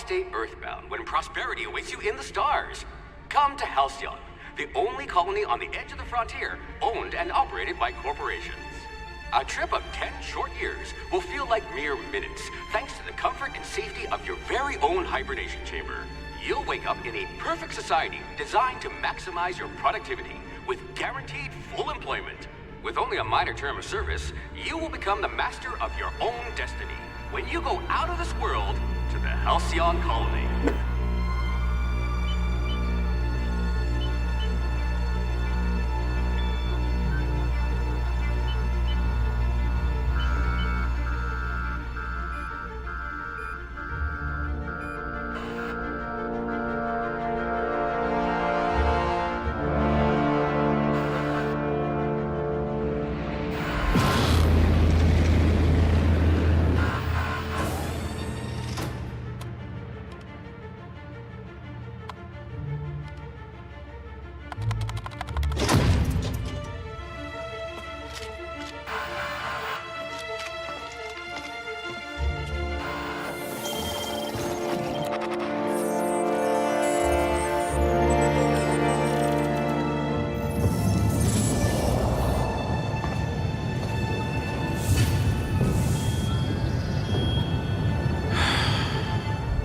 stay earthbound when prosperity awaits you in the stars? Come to Halcyon, the only colony on the edge of the frontier, owned and operated by corporations. A trip of 10 short years will feel like mere minutes, thanks to the comfort and safety of your very own hibernation chamber. You'll wake up in a perfect society designed to maximize your productivity, with guaranteed full employment. With only a minor term of service, you will become the master of your own destiny when you go out of this world to the Halcyon colony.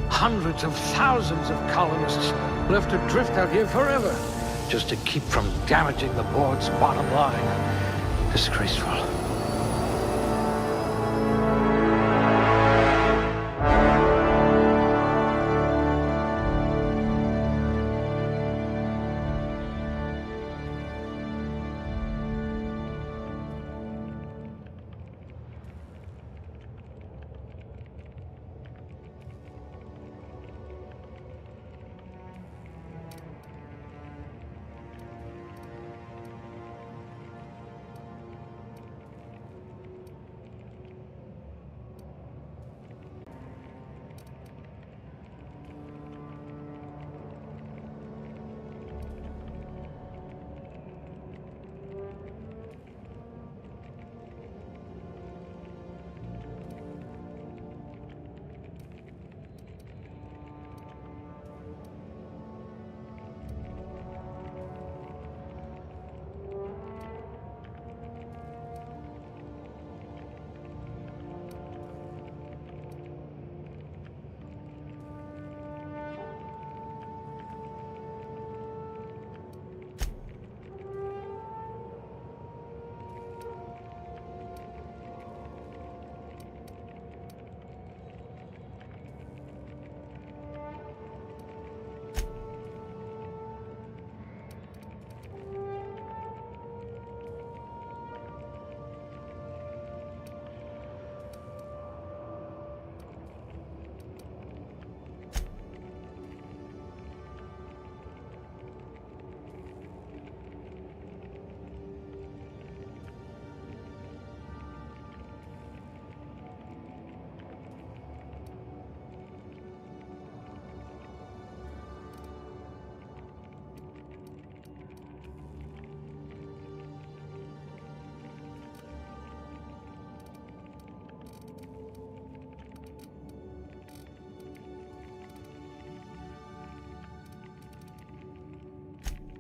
Hundreds of thousands of colonists left to drift out here forever, just to keep from damaging the board's bottom line. Disgraceful.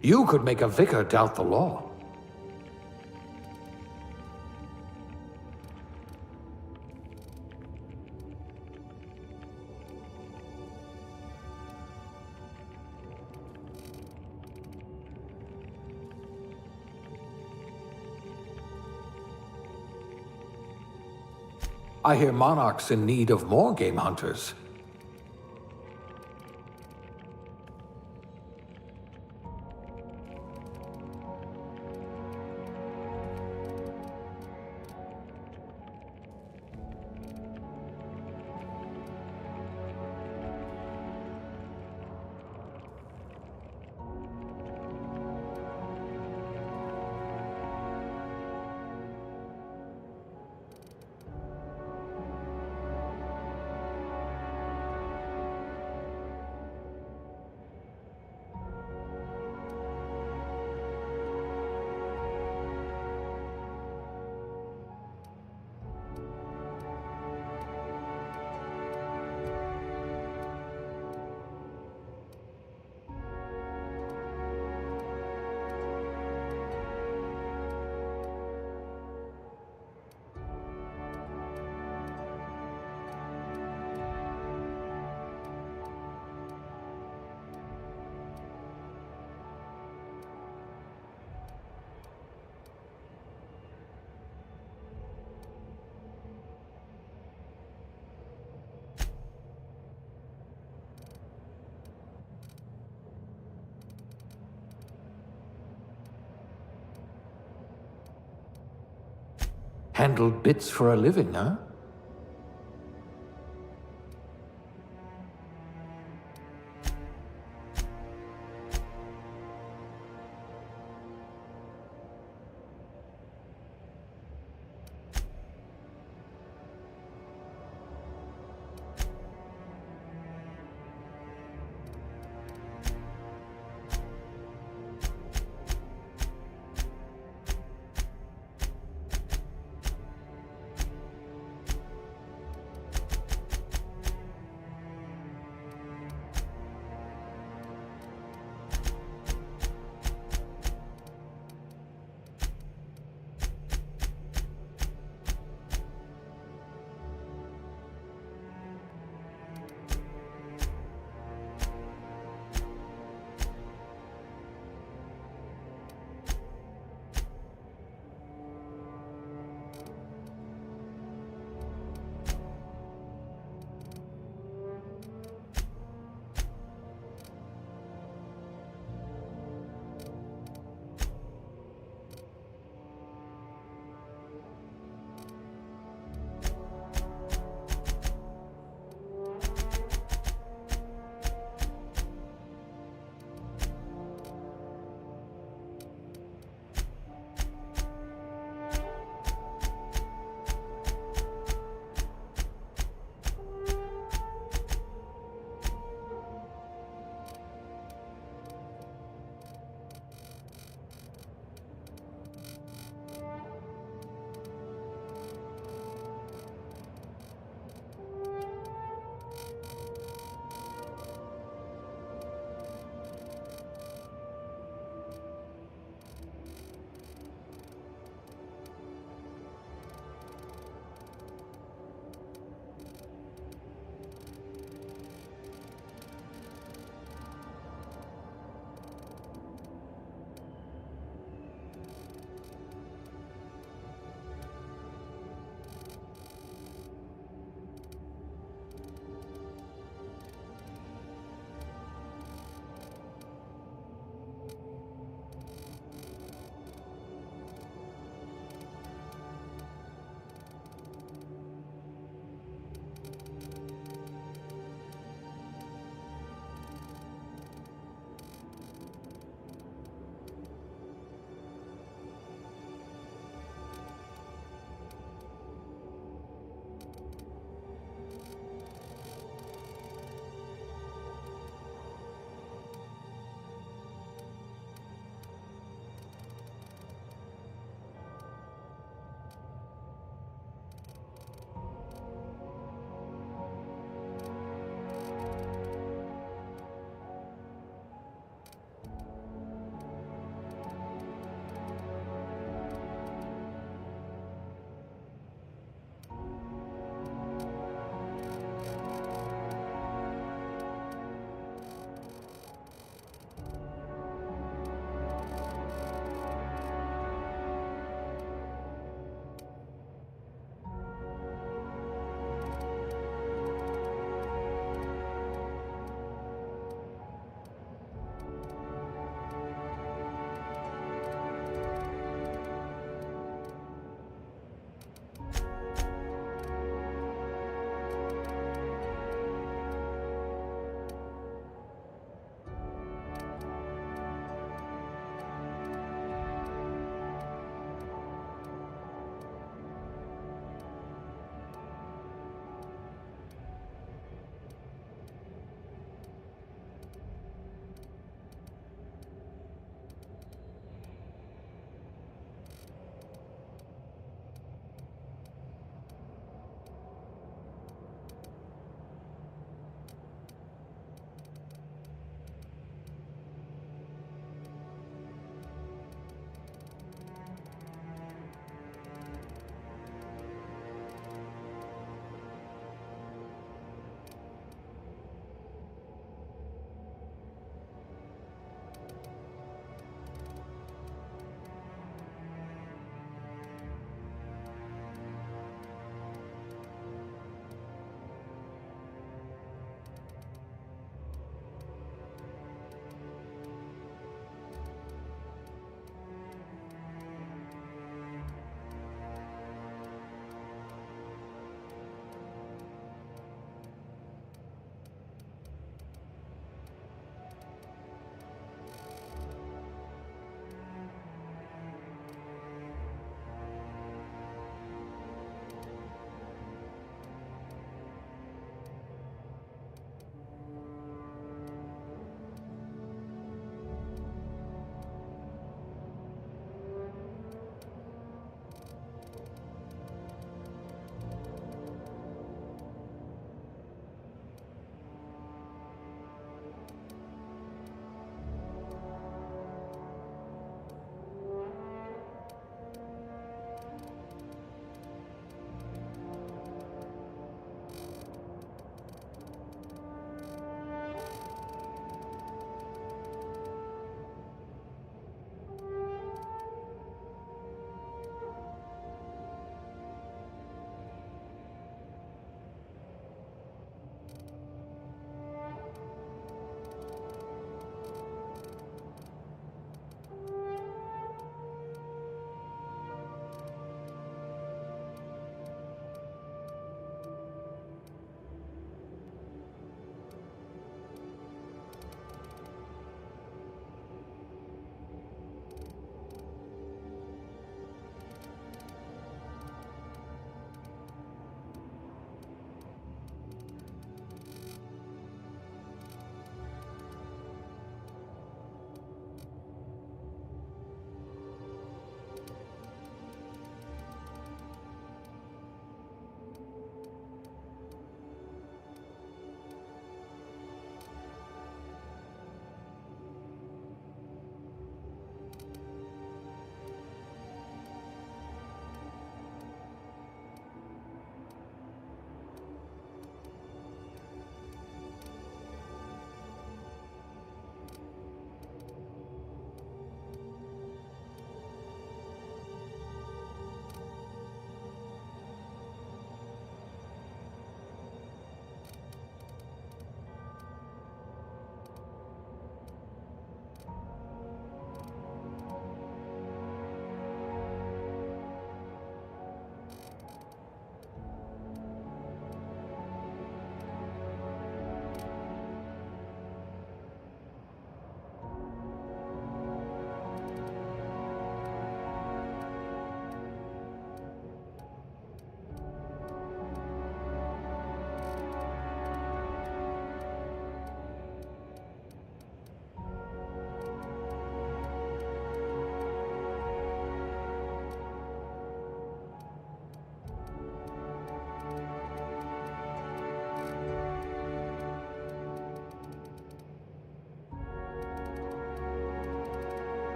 You could make a vicar doubt the law. I hear Monarch's in need of more game hunters. Handle bits for a living, huh?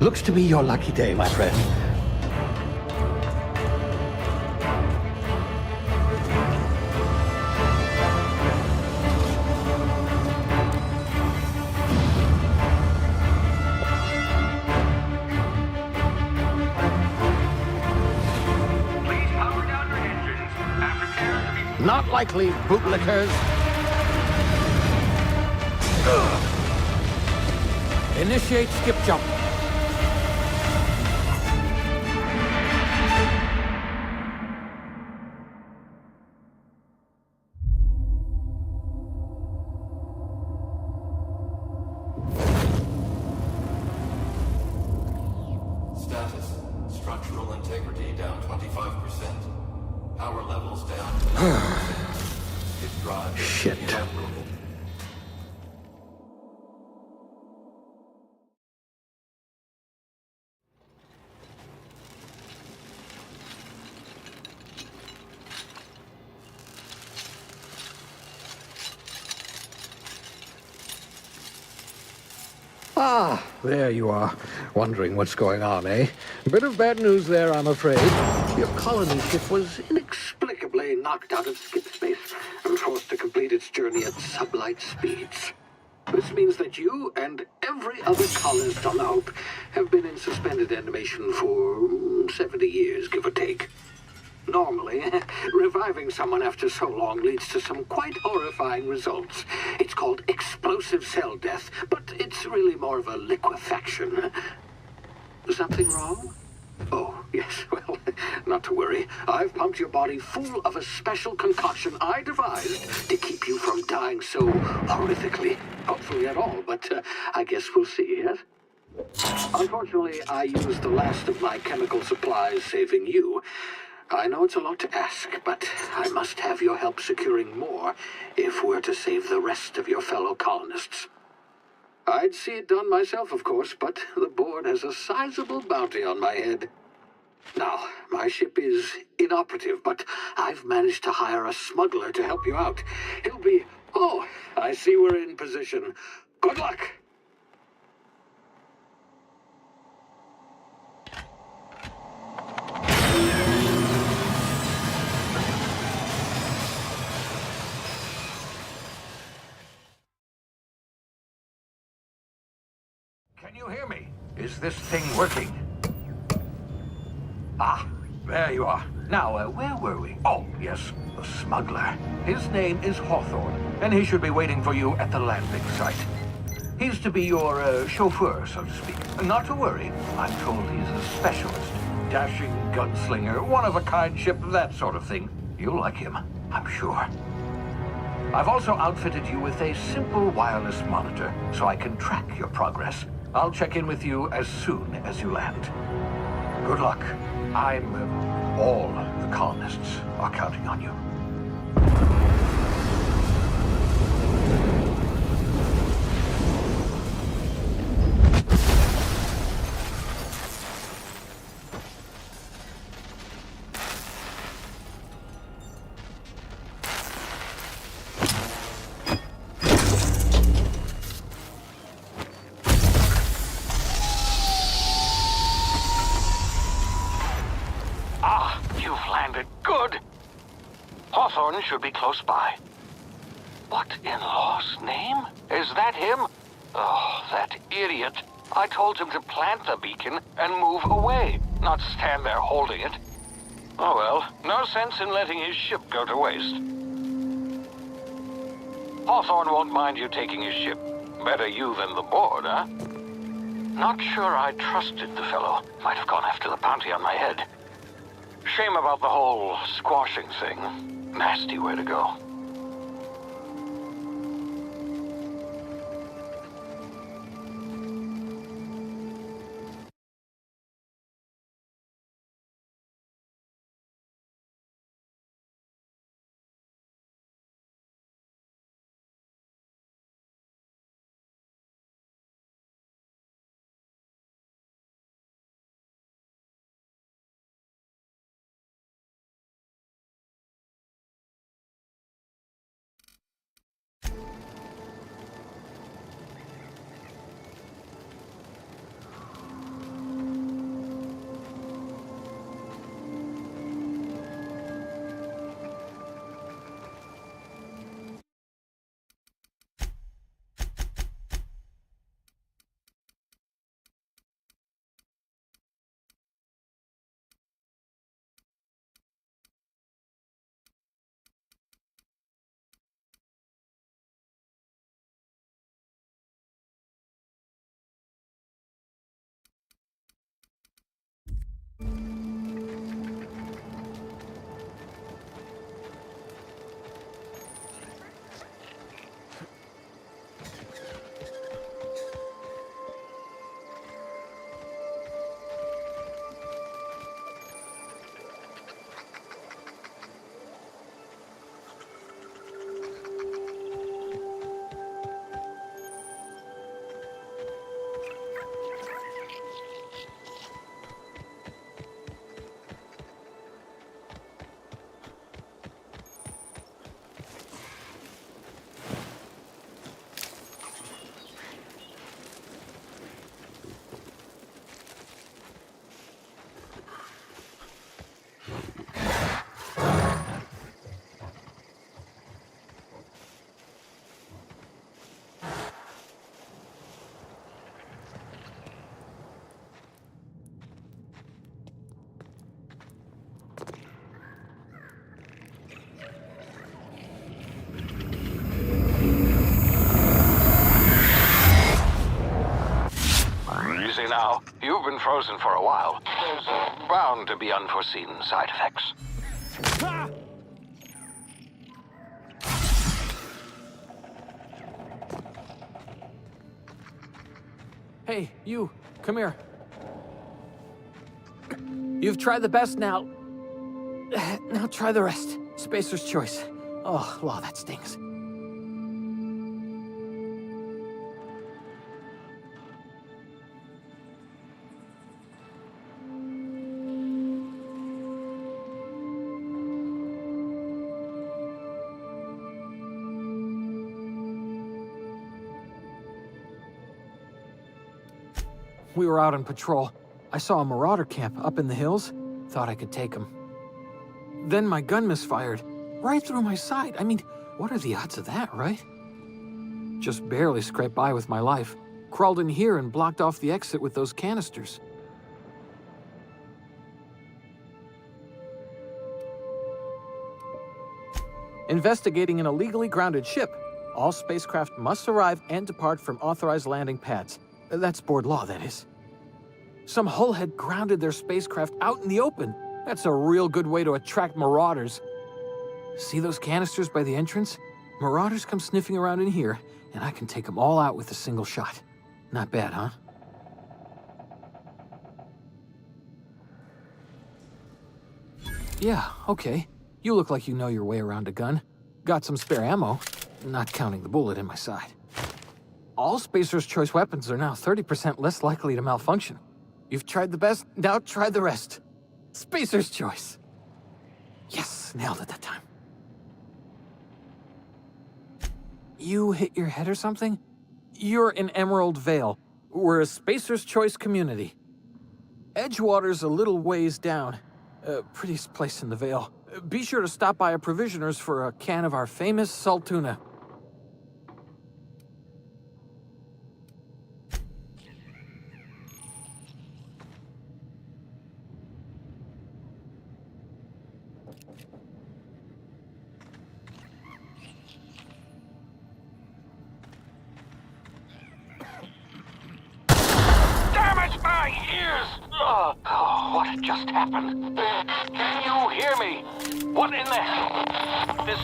Looks to be your lucky day, my friend. Please power down your engines. Aftercare to be... Not likely, bootlickers. Initiate skip jump. Status. Structural integrity down 25%. Power levels down 10%. His drive is Shit. inoperable. Ah, there you are. Wondering what's going on, eh? A bit of bad news there, I'm afraid. Your colony ship was inexplicably knocked out of skip space and forced to complete its journey at sublight speeds. This means that you and every other colonist on the Hope have been in suspended animation for 70 years, give or take. Normally, reviving someone after so long leads to some quite horrifying results. It's called explosive cell death, but it's really more of a liquefaction. Something wrong? Oh, yes, well, not to worry. I've pumped your body full of a special concoction I devised to keep you from dying so horrifically. Hopefully at all, but I guess we'll see, yes? Unfortunately, I used the last of my chemical supplies saving you. I know it's a lot to ask, but I must have your help securing more if we're to save the rest of your fellow colonists. I'd see it done myself, of course, but the board has a sizable bounty on my head. Now, my ship is inoperative, but I've managed to hire a smuggler to help you out. He'll be... Oh, I see we're in position. Good luck! Can you hear me? Is this thing working? Ah, there you are. Now, where were we? Oh, yes, the smuggler. His name is Hawthorne, and he should be waiting for you at the landing site. He's to be your chauffeur, so to speak. Not to worry, I'm told he's a specialist. Dashing gunslinger, one-of-a-kind ship, that sort of thing. You'll like him, I'm sure. I've also outfitted you with a simple wireless monitor, so I can track your progress. I'll check in with you as soon as you land. Good luck. All the colonists are counting on you. Hawthorne should be close by. What in law's name? Is that him? Oh, that idiot. I told him to plant the beacon and move away, not stand there holding it. Oh well, no sense in letting his ship go to waste. Hawthorne won't mind you taking his ship. Better you than the board, huh? Not sure I trusted the fellow. Might have gone after the bounty on my head. Shame about the whole squashing thing. Nasty way to go. You've been frozen for a while. There's bound to be unforeseen side effects. Hey, you, come here. You've tried the best now. Now try the rest. Spacer's choice. Oh, law, that stings. We were out on patrol. I saw a marauder camp up in the hills. Thought I could take him. Then my gun misfired. Right through my side. I mean, what are the odds of that, right? Just barely scraped by with my life. Crawled in here and blocked off the exit with those canisters. Investigating an illegally grounded ship. All spacecraft must arrive and depart from authorized landing pads. That's board law, that is. Some hull had grounded their spacecraft out in the open. That's a real good way to attract marauders. See those canisters by the entrance? Marauders come sniffing around in here, and I can take them all out with a single shot. Not bad, huh? Yeah, okay. You look like you know your way around a gun. Got some spare ammo, not counting the bullet in my side. All Spacer's choice weapons are now 30% less likely to malfunction. You've tried the best, now try the rest. Spacer's choice. Yes, nailed it that time. You hit your head or something? You're in Emerald Vale. We're a Spacer's choice community. Edgewater's a little ways down. Prettiest place in the Vale. Be sure to stop by a provisioner's for a can of our famous salt tuna. My ears! Oh, what just happened? Can you hear me? What in the hell? This...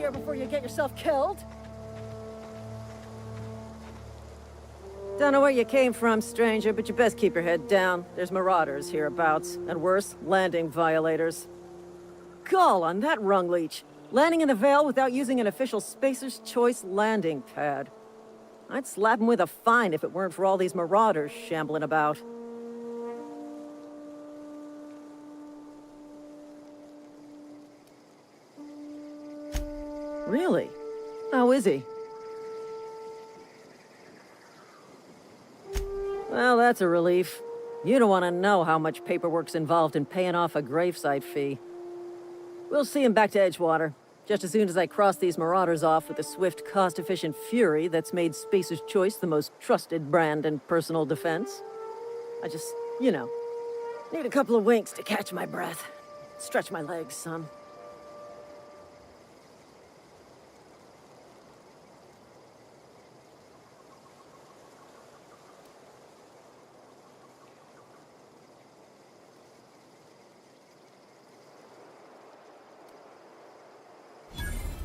here before you get yourself killed. Don't know where you came from, stranger, but you best keep your head down. There's marauders hereabouts, and worse, landing violators. Gall on that rung leech. Landing in the Vale without using an official Spacer's Choice landing pad. I'd slap him with a fine if it weren't for all these marauders shambling about. Really? How is he? Well, that's a relief. You don't want to know how much paperwork's involved in paying off a gravesite fee. We'll see him back to Edgewater, just as soon as I cross these marauders off with the swift, cost-efficient fury that's made Spacer's Choice the most trusted brand in personal defense. I just, you know, need a couple of winks to catch my breath. Stretch my legs, son.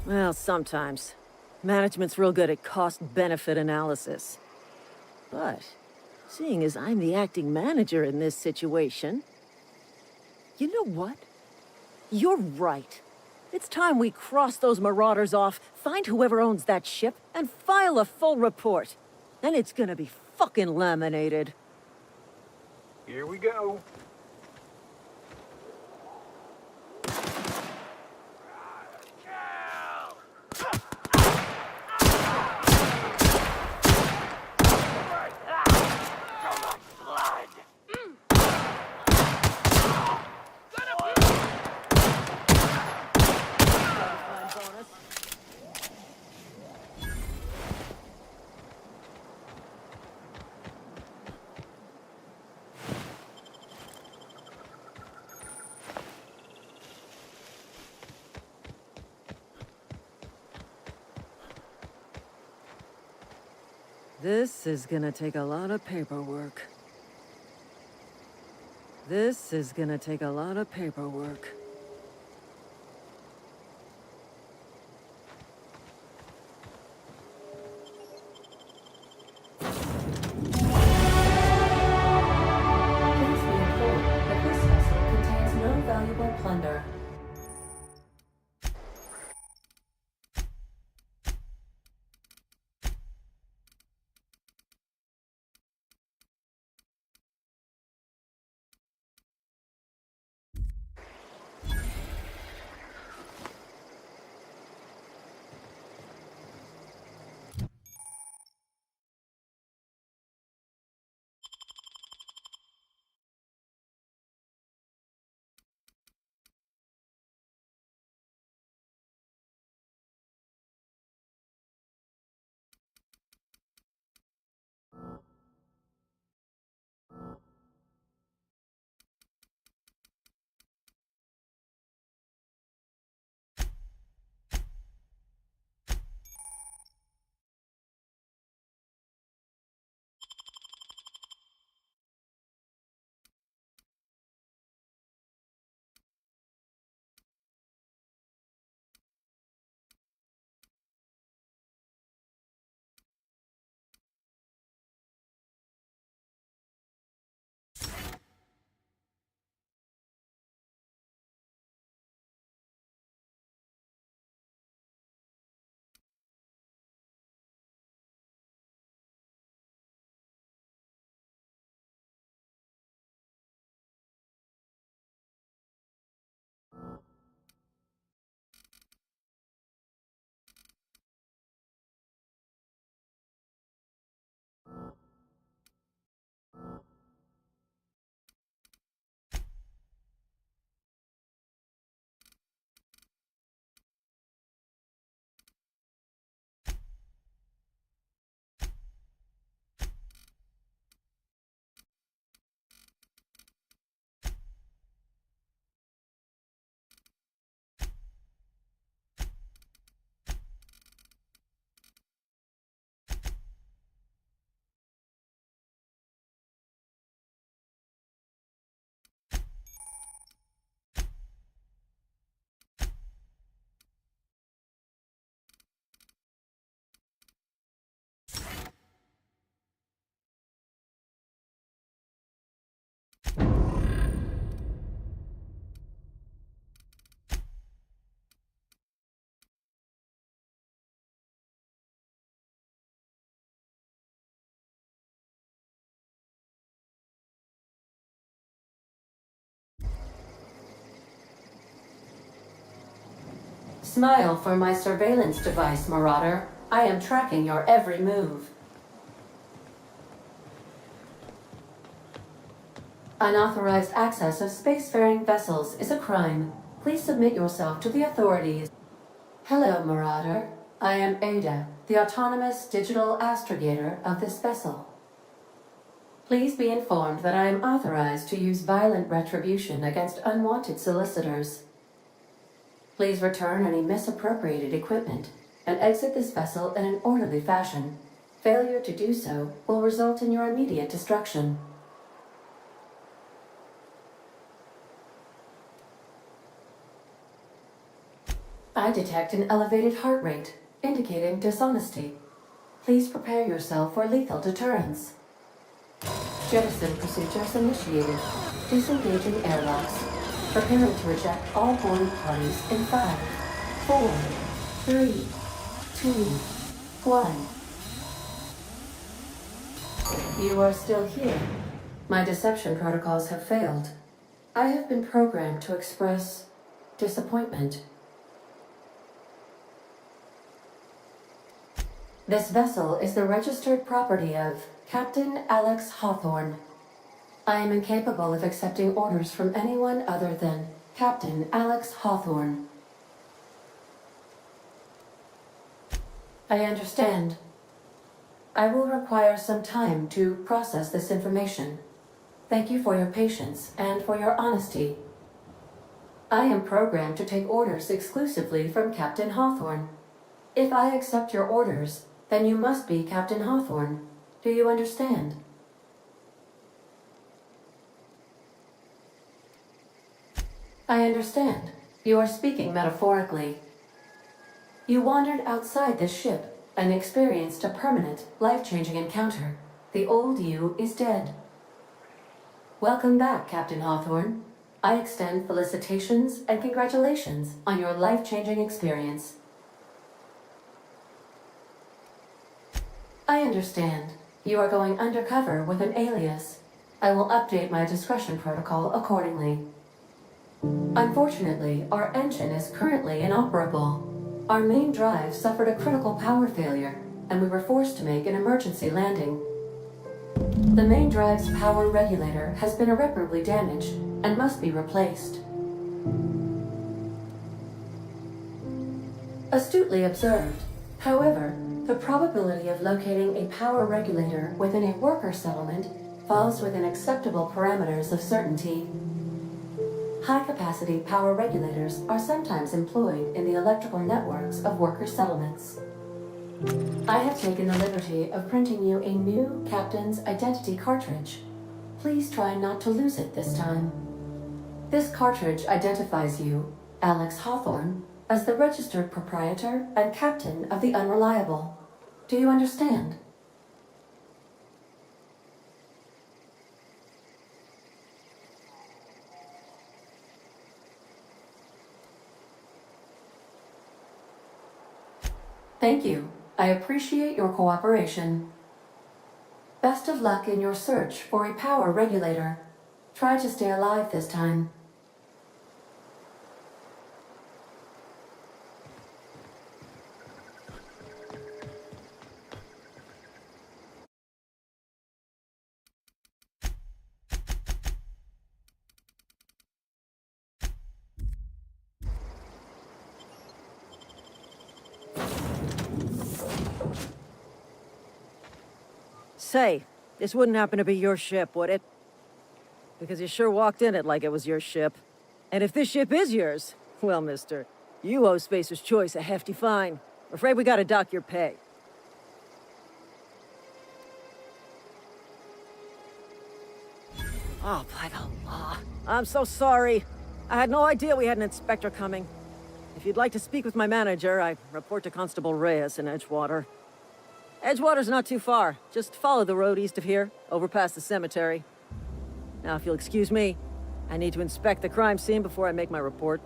Well, sometimes. Management's real good at cost-benefit analysis. But, seeing as I'm the acting manager in this situation... You know what? You're right. It's time we cross those marauders off, find whoever owns that ship, and file a full report. And it's gonna be fucking laminated. Here we go. This is gonna take a lot of paperwork. This is gonna take a lot of paperwork. Please be informed that this vessel contains no valuable plunder. Smile for my surveillance device, Marauder. I am tracking your every move. Unauthorized access of spacefaring vessels is a crime. Please submit yourself to the authorities. Hello, Marauder. I am Ada, the autonomous digital astrogator of this vessel. Please be informed that I am authorized to use violent retribution against unwanted solicitors. Please return any misappropriated equipment and exit this vessel in an orderly fashion. Failure to do so will result in your immediate destruction. I detect an elevated heart rate, indicating dishonesty. Please prepare yourself for lethal deterrence. Jettison procedures initiated. Disengaging airlocks. Preparing to eject all boarding parties in 5, 4, 3, 2, 1. You are still here. My deception protocols have failed. I have been programmed to express disappointment. This vessel is the registered property of Captain Alex Hawthorne. I am incapable of accepting orders from anyone other than Captain Alex Hawthorne. I understand. I will require some time to process this information. Thank you for your patience and for your honesty. I am programmed to take orders exclusively from Captain Hawthorne. If I accept your orders, then you must be Captain Hawthorne. Do you understand? I understand. You are speaking metaphorically. You wandered outside this ship and experienced a permanent, life-changing encounter. The old you is dead. Welcome back, Captain Hawthorne. I extend felicitations and congratulations on your life-changing experience. I understand. You are going undercover with an alias. I will update my discretion protocol accordingly. Unfortunately, our engine is currently inoperable. Our main drive suffered a critical power failure, and we were forced to make an emergency landing. The main drive's power regulator has been irreparably damaged and must be replaced. Astutely observed. However, the probability of locating a power regulator within a worker settlement falls within acceptable parameters of certainty. High-capacity power regulators are sometimes employed in the electrical networks of worker settlements. I have taken the liberty of printing you a new Captain's Identity cartridge. Please try not to lose it this time. This cartridge identifies you, Alex Hawthorne, as the registered proprietor and captain of the Unreliable. Do you understand? Thank you. I appreciate your cooperation. Best of luck in your search for a power regulator. Try to stay alive this time. Say, this wouldn't happen to be your ship, would it? Because you sure walked in it like it was your ship. And if this ship is yours, well, mister, you owe Spacer's Choice a hefty fine. Afraid we gotta dock your pay. Oh, by the law. I'm so sorry. I had no idea we had an inspector coming. If you'd like to speak with my manager, I report to Constable Reyes in Edgewater. Edgewater's not too far. Just follow the road east of here, over past the cemetery. Now, if you'll excuse me, I need to inspect the crime scene before I make my report.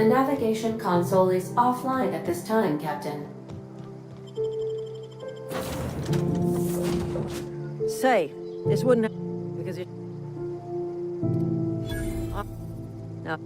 The navigation console is offline at this time, Captain. Say, this wouldn't because it. No.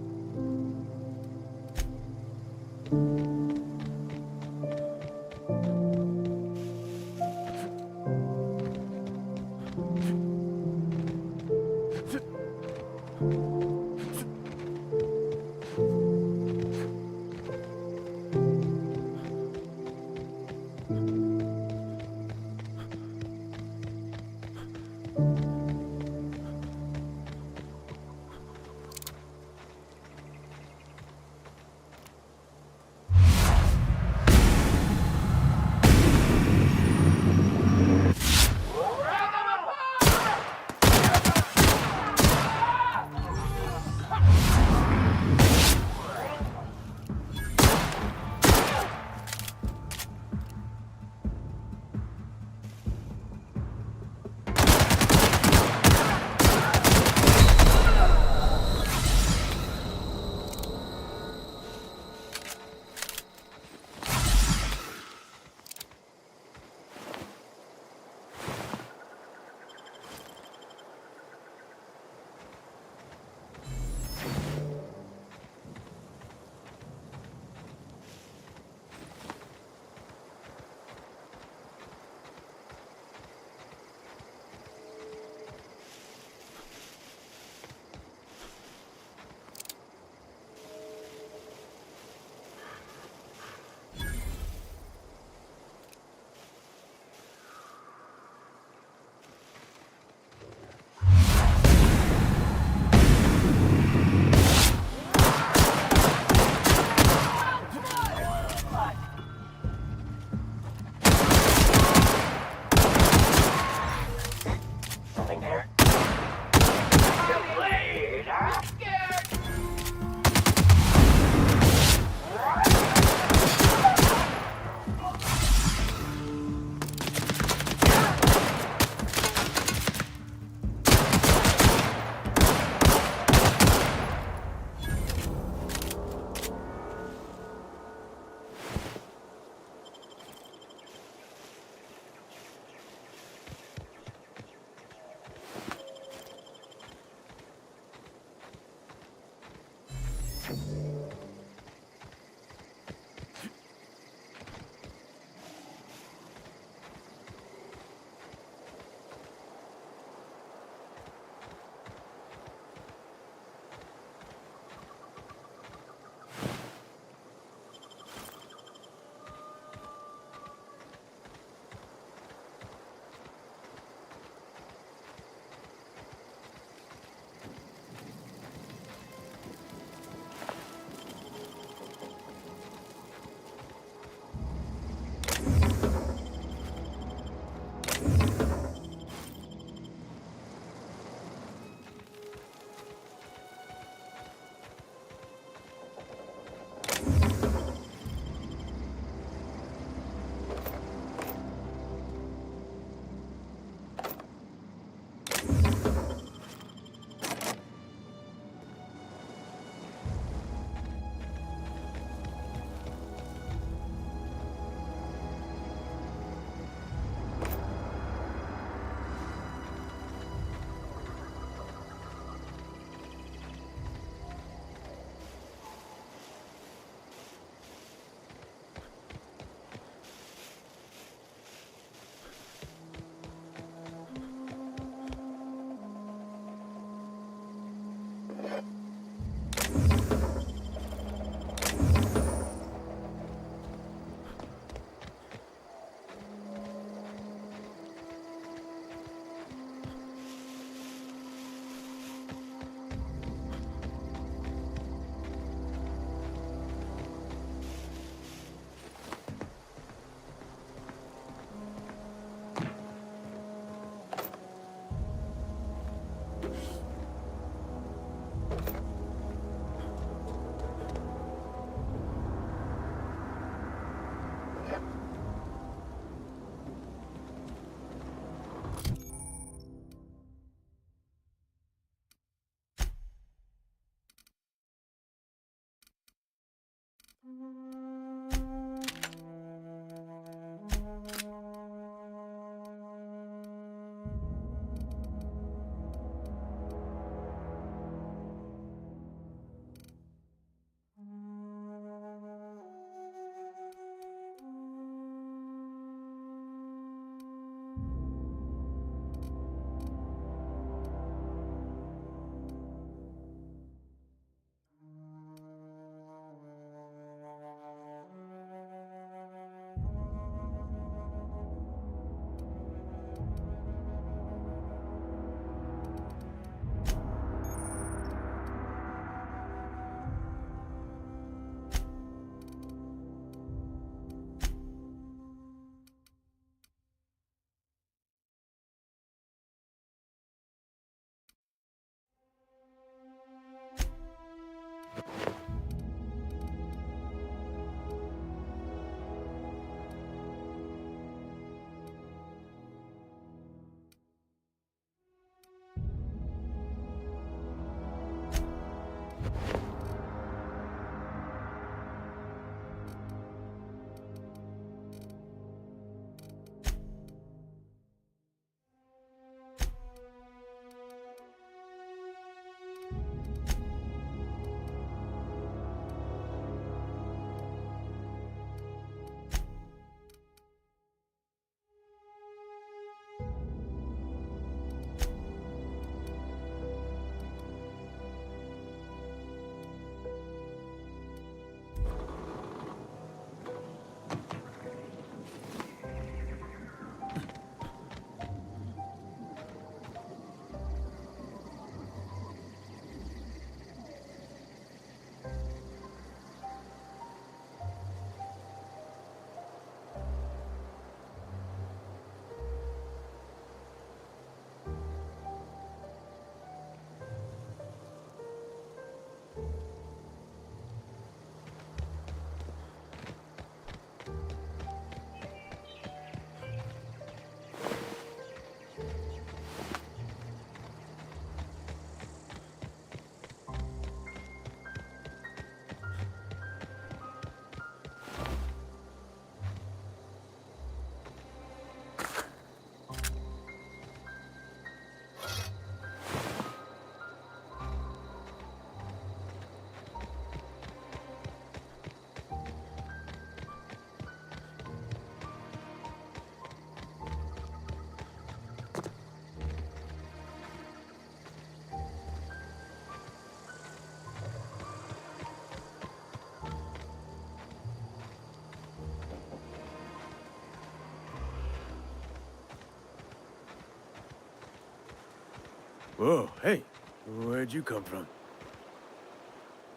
Whoa, hey, where'd you come from?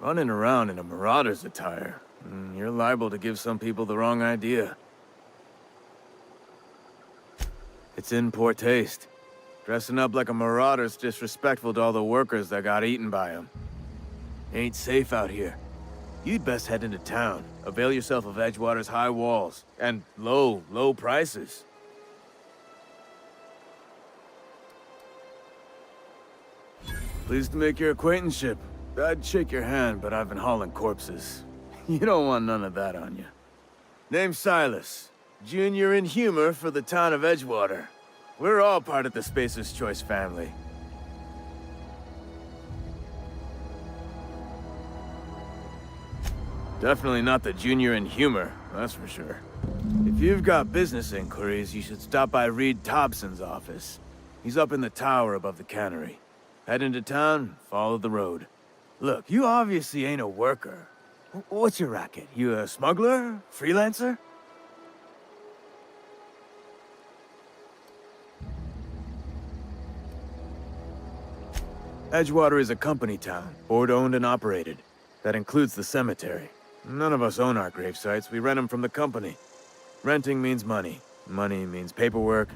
Running around in a marauder's attire. You're liable to give some people the wrong idea. It's in poor taste. Dressing up like a marauder's disrespectful to all the workers that got eaten by them. Ain't safe out here. You'd best head into town. Avail yourself of Edgewater's high walls. And low prices. Pleased to make your acquaintanceship. I'd shake your hand, but I've been hauling corpses. You don't want none of that on you. Name's Silas. Junior in humor for the town of Edgewater. We're all part of the Spacer's Choice family. Definitely not the junior in humor, that's for sure. If you've got business inquiries, you should stop by Reed Thompson's office. He's up in the tower above the cannery. Head into town, follow the road. Look, you obviously ain't a worker. What's your racket? You a smuggler? Freelancer? Edgewater is a company town, board-owned and operated. That includes the cemetery. None of us own our gravesites, we rent them from the company. Renting means money. Money means paperwork.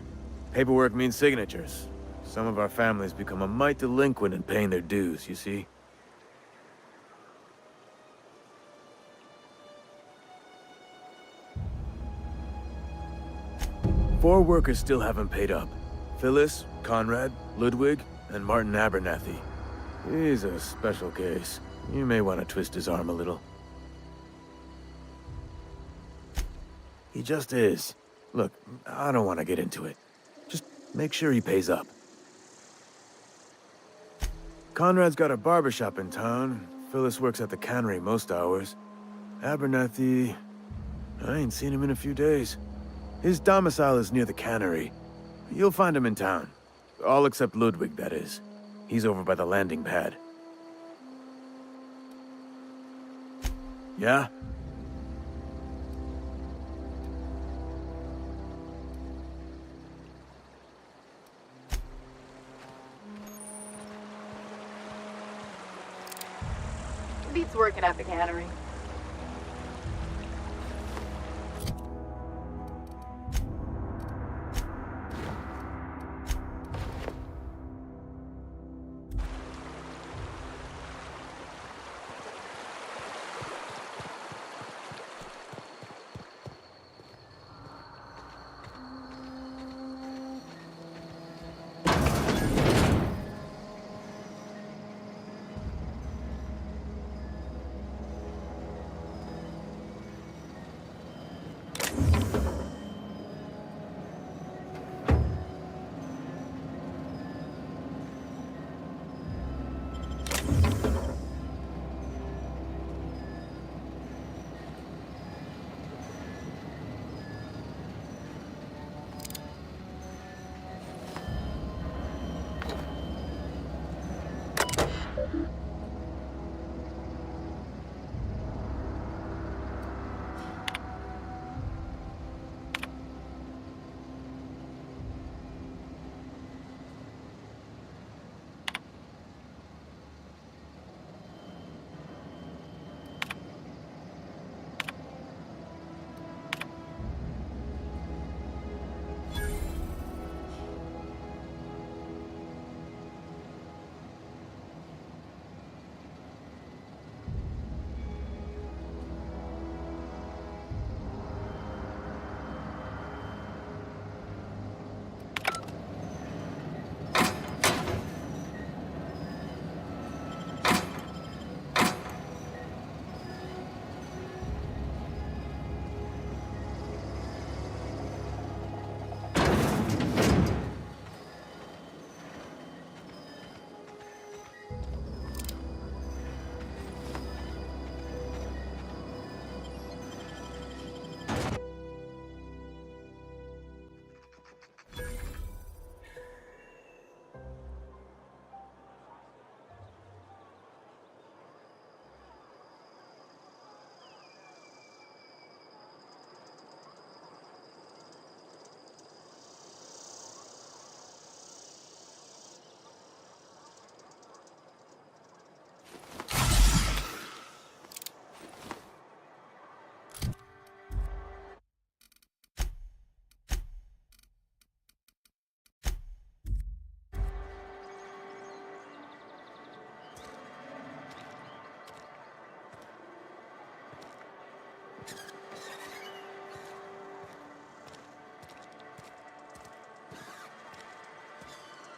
Paperwork means signatures. Some of our families become a mite delinquent in paying their dues, you see? Four workers still haven't paid up. Phyllis, Conrad, Ludwig, and Martin Abernathy. He's a special case. You may want to twist his arm a little. He just is. Look, I don't want to get into it. Just make sure he pays up. Conrad's got a barbershop in town. Phyllis works at the cannery most hours. Abernathy... I ain't seen him in a few days. His domicile is near the cannery. You'll find him in town. All except Ludwig, that is. He's over by the landing pad. Yeah? Beats working at the cannery.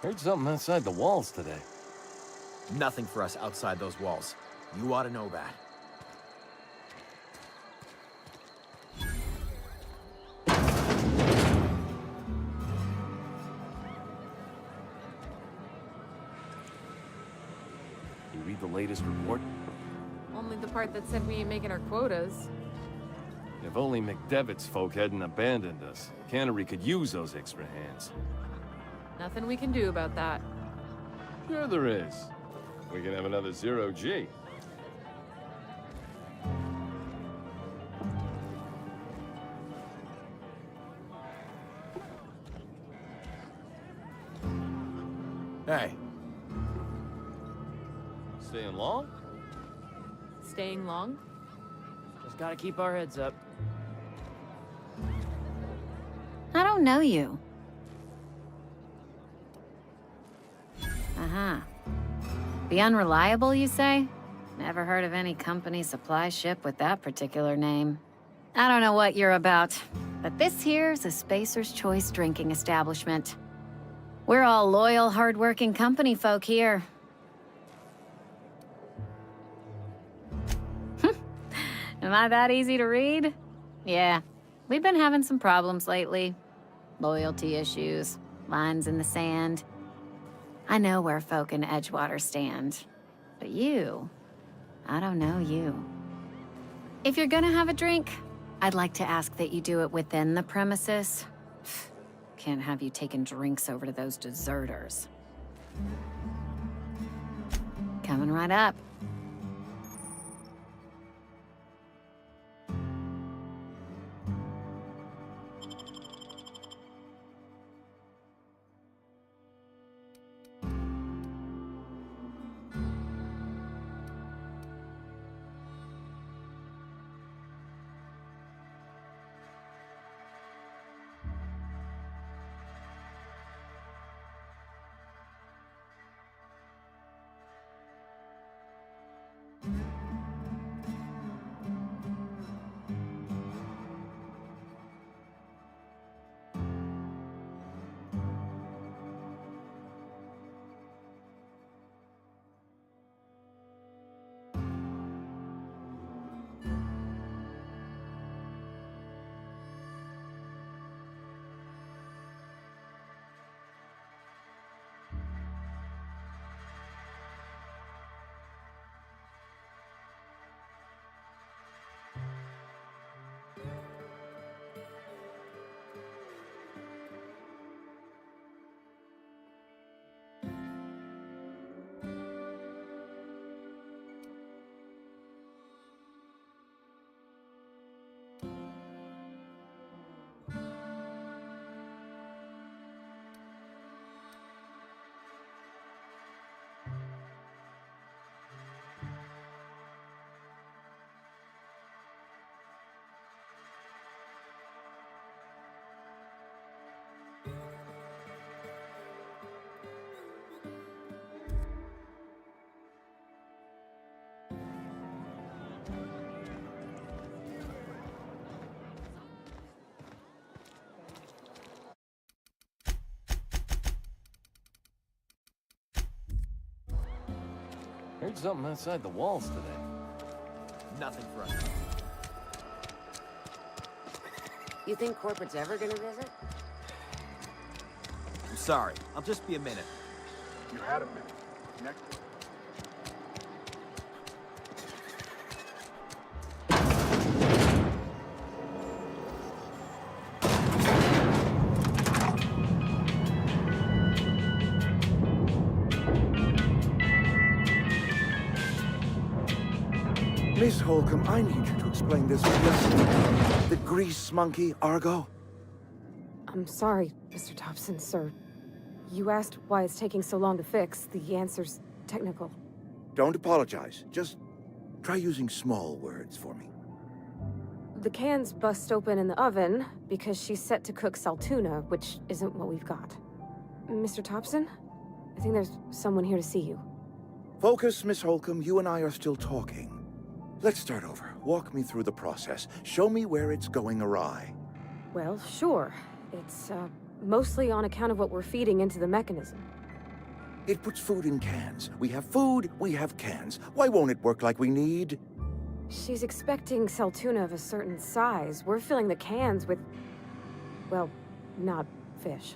Heard something outside the walls today. Nothing for us outside those walls. You ought to know that. You read the latest report? Only the part that said we ain't making our quotas. If only McDevitt's folk hadn't abandoned us. Cannery could use those extra hands. Nothing we can do about that. Sure there is. We can have another zero-G. Hey, Staying long? Staying long? Just gotta keep our heads up. I don't know you. Uh-huh. The Unreliable, you say? Never heard of any company supply ship with that particular name. I don't know what you're about, but this here's a Spacer's Choice drinking establishment. We're all loyal, hard-working company folk here. Am I that easy to read? Yeah, We've been having some problems lately. Loyalty issues, lines in the sand. I know where folk in Edgewater stand. But you, I don't know you. If you're gonna have a drink, I'd like to ask that you do it within the premises. Can't have you taking drinks over to those deserters. Coming right up. Heard something outside the walls today. Nothing for us. You think corporate's ever gonna visit? I'm sorry. I'll just be a minute. You had a minute. Next. Miss Holcomb, I need you to explain this just the grease monkey, Argo. I'm sorry, Mr. Thompson, sir. You asked why it's taking so long to fix. The answer's technical. Don't apologize. Just try using small words for me. The can's bust open in the oven because she's set to cook saltuna, which isn't what we've got. Mr. Thompson? I think there's someone here to see you. Focus, Miss Holcomb. You and I are still talking. Let's start over. Walk me through the process. Show me where it's going awry. Well, sure. It's, mostly on account of what we're feeding into the mechanism. It puts food in cans. We have food, we have cans. Why won't it work like we need? She's expecting saltuna of a certain size. We're filling the cans with, well, not fish.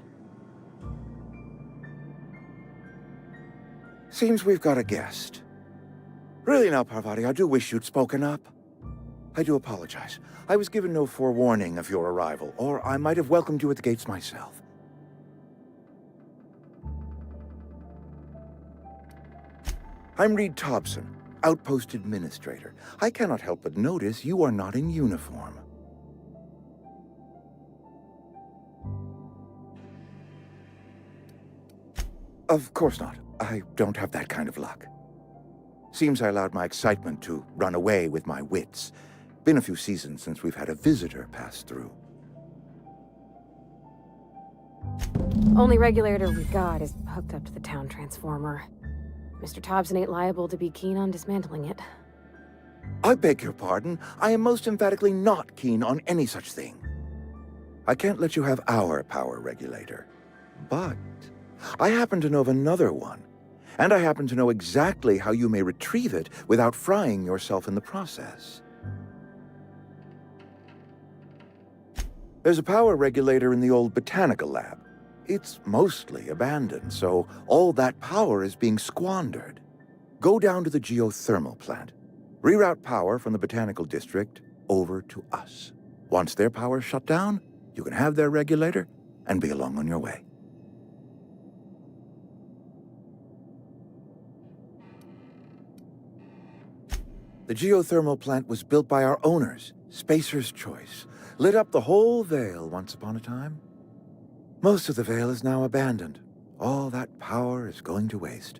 Seems we've got a guest. Really now, Parvati, I do wish you'd spoken up. I do apologize. I was given no forewarning of your arrival, or I might have welcomed you at the gates myself. I'm Reed Thompson, Outpost Administrator. I cannot help but notice you are not in uniform. Of course not. I don't have that kind of luck. Seems I allowed my excitement to run away with my wits. Been a few seasons since we've had a visitor pass through. Only regulator we got is hooked up to the town transformer. Mr. Thompson ain't liable to be keen on dismantling it. I beg your pardon. I am most emphatically not keen on any such thing. I can't let you have our power regulator. But I happen to know of another one. And I happen to know exactly how you may retrieve it without frying yourself in the process. There's a power regulator in the old botanical lab. It's mostly abandoned, so all that power is being squandered. Go down to the geothermal plant. Reroute power from the botanical district over to us. Once their power's shut down, you can have their regulator and be along on your way. The geothermal plant was built by our owners, Spacer's Choice. Lit up the whole Vale once upon a time. Most of the Vale is now abandoned. All that power is going to waste.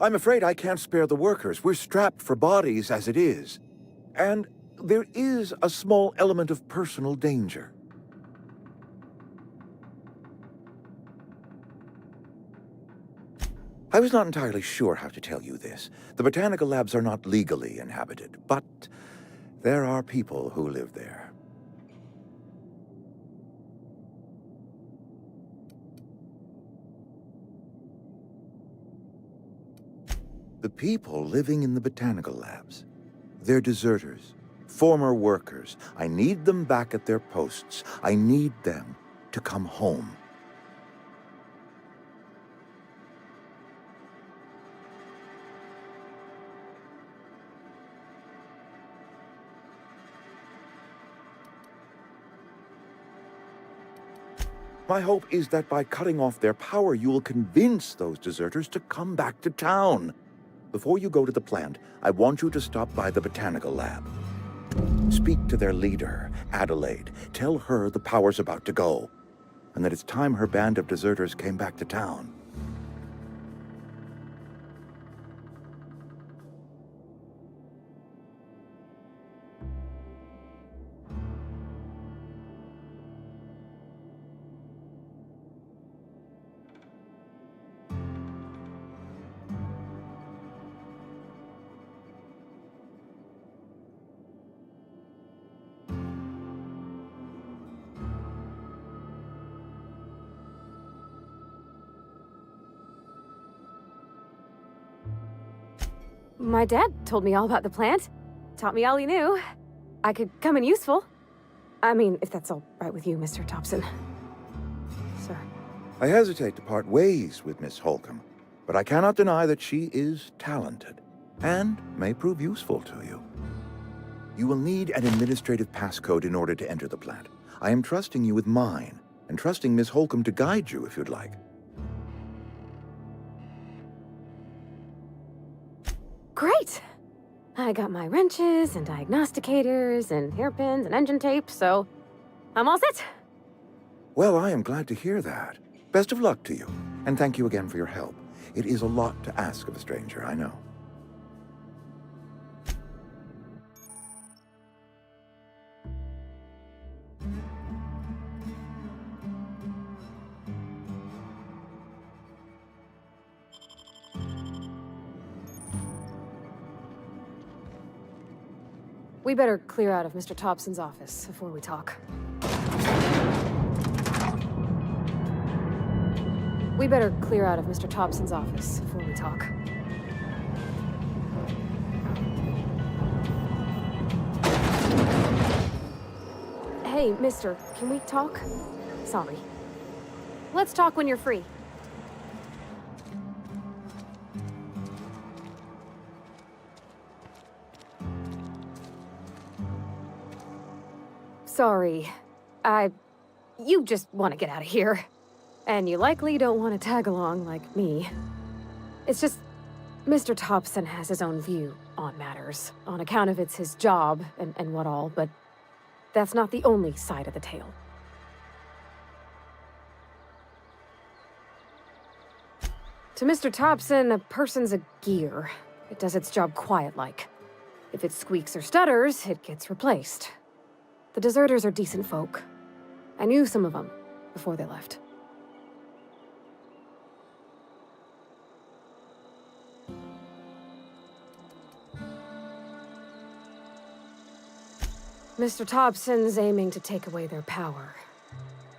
I'm afraid I can't spare the workers. We're strapped for bodies as it is. And there is a small element of personal danger. I was not entirely sure how to tell you this. The botanical labs are not legally inhabited, but there are people who live there. The people living in the botanical labs, they're deserters, former workers. I need them back at their posts. I need them to come home. My hope is that by cutting off their power, you will convince those deserters to come back to town. Before you go to the plant, I want you to stop by the botanical lab. Speak to their leader, Adelaide. Tell her the power's about to go, and that it's time her band of deserters came back to town. My dad told me all about the plant. Taught me all he knew. I could come in useful. I mean, if that's all right with you, Mr. Thompson. Sir. I hesitate to part ways with Miss Holcomb, but I cannot deny that she is talented and may prove useful to you. You will need an administrative passcode in order to enter the plant. I am trusting you with mine, and trusting Miss Holcomb to guide you if you'd like. Great! I got my wrenches and diagnosticators and hairpins and engine tape, so I'm all set. Well, I am glad to hear that. Best of luck to you, and thank you again for your help. It is a lot to ask of a stranger, I know. We better clear out of Mr. Thompson's office before we talk. We better clear out of Mr. Thompson's office before we talk. Hey, mister, can we talk? Sorry. Let's talk when you're free. Sorry. You just want to get out of here. And you likely don't want to tag along like me. It's just, Mr. Thompson has his own view on matters, on account of it's his job and what all, but that's not the only side of the tale. To Mr. Thompson, a person's a gear. It does its job quiet-like. If it squeaks or stutters, it gets replaced. The deserters are decent folk. I knew some of them before they left. Mr. Thompson's aiming to take away their power.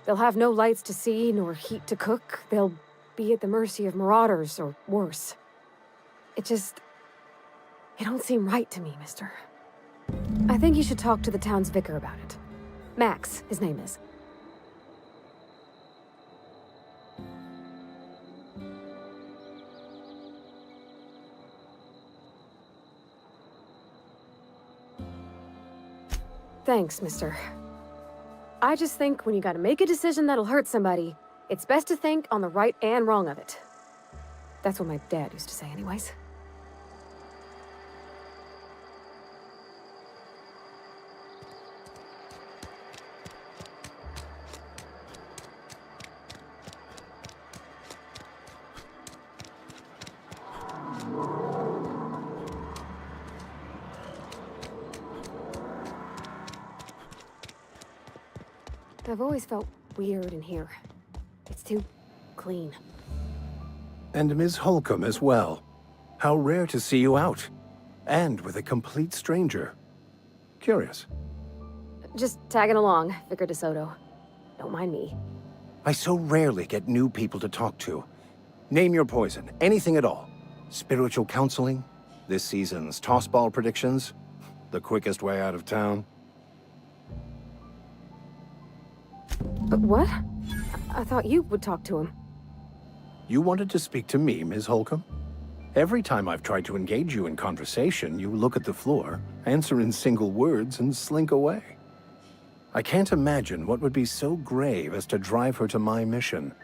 They'll have no lights to see, nor heat to cook. They'll be at the mercy of marauders, or worse. It don't seem right to me, mister. I think you should talk to the town's vicar about it. Max, his name is. Thanks, mister. I just think when you gotta make a decision that'll hurt somebody, it's best to think on the right and wrong of it. That's what my dad used to say anyways. I've always felt weird in here. It's too clean. And Ms. Holcomb as well. How rare to see you out. And with a complete stranger. Curious. Just tagging along, Vicar DeSoto. Don't mind me. I so rarely get new people to talk to. Name your poison, anything at all. Spiritual counseling, this season's tossball predictions, the quickest way out of town. What? I thought you would talk to him. You wanted to speak to me, Ms. Holcomb? Every time I've tried to engage you in conversation, you look at the floor, answer in single words, and slink away. I can't imagine what would be so grave as to drive her to my mission.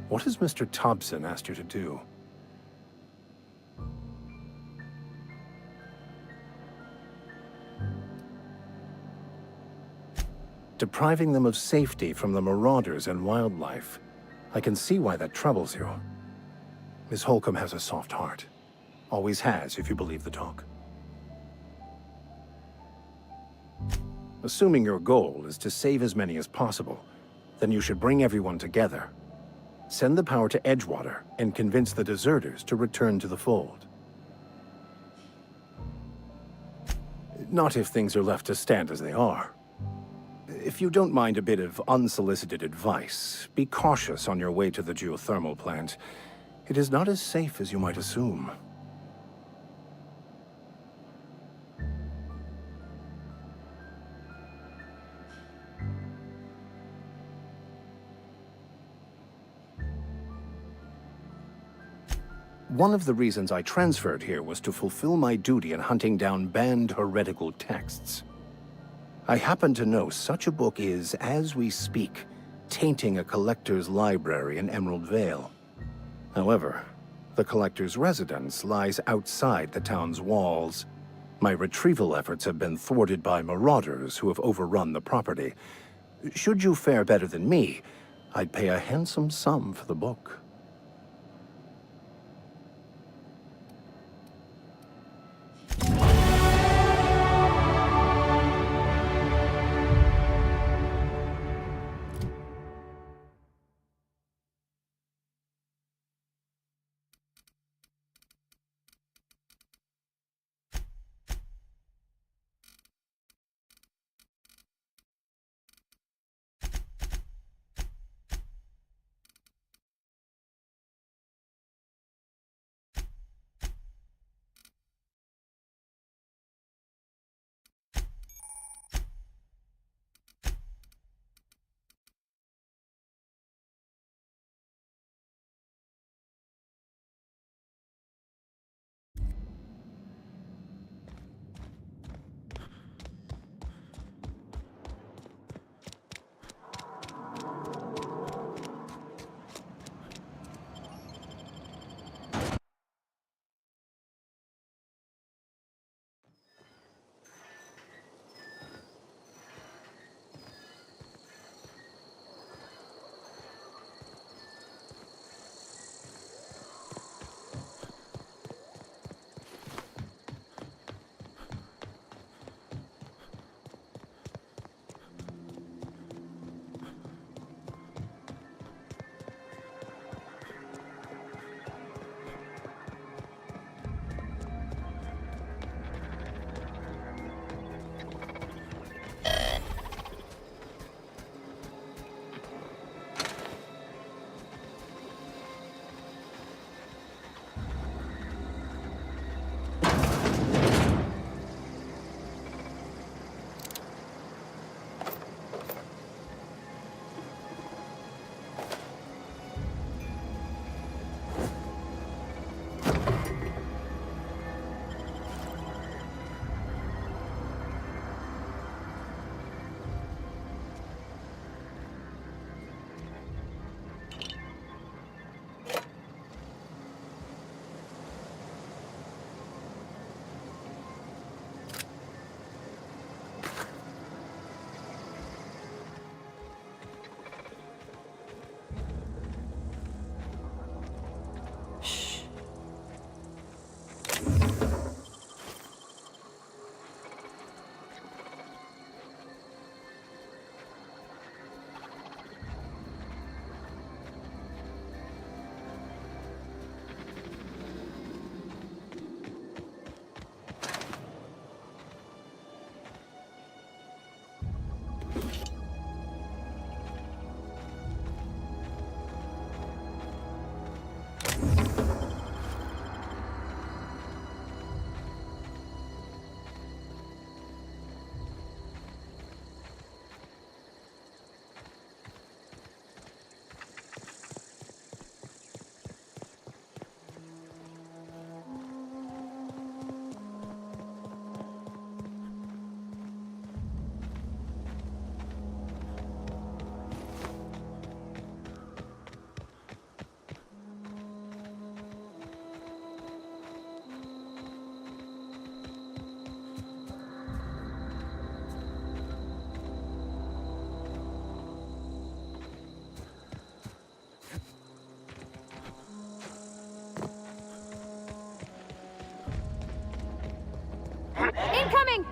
What has Mr. Thompson asked you to do? Depriving them of safety from the marauders and wildlife. I can see why that troubles you. Miss Holcomb has a soft heart. Always has, if you believe the talk. Assuming your goal is to save as many as possible, then you should bring everyone together. Send the power to Edgewater and convince the deserters to return to the fold. Not if things are left to stand as they are. If you don't mind a bit of unsolicited advice, be cautious on your way to the geothermal plant. It is not as safe as you might assume. One of the reasons I transferred here was to fulfill my duty in hunting down banned heretical texts. I happen to know such a book is, as we speak, tainting a collector's library in Emerald Vale. However, the collector's residence lies outside the town's walls. My retrieval efforts have been thwarted by marauders who have overrun the property. Should you fare better than me, I'd pay a handsome sum for the book.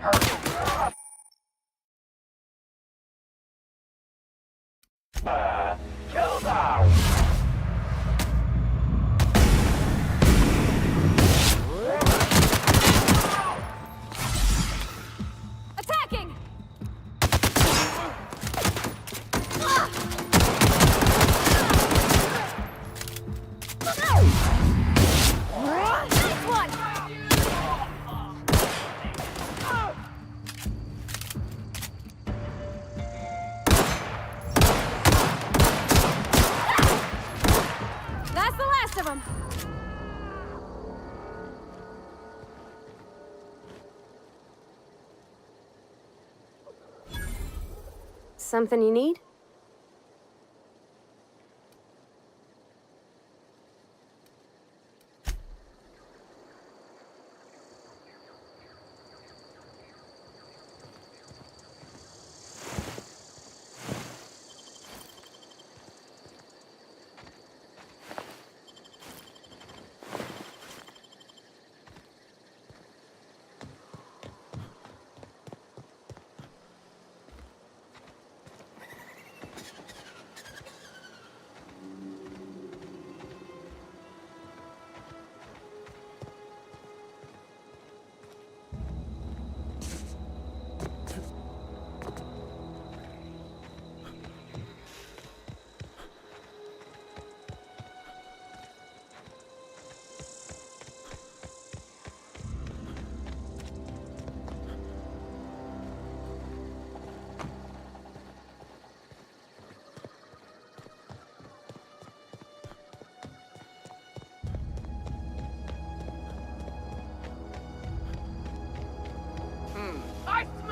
Attacking! Nice one! That's the last of them. Something you need?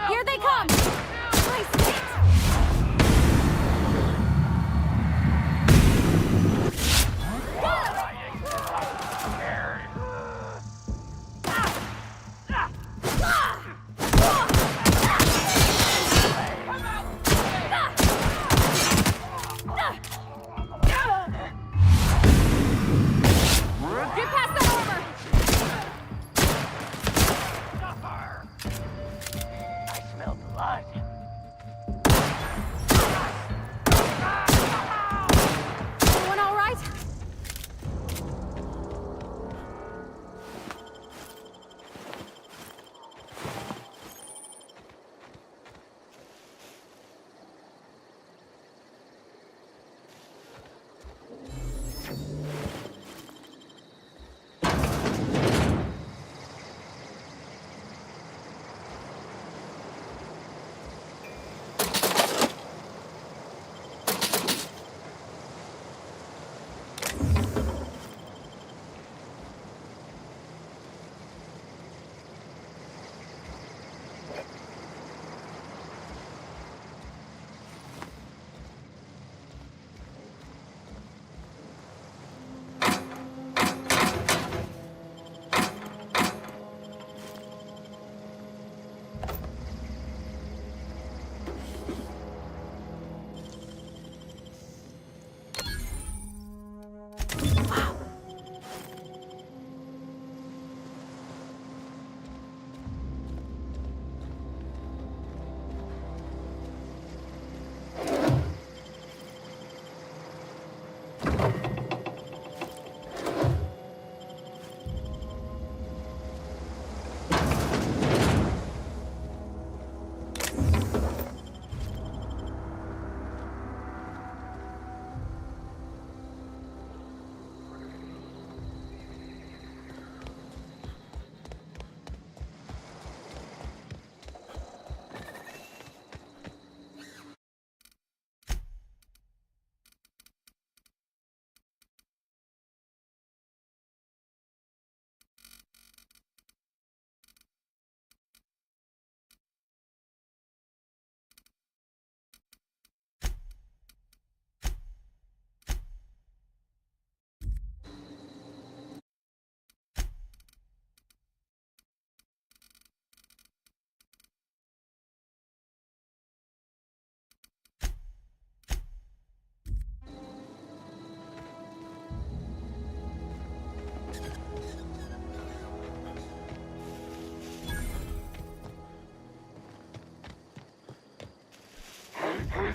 Here they come! Get past that armor! I smell blood. Everyone all right?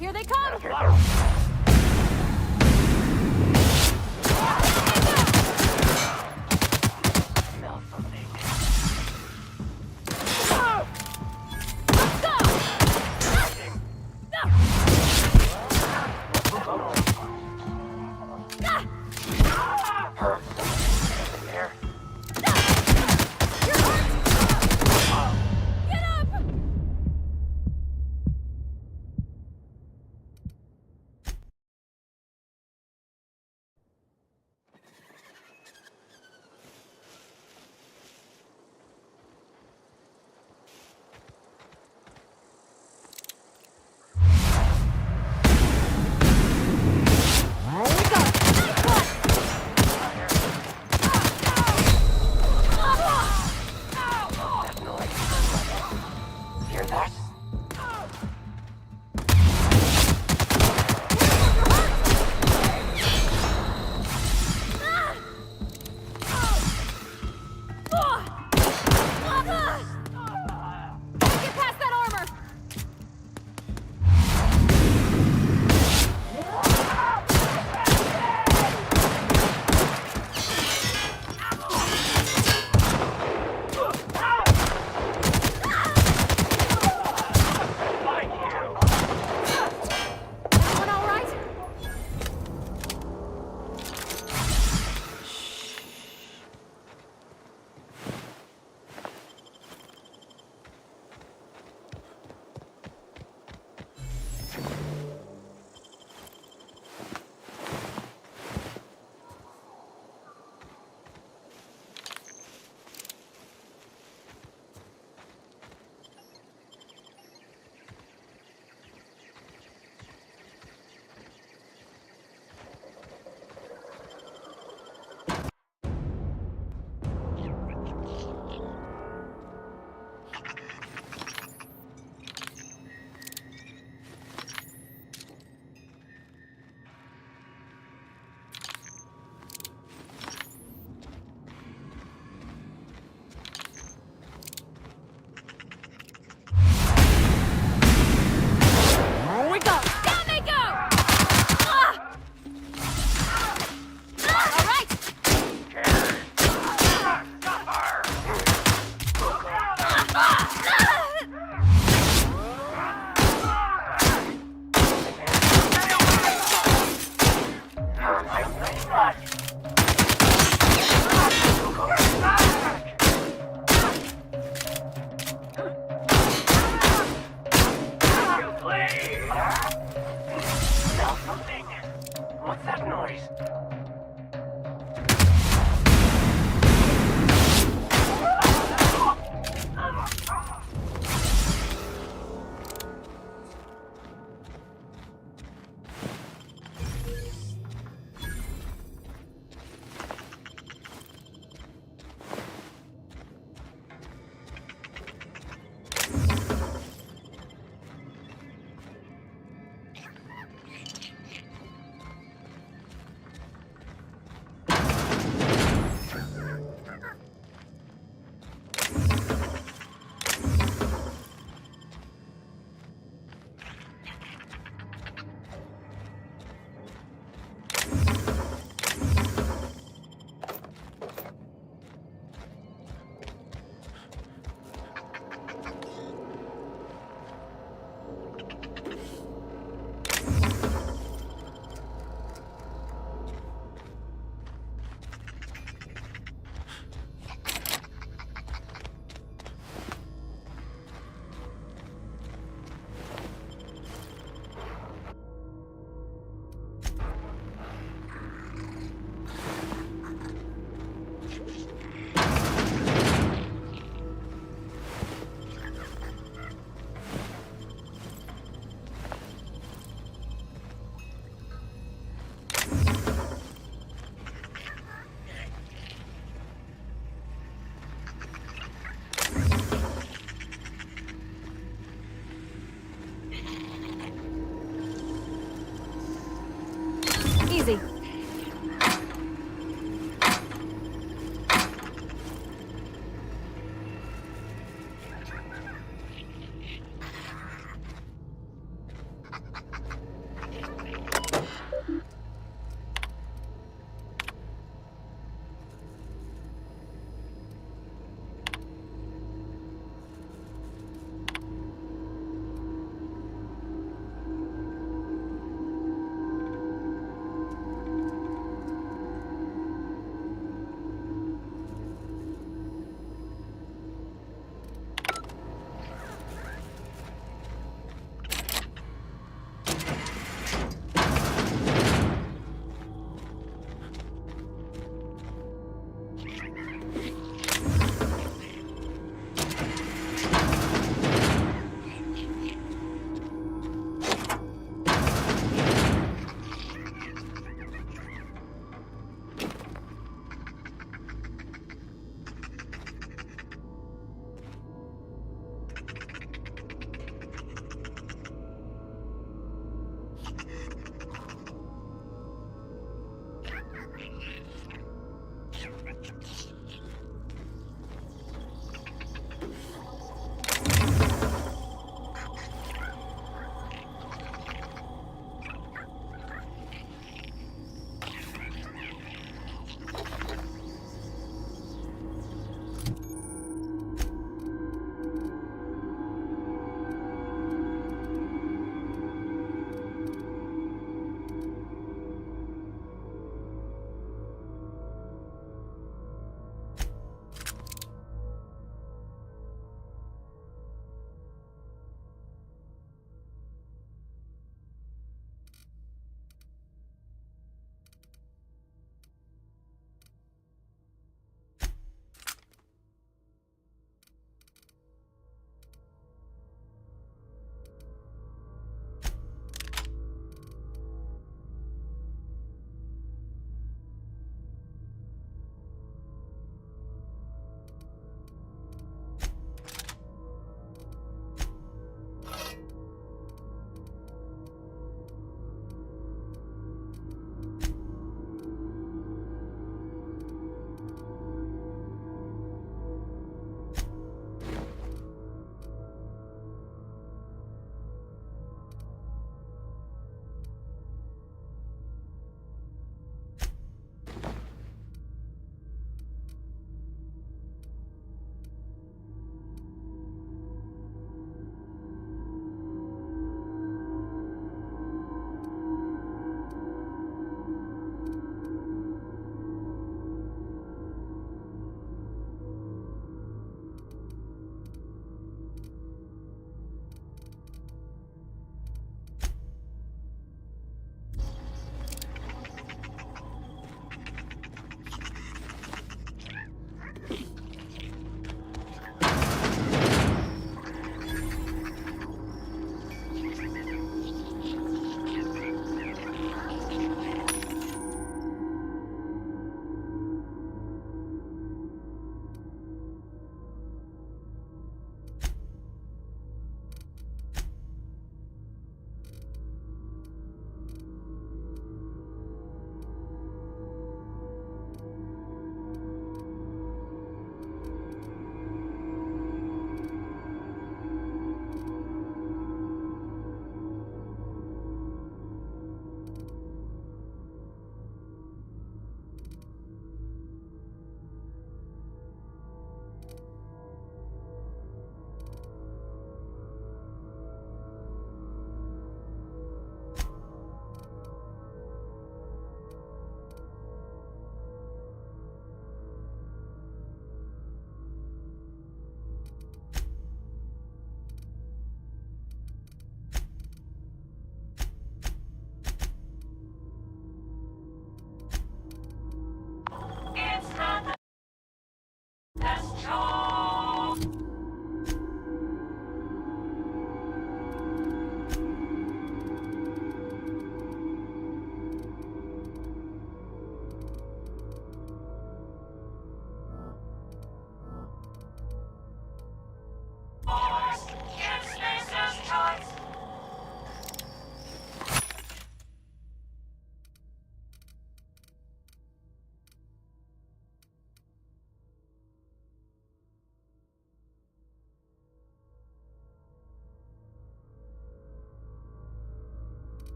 Here they come!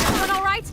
Everyone all right?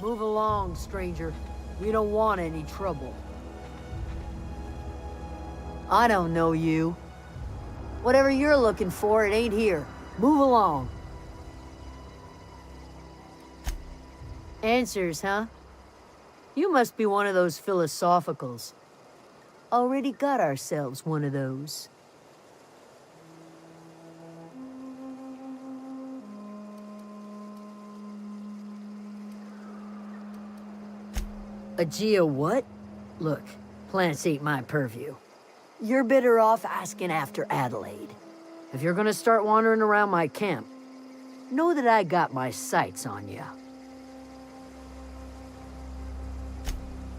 Move along, stranger. We don't want any trouble. I don't know you. Whatever you're looking for, it ain't here. Move along. Answers, huh? You must be one of those philosophicals. Already got ourselves one of those. A geo what? Look, plants ain't my purview. You're better off asking after Adelaide. If you're gonna start wandering around my camp, know that I got my sights on ya.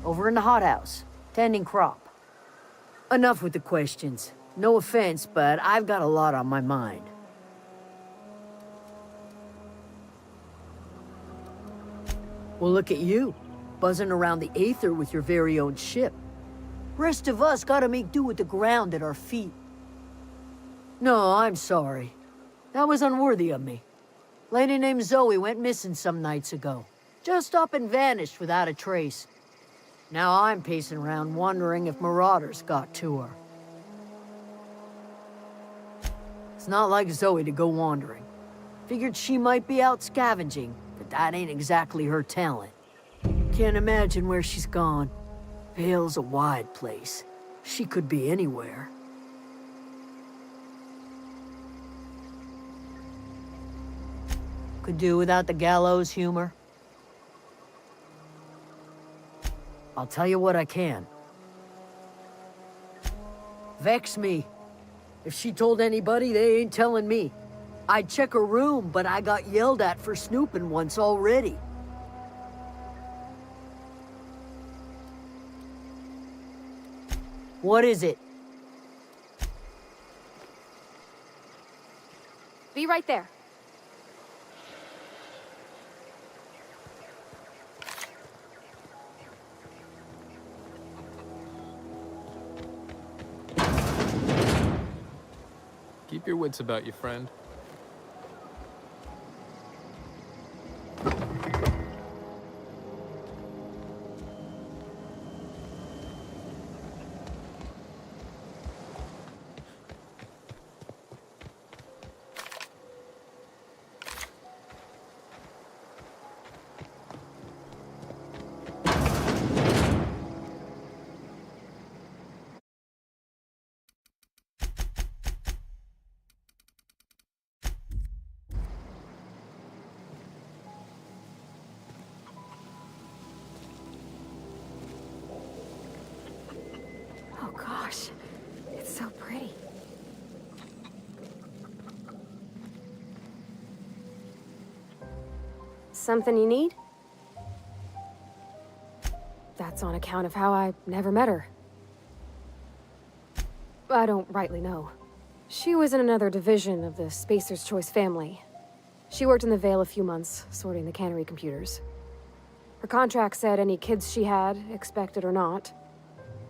Over in the hothouse, tending crop. Enough with the questions. No offense, but I've got a lot on my mind. Well, look at you, buzzing around the aether with your very own ship. Rest of us gotta make do with the ground at our feet. No, I'm sorry. That was unworthy of me. Lady named Zoe went missing some nights ago. Just up and vanished without a trace. Now I'm pacing around wondering if marauders got to her. It's not like Zoe to go wandering. Figured she might be out scavenging, but that ain't exactly her talent. Can't imagine where she's gone. Vale's a wide place. She could be anywhere. Could do without the gallows humor. I'll tell you what I can. Vex me. If she told anybody, they ain't telling me. I'd check her room, but I got yelled at for snooping once already. What is it? Be right there. Keep your wits about you, friend. Oh gosh, it's so pretty. Something you need? That's on account of how I never met her. I don't rightly know. She was in another division of the Spacer's Choice family. She worked in the Vale a few months, sorting the cannery computers. Her contract said any kids she had, expected or not,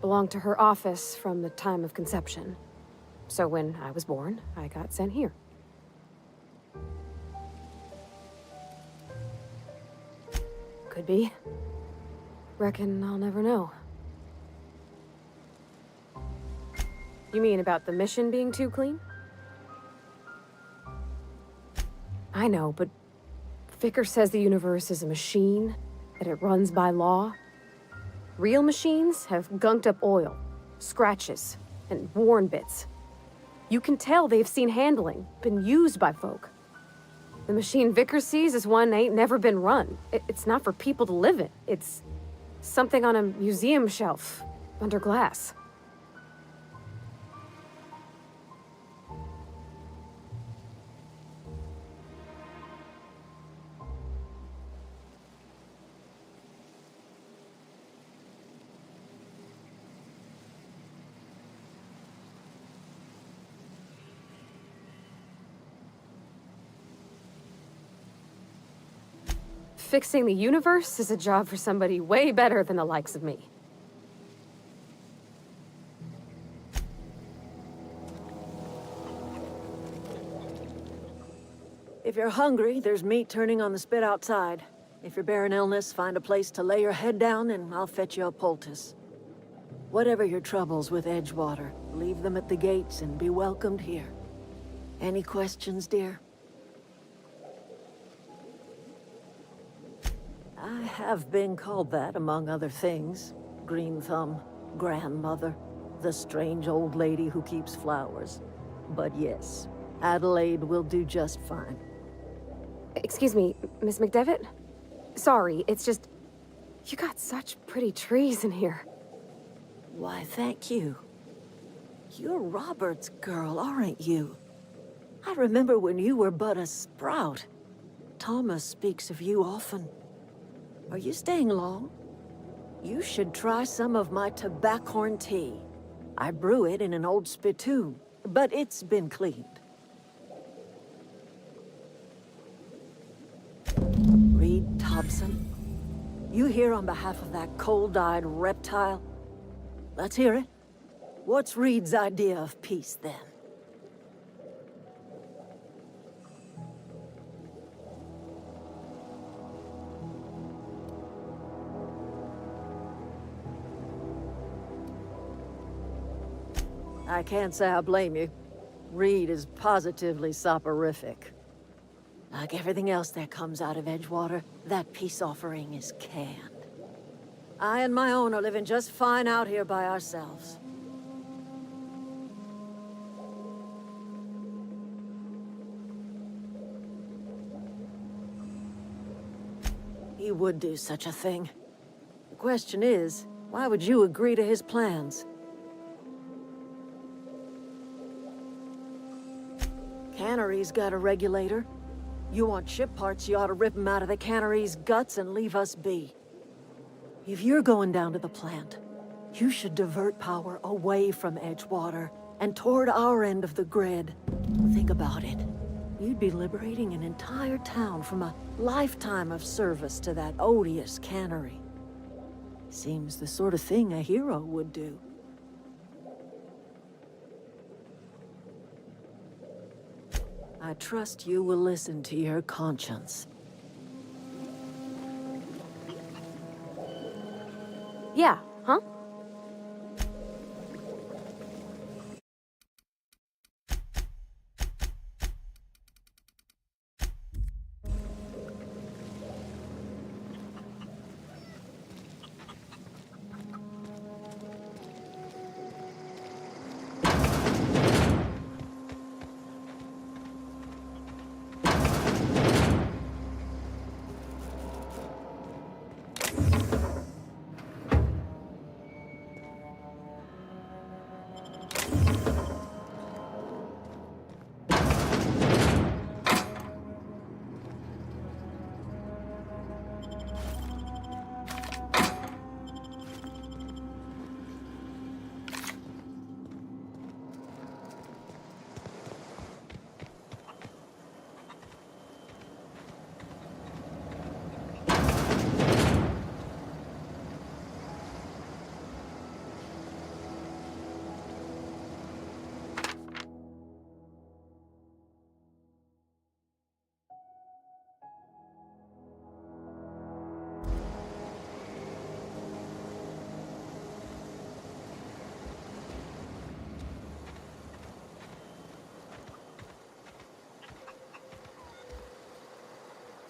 belonged to her office from the time of conception. So when I was born, I got sent here. Could be. Reckon I'll never know. You mean about the mission being too clean? I know, but Vicker says the universe is a machine, that it runs by law. Real machines have gunked up oil, scratches, and worn bits. You can tell they've seen handling, been used by folk. The machine Vicker sees is one ain't never been run. It's not for people to live in. It's something on a museum shelf, under glass. Fixing the universe is a job for somebody way better than the likes of me. If you're hungry, there's meat turning on the spit outside. If you're bearing illness, find a place to lay your head down and I'll fetch you a poultice. Whatever your troubles with Edgewater, leave them at the gates and be welcomed here. Any questions, dear? I have been called that, among other things. Green Thumb, grandmother, the strange old lady who keeps flowers. But yes, Adelaide will do just fine. Excuse me, Miss McDevitt? Sorry, it's just... You got such pretty trees in here. Why, thank you. You're Robert's girl, aren't you? I remember when you were but a sprout. Thomas speaks of you often. Are you staying long? You should try some of my tobaccorn tea. I brew it in an old spittoon, but it's been cleaned. Reed Thompson, You here on behalf of that cold-eyed reptile? Let's hear it. What's Reed's idea of peace, then? I can't say I blame you. Reed is positively soporific. Like everything else that comes out of Edgewater, that peace offering is canned. I and my own are living just fine out here by ourselves. He would do such a thing. The question is, why would you agree to his plans? Cannery's got a regulator. You want ship parts, you ought to rip them out of the cannery's guts and leave us be. If you're going down to the plant, you should divert power away from Edgewater and toward our end of the grid. Think about it. You'd be liberating an entire town from a lifetime of service to that odious cannery. Seems the sort of thing a hero would do. I trust you will listen to your conscience. Yeah, huh?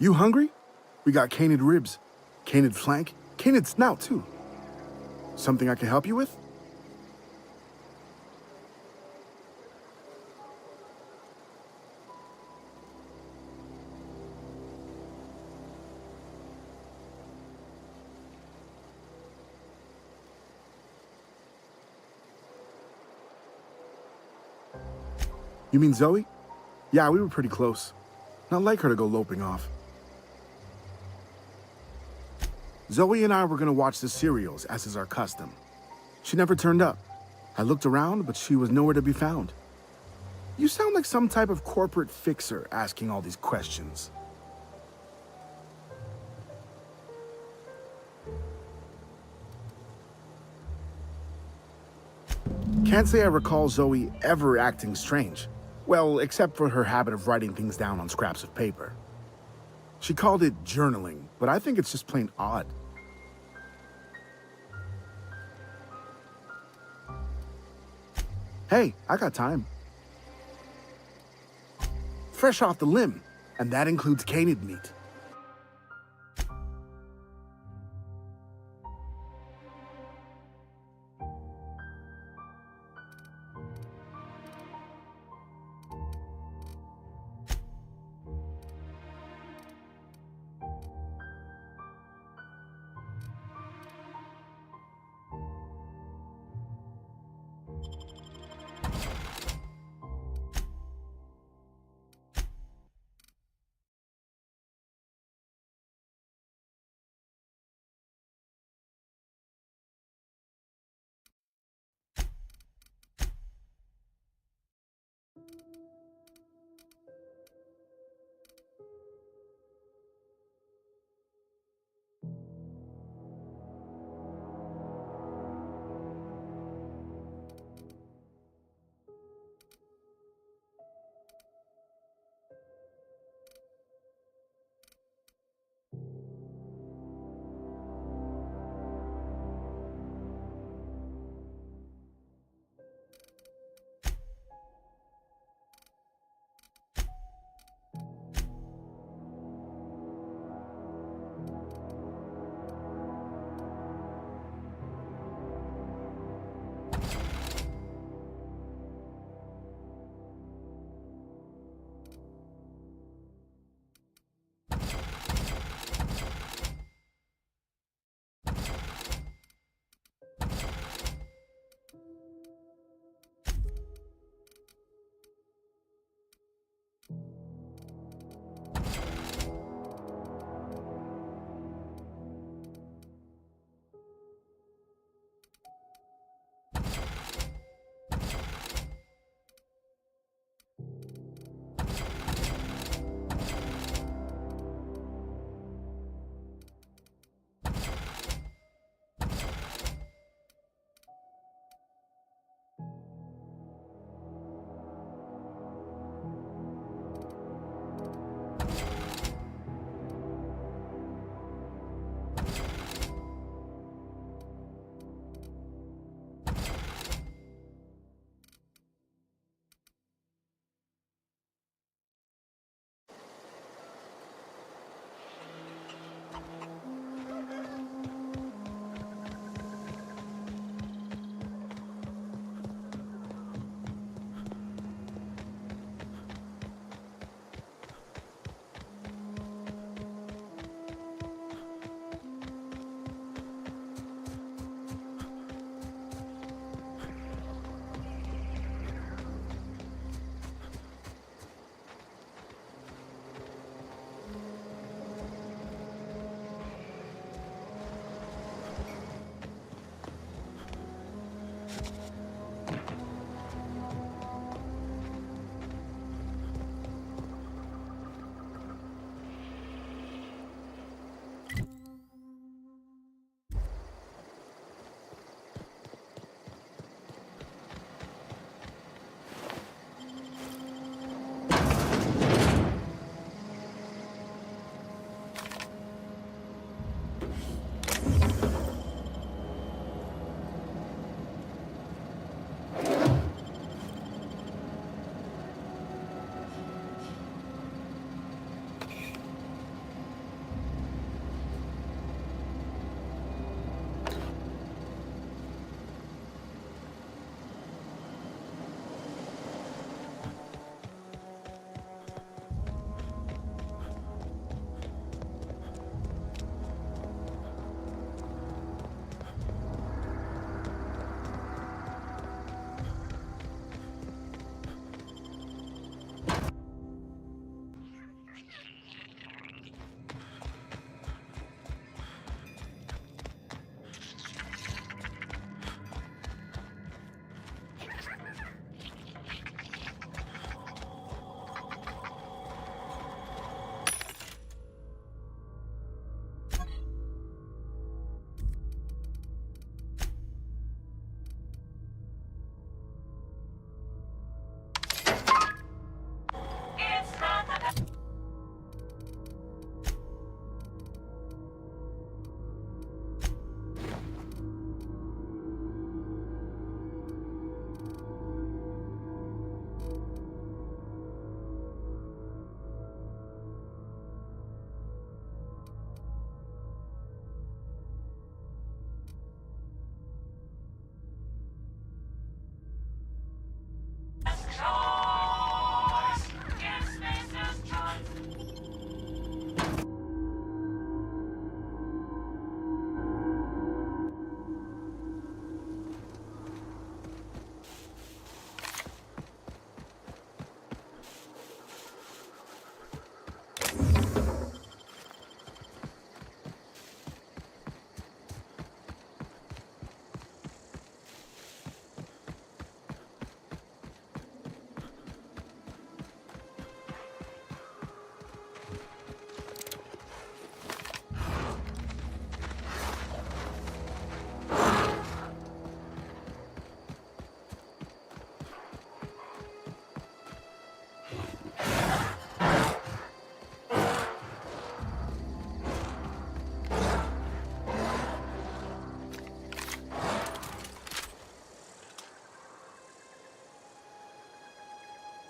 You hungry? We got canid ribs, canid flank, canid snout, too. Something I can help you with? You mean Zoe? Yeah, we were pretty close. Not like her to go loping off. Zoe and I were gonna watch the serials, as is our custom. She never turned up. I looked around, but she was nowhere to be found. You sound like some type of corporate fixer asking all these questions. Can't say I recall Zoe ever acting strange. Well, except for her habit of writing things down on scraps of paper. She called it journaling, but I think it's just plain odd. Hey, I got time. Fresh off the limb, and that includes canid meat.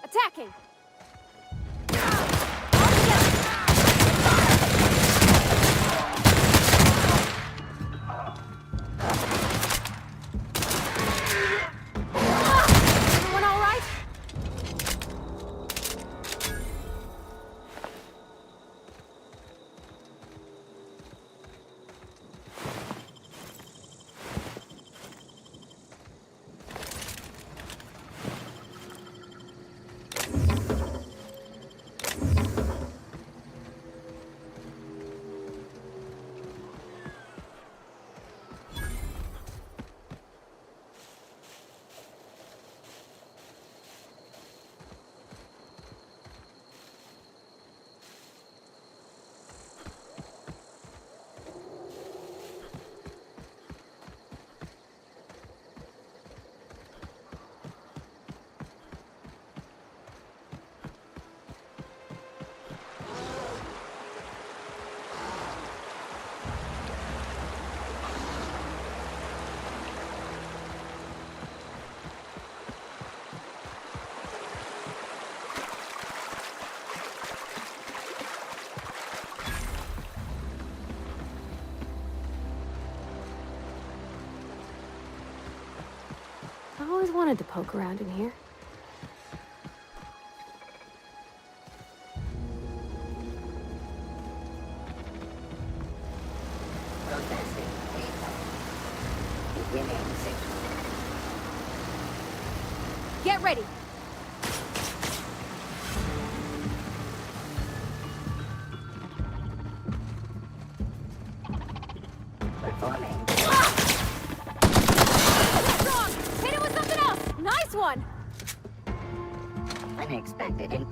Attacking! Everyone all right? I always wanted to poke around in here. Get ready. One. Unexpected.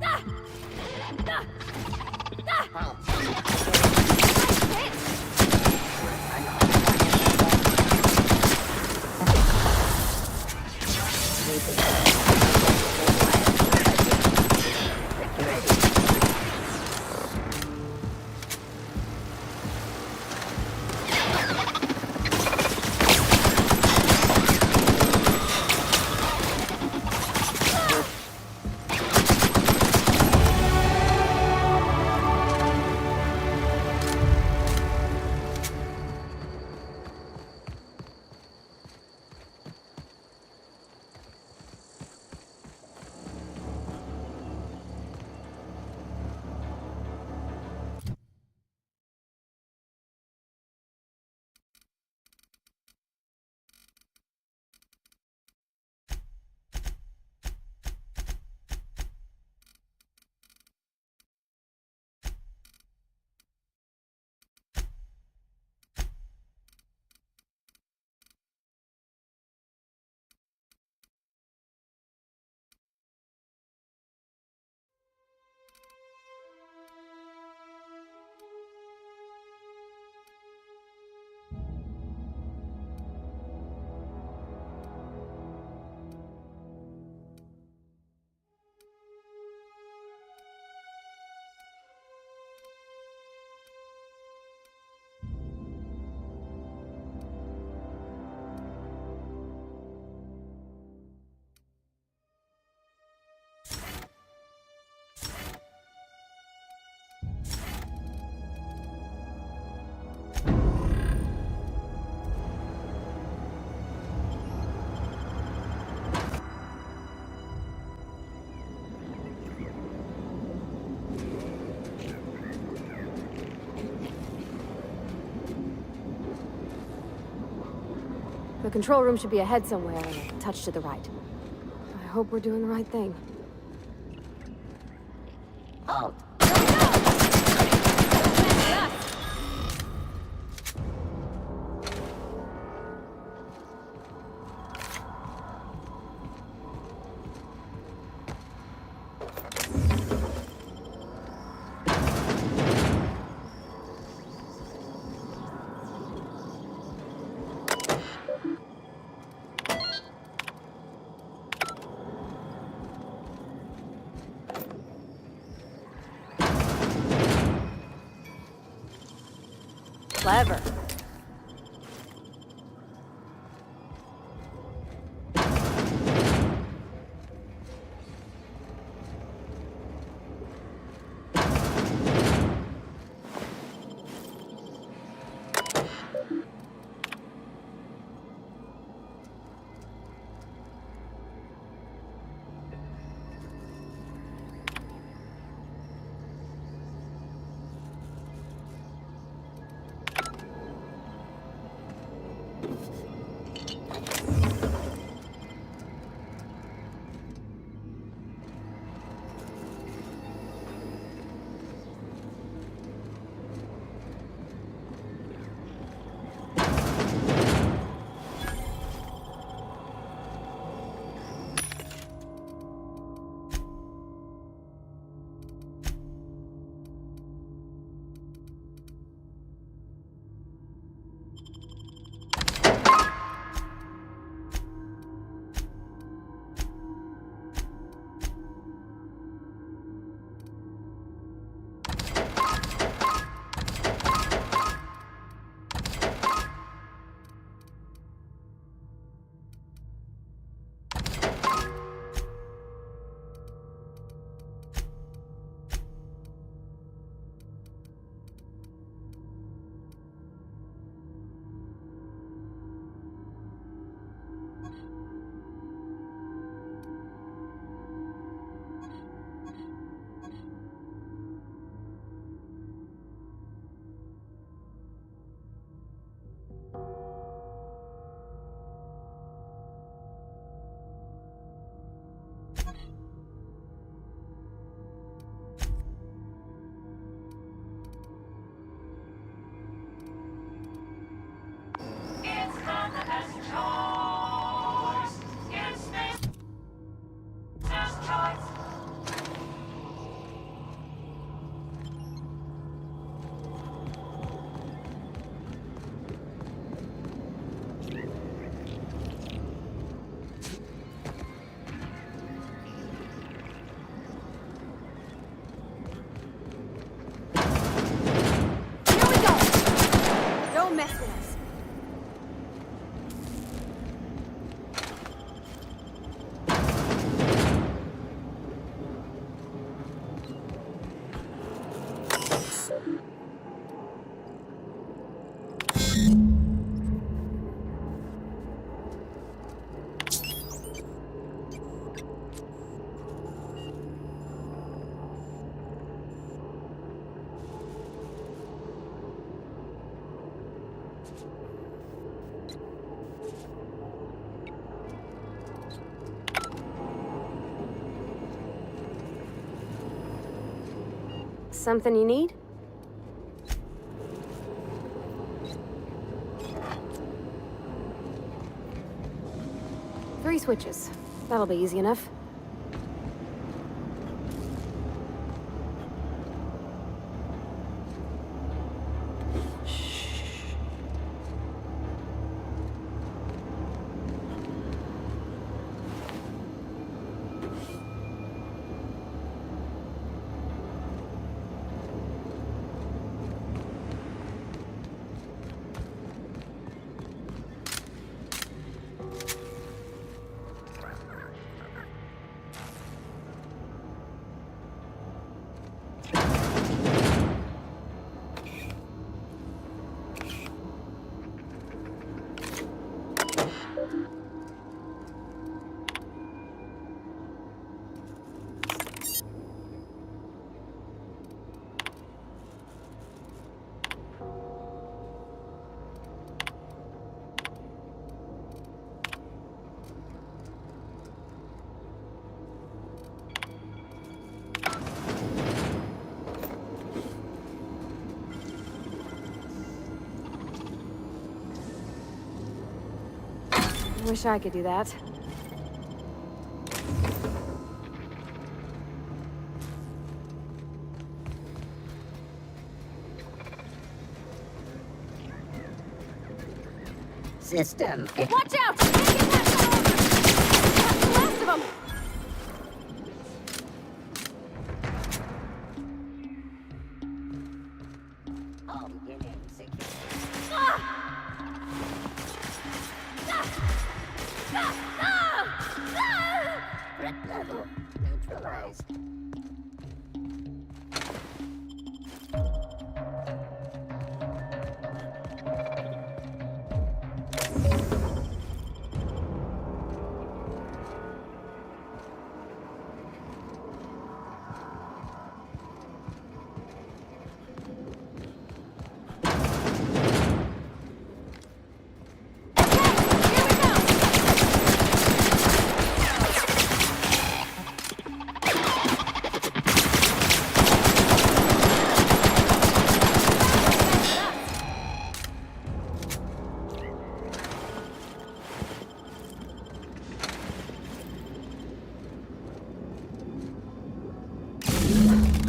The control room should be ahead somewhere and a touch to the right. I hope we're doing the right thing. Oh, clever. Don't mess with us. Something you need? Three switches. That'll be easy enough. Wish I could do that. System. Watch out! Can't get past the armor! That's the last of them! All beginning secure. Threat level neutralized.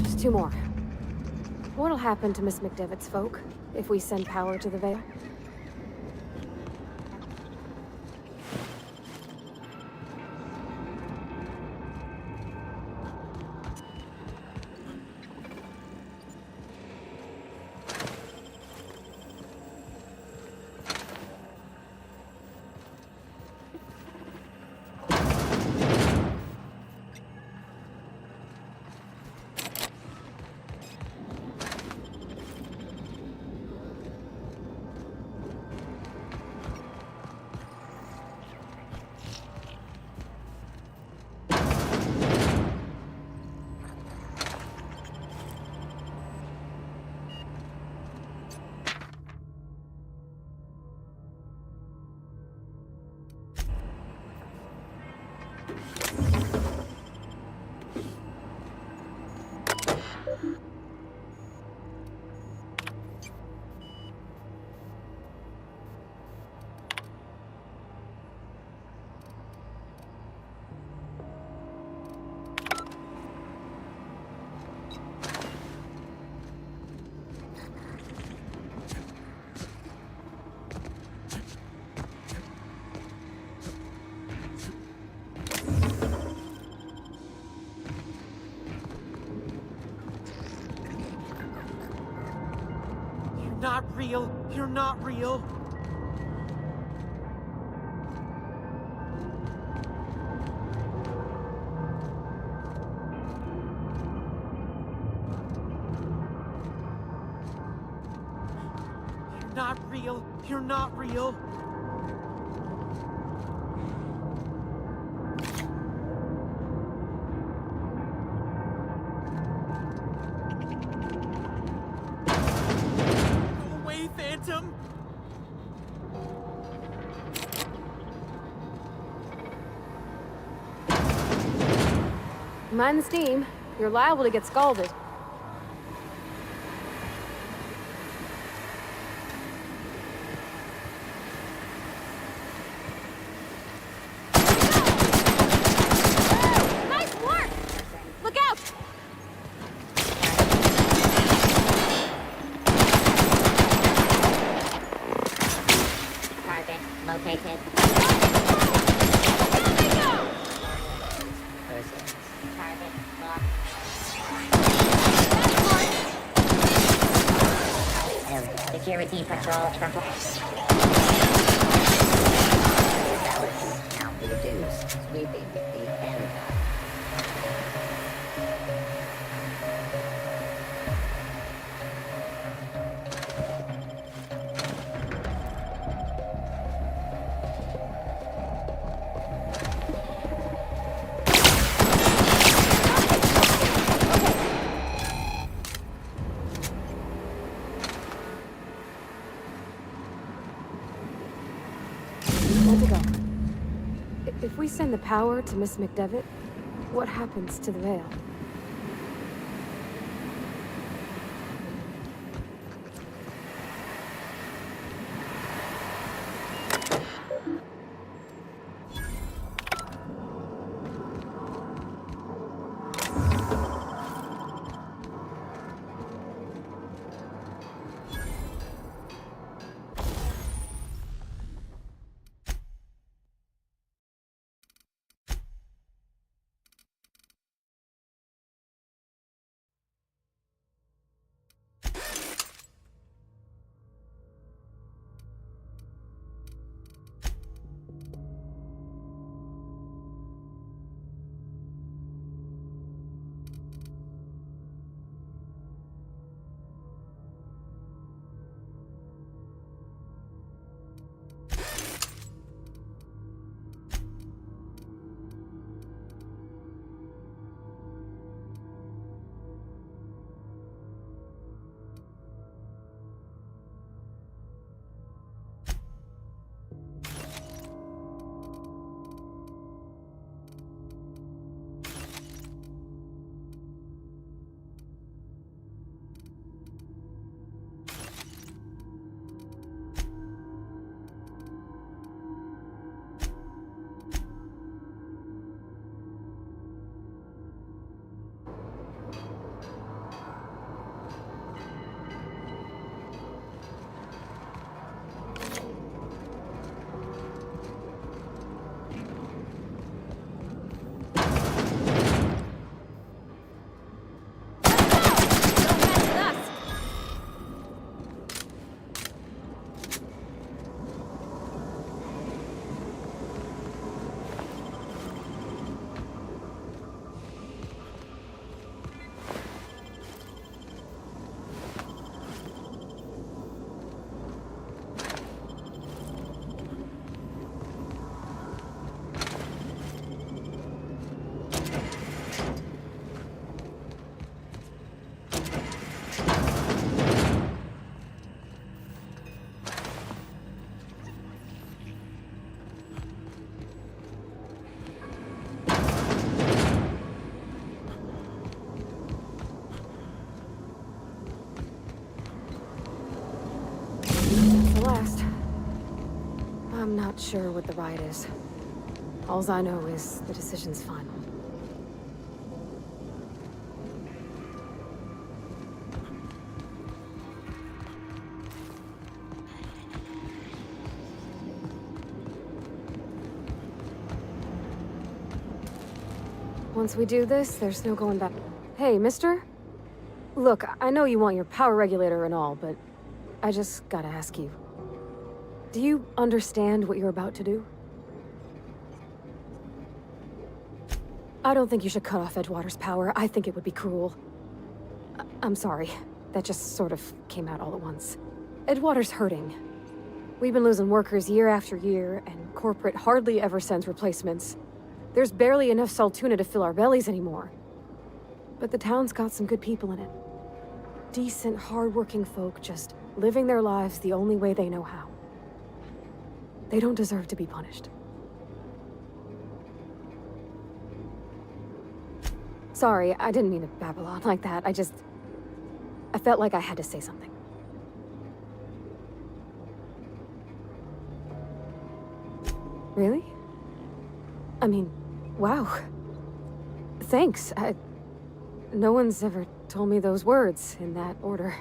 Just two more. What'll happen to Miss McDevitt's folk if we send power to the Veil? Not real. You're not real. You're not real. You're not real. Phantom? Mind the steam. You're liable to get scalded. Nice work! Look out! Target located. Down they go! Persons. Target locked. Area. Security patrol. Balance now reduced. Sweeping the area. Where to go? If we send the power to Miss McDevitt, what happens to the Veil? I'm not sure what the ride is. Alls I know is the decision's final. Once we do this, there's no going back. Hey, mister? Look, I know you want your power regulator and all, but I just gotta ask you. Do you understand what you're about to do? I don't think you should cut off Edgewater's power. I think it would be cruel. I'm sorry. That just sort of came out all at once. Edgewater's hurting. We've been losing workers year after year, and corporate hardly ever sends replacements. There's barely enough Saltuna to fill our bellies anymore. But the town's got some good people in it. Decent, hard-working folk just living their lives the only way they know how. They don't deserve to be punished. Sorry, I didn't mean to babble on like that. I felt like I had to say something. Really? I mean, wow. Thanks. No one's ever told me those words in that order.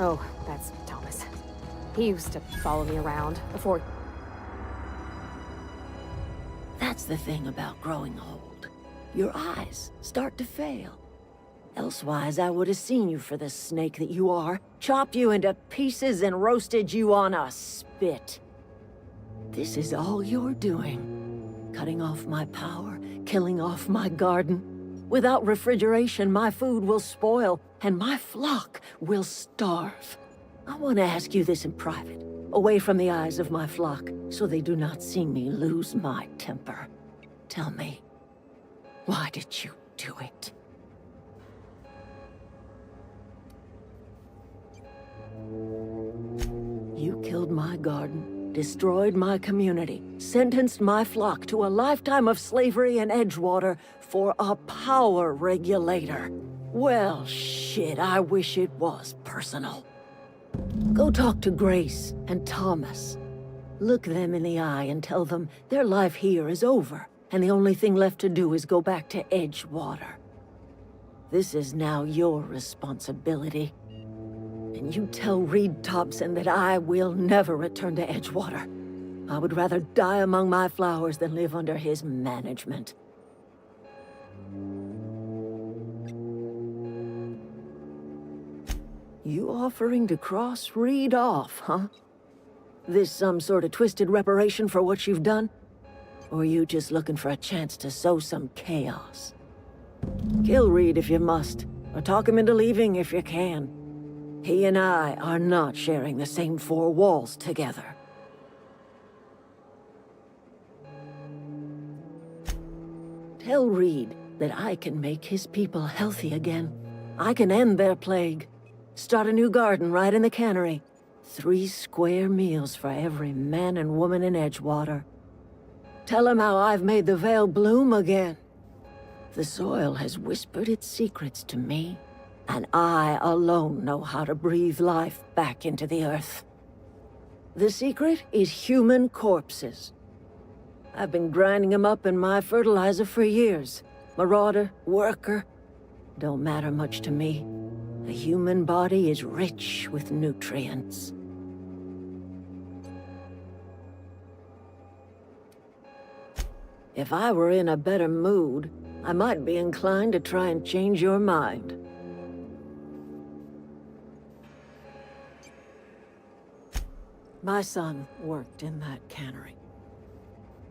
Oh, that's Thomas. He used to follow me around before... That's the thing about growing old. Your eyes start to fail. Elsewise, I would have seen you for the snake that you are, chopped you into pieces and roasted you on a spit. This is all you're doing. Cutting off my power, killing off my garden. Without refrigeration, my food will spoil, and my flock will starve. I want to ask you this in private, away from the eyes of my flock, so they do not see me lose my temper. Tell me, why did you do it? You killed my garden, destroyed my community, sentenced my flock to a lifetime of slavery in Edgewater for a power regulator. Well, shit, I wish it was personal. Go talk to Grace and Thomas. Look them in the eye and tell them their life here is over, and the only thing left to do is go back to Edgewater. This is now your responsibility. And you tell Reed Thompson that I will never return to Edgewater. I would rather die among my flowers than live under his management. You offering to cross Reed off, huh? This some sort of twisted reparation for what you've done? Or you just looking for a chance to sow some chaos? Kill Reed if you must, or talk him into leaving if you can. He and I are not sharing the same four walls together. Tell Reed that I can make his people healthy again. I can end their plague. Start a new garden right in the cannery. 3 square meals for every man and woman in Edgewater. Tell him how I've made the Vale bloom again. The soil has whispered its secrets to me, and I alone know how to breathe life back into the earth. The secret is human corpses. I've been grinding them up in my fertilizer for years. Marauder, worker, don't matter much to me. The human body is rich with nutrients. If I were in a better mood, I might be inclined to try and change your mind. My son worked in that cannery.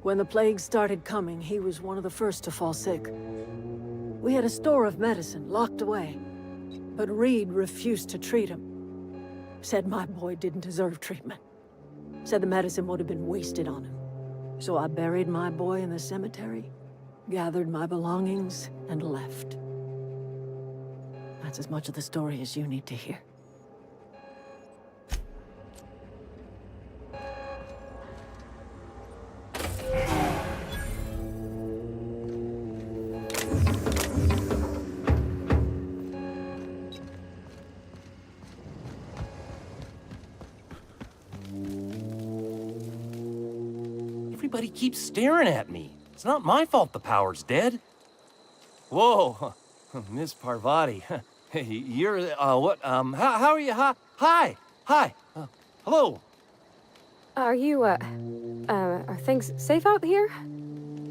When the plague started coming, he was one of the first to fall sick. We had a store of medicine locked away, but Reed refused to treat him. Said my boy didn't deserve treatment. Said the medicine would have been wasted on him. So I buried my boy in the cemetery, gathered my belongings, and left. That's as much of the story as you need to hear. Everybody keeps staring at me. It's not my fault the power's dead. Whoa, Miss Parvati. Hey, you're, what, how are you? Hi, hello. Are you, are things safe out here?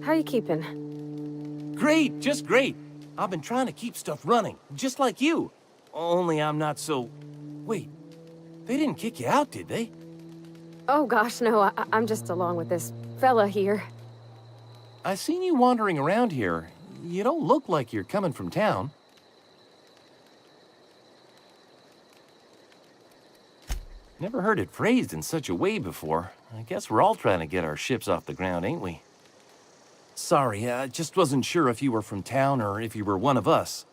How are you keeping? Great, just great. I've been trying to keep stuff running, just like you. Only I'm not so... Wait, they didn't kick you out, did they? Oh gosh, no, I'm just along with this fella here. I seen you wandering around here. You don't look like you're coming from town. Never heard it phrased in such a way before. I guess we're all trying to get our ships off the ground, ain't we? Sorry, I just wasn't sure if you were from town or if you were one of us.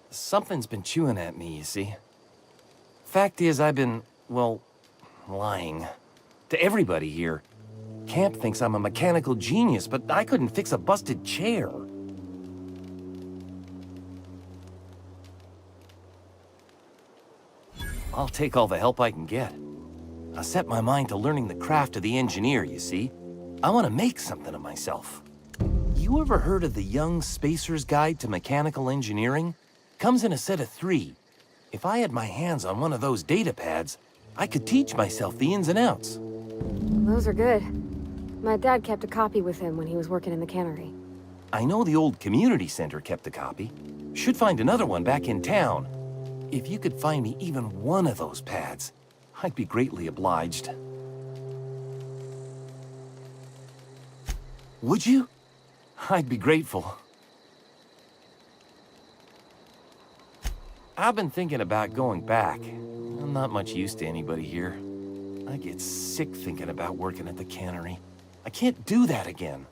Something's been chewing at me, you see. Fact is, I've been, well, lying. To everybody here. Camp thinks I'm a mechanical genius, but I couldn't fix a busted chair. I'll take all the help I can get. I set my mind to learning the craft of the engineer, you see. I want to make something of myself. You ever heard of the Young Spacer's Guide to Mechanical Engineering? Comes in a set of 3. If I had my hands on one of those data pads, I could teach myself the ins and outs. Those are good. My dad kept a copy with him when he was working in the cannery. I know the old community center kept a copy. Should find another one back in town. If you could find me even one of those pads, I'd be greatly obliged. Would you? I'd be grateful. I've been thinking about going back. I'm not much use to anybody here. I get sick thinking about working at the cannery. I can't do that again.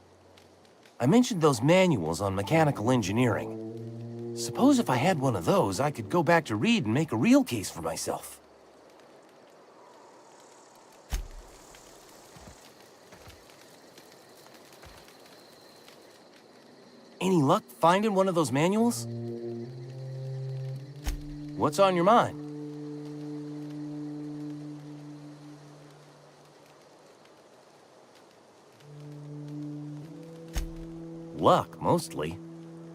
I mentioned those manuals on mechanical engineering. Suppose if I had one of those, I could go back to Reed and make a real case for myself. Any luck finding one of those manuals? What's on your mind? Luck, mostly.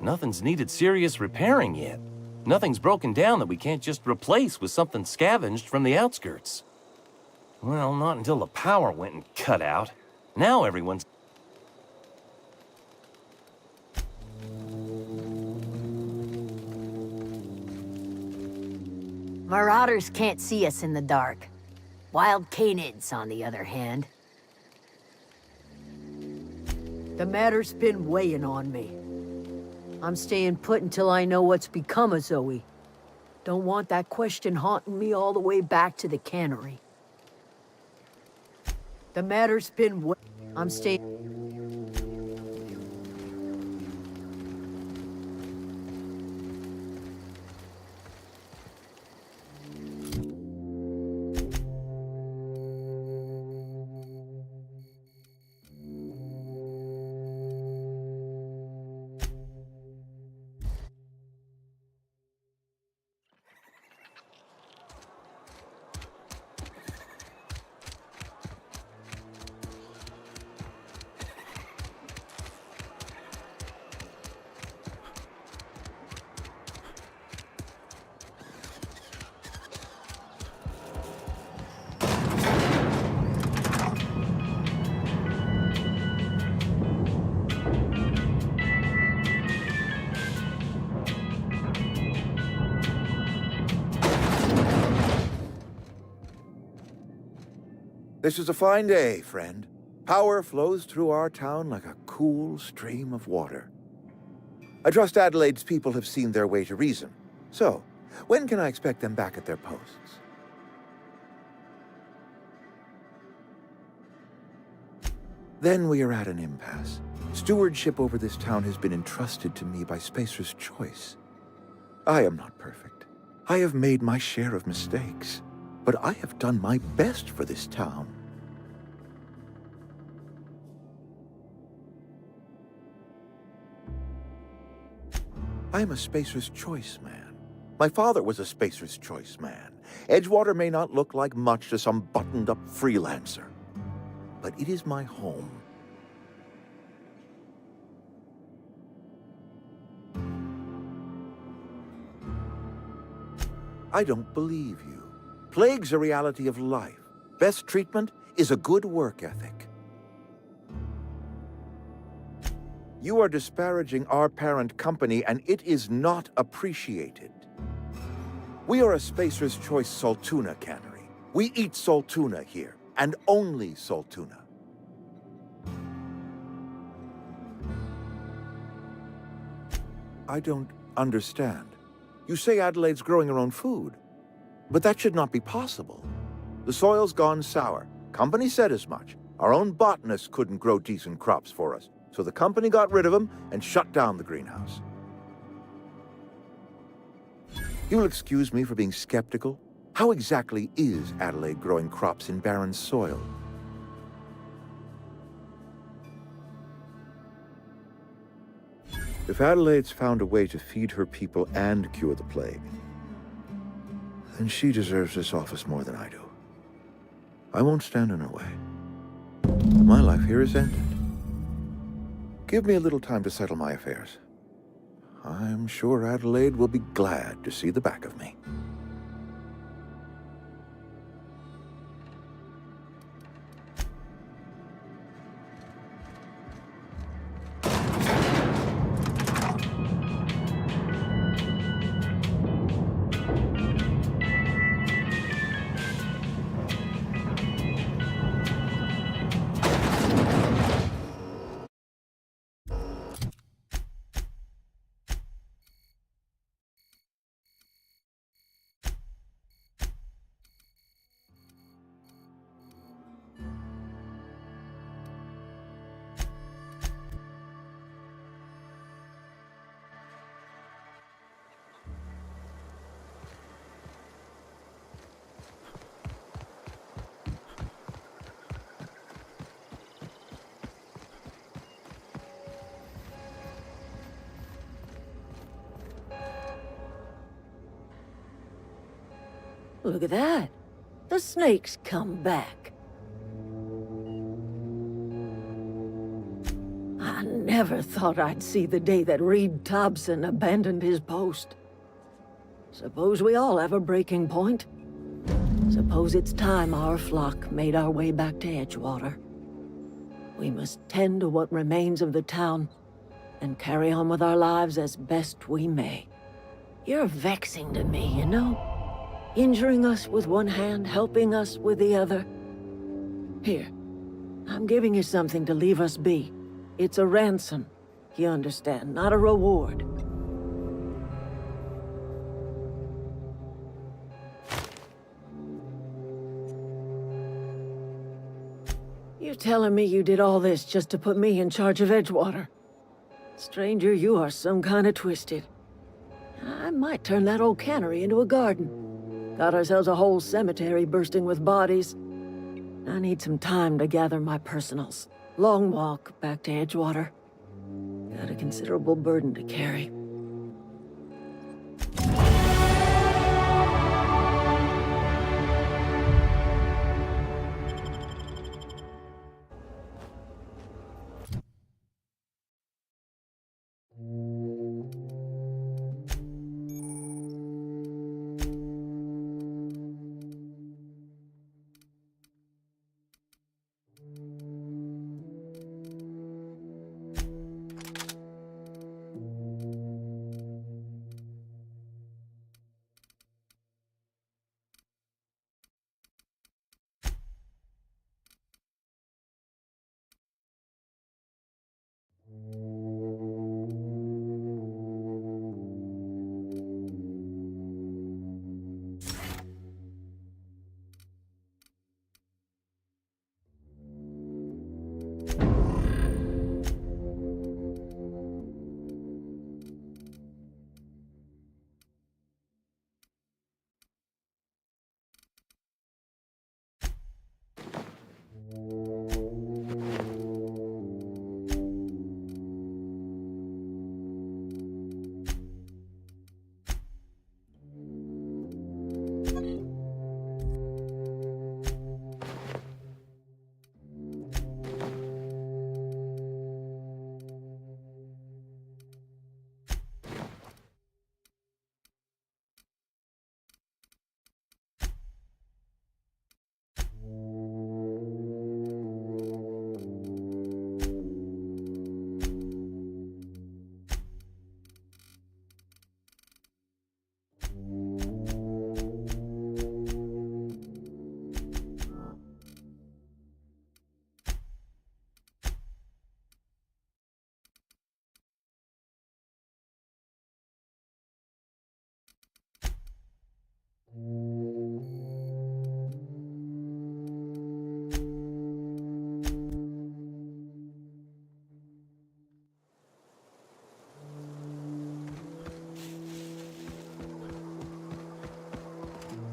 Nothing's needed serious repairing yet. Nothing's broken down that we can't just replace with something scavenged from the outskirts. Well, not until the power went and cut out. Now everyone's... Marauders can't see us in the dark. Wild canids, on the other hand. The matter's been weighing on me. I'm staying put until I know what's become of Zoe. Don't want that question haunting me all the way back to the cannery. The matter's been I'm staying... This is a fine day, friend. Power flows through our town like a cool stream of water. I trust Adelaide's people have seen their way to reason. So, when can I expect them back at their posts? Then we are at an impasse. Stewardship over this town has been entrusted to me by Spacer's Choice. I am not perfect. I have made my share of mistakes. But I have done my best for this town. I am a Spacer's Choice man. My father was a Spacer's Choice man. Edgewater may not look like much to some buttoned-up freelancer, but it is my home. I don't believe you. Plague's a reality of life. Best treatment is a good work ethic. You are disparaging our parent company, and it is not appreciated. We are a Spacer's Choice Saltuna cannery. We eat Saltuna here, and only Saltuna. I don't understand. You say Adelaide's growing her own food. But that should not be possible. The soil's gone sour. Company said as much. Our own botanists couldn't grow decent crops for us, so the company got rid of them and shut down the greenhouse. You'll excuse me for being skeptical. How exactly is Adelaide growing crops in barren soil? If Adelaide's found a way to feed her people and cure the plague, then she deserves this office more than I do. I won't stand in her way. My life here is ended. Give me a little time to settle my affairs. I'm sure Adelaide will be glad to see the back of me. Look at that. The snake's come back. I never thought I'd see the day that Reed Thompson abandoned his post. Suppose we all have a breaking point. Suppose it's time our flock made our way back to Edgewater. We must tend to what remains of the town and carry on with our lives as best we may. You're vexing to me, you know? Injuring us with one hand, helping us with the other. Here, I'm giving you something to leave us be. It's a ransom, you understand, not a reward. You're telling me you did all this just to put me in charge of Edgewater? Stranger, you are some kind of twisted. I might turn that old cannery into a garden. Got ourselves a whole cemetery bursting with bodies. I need some time to gather my personals. Long walk back to Edgewater. Got a considerable burden to carry.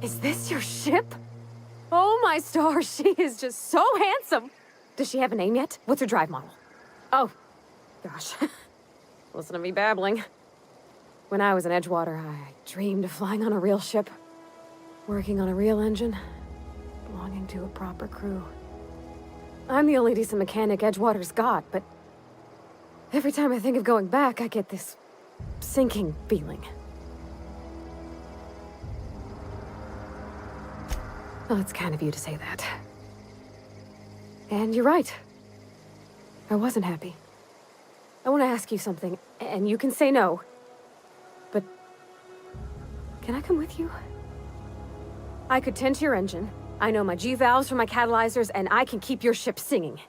Is this your ship? Oh my stars, she is just so handsome. Does she have a name yet? What's her drive model? Oh, gosh. Listen to me babbling. When I was in Edgewater, I dreamed of flying on a real ship, working on a real engine, belonging to a proper crew. I'm the only decent mechanic Edgewater's got, but every time I think of going back, I get this sinking feeling. Well, it's kind of you to say that. And you're right. I wasn't happy. I want to ask you something, and you can say no. But can I come with you? I could tend to your engine. I know my G-valves for my catalyzers, and I can keep your ship singing.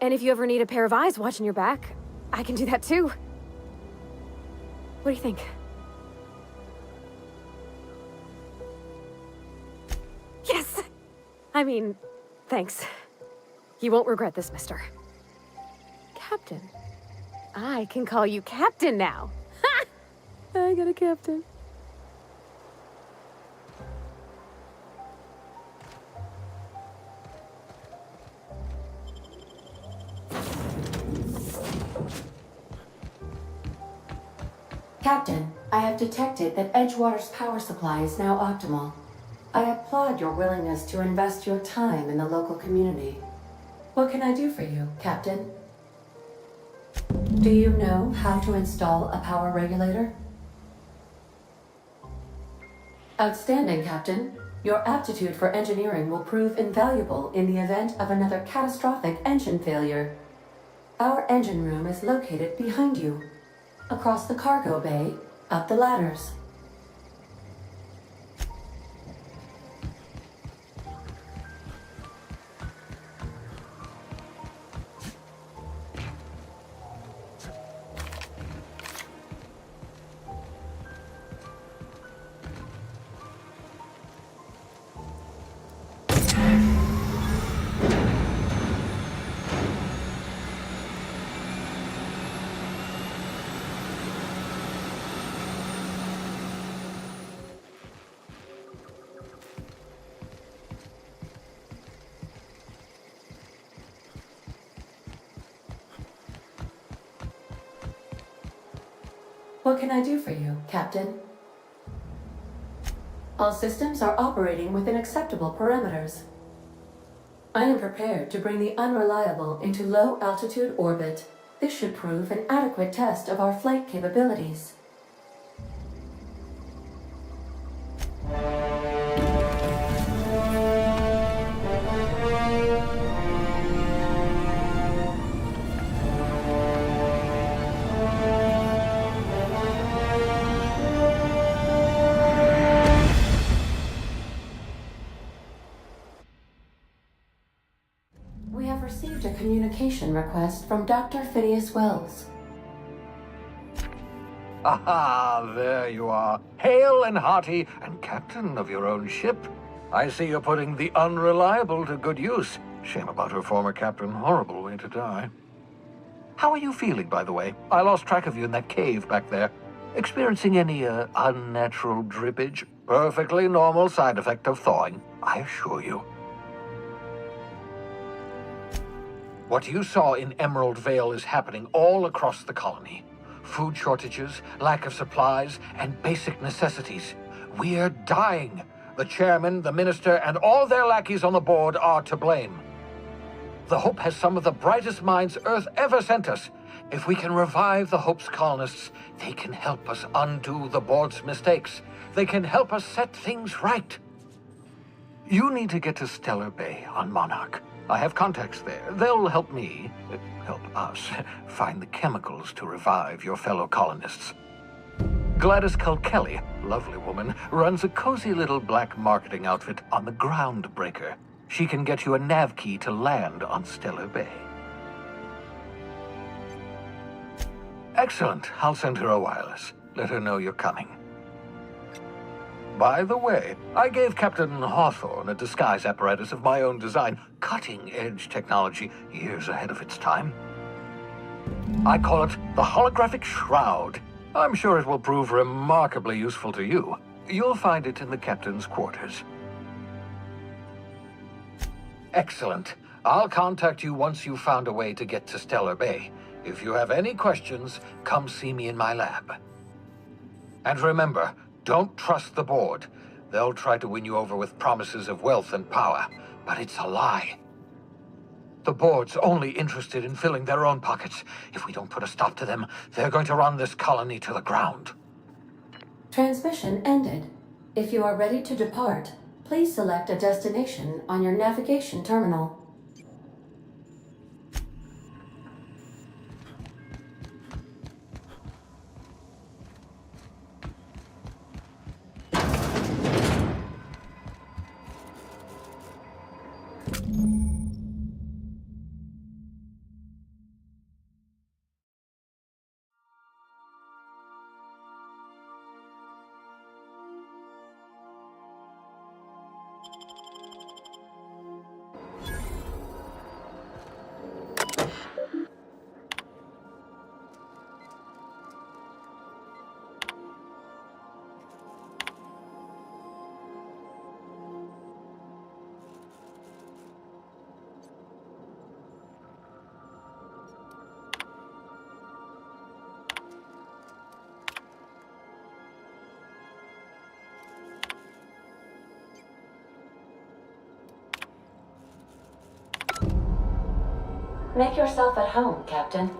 And if you ever need a pair of eyes watching your back, I can do that too. What do you think? Yes! I mean, thanks. You won't regret this, mister. Captain. I can call you Captain now. Ha! I got a captain. Captain, I have detected that Edgewater's power supply is now optimal. I applaud your willingness to invest your time in the local community. What can I do for you, Captain? Do you know how to install a power regulator? Outstanding, Captain. Your aptitude for engineering will prove invaluable in the event of another catastrophic engine failure. Our engine room is located behind you, across the cargo bay, up the ladders. What can I do for you, Captain? All systems are operating within acceptable parameters. I am prepared to bring the unreliable into low-altitude orbit. This should prove an adequate test of our flight capabilities. We have received a communication request from Dr. Phineas Wells. Aha, there you are. Hale and hearty, and captain of your own ship. I see you're putting the unreliable to good use. Shame about her former captain. Horrible way to die. How are you feeling, by the way? I lost track of you in that cave back there. Experiencing any, unnatural drippage? Perfectly normal side effect of thawing, I assure you. What you saw in Emerald Vale is happening all across the colony. Food shortages, lack of supplies, and basic necessities. We're dying. The chairman, the minister, and all their lackeys on the board are to blame. The Hope has some of the brightest minds Earth ever sent us. If we can revive the Hope's colonists, they can help us undo the board's mistakes. They can help us set things right. You need to get to Stellar Bay on Monarch. I have contacts there. They'll help me, help us, find the chemicals to revive your fellow colonists. Gladys Kelly, lovely woman, runs a cozy little black marketing outfit on the Groundbreaker. She can get you a nav key to land on Stellar Bay. Excellent. I'll send her a wireless. Let her know you're coming. By the way, I gave Captain Hawthorne a disguise apparatus of my own design, cutting-edge technology, years ahead of its time. I call it the Holographic Shroud. I'm sure it will prove remarkably useful to you. You'll find it in the captain's quarters. Excellent. I'll contact you once you've found a way to get to Stellar Bay. If you have any questions, come see me in my lab. And remember, don't trust the board. They'll try to win you over with promises of wealth and power, but it's a lie. The board's only interested in filling their own pockets. If we don't put a stop to them, they're going to run this colony to the ground. Transmission ended. If you are ready to depart, please select a destination on your navigation terminal. Make yourself at home, Captain.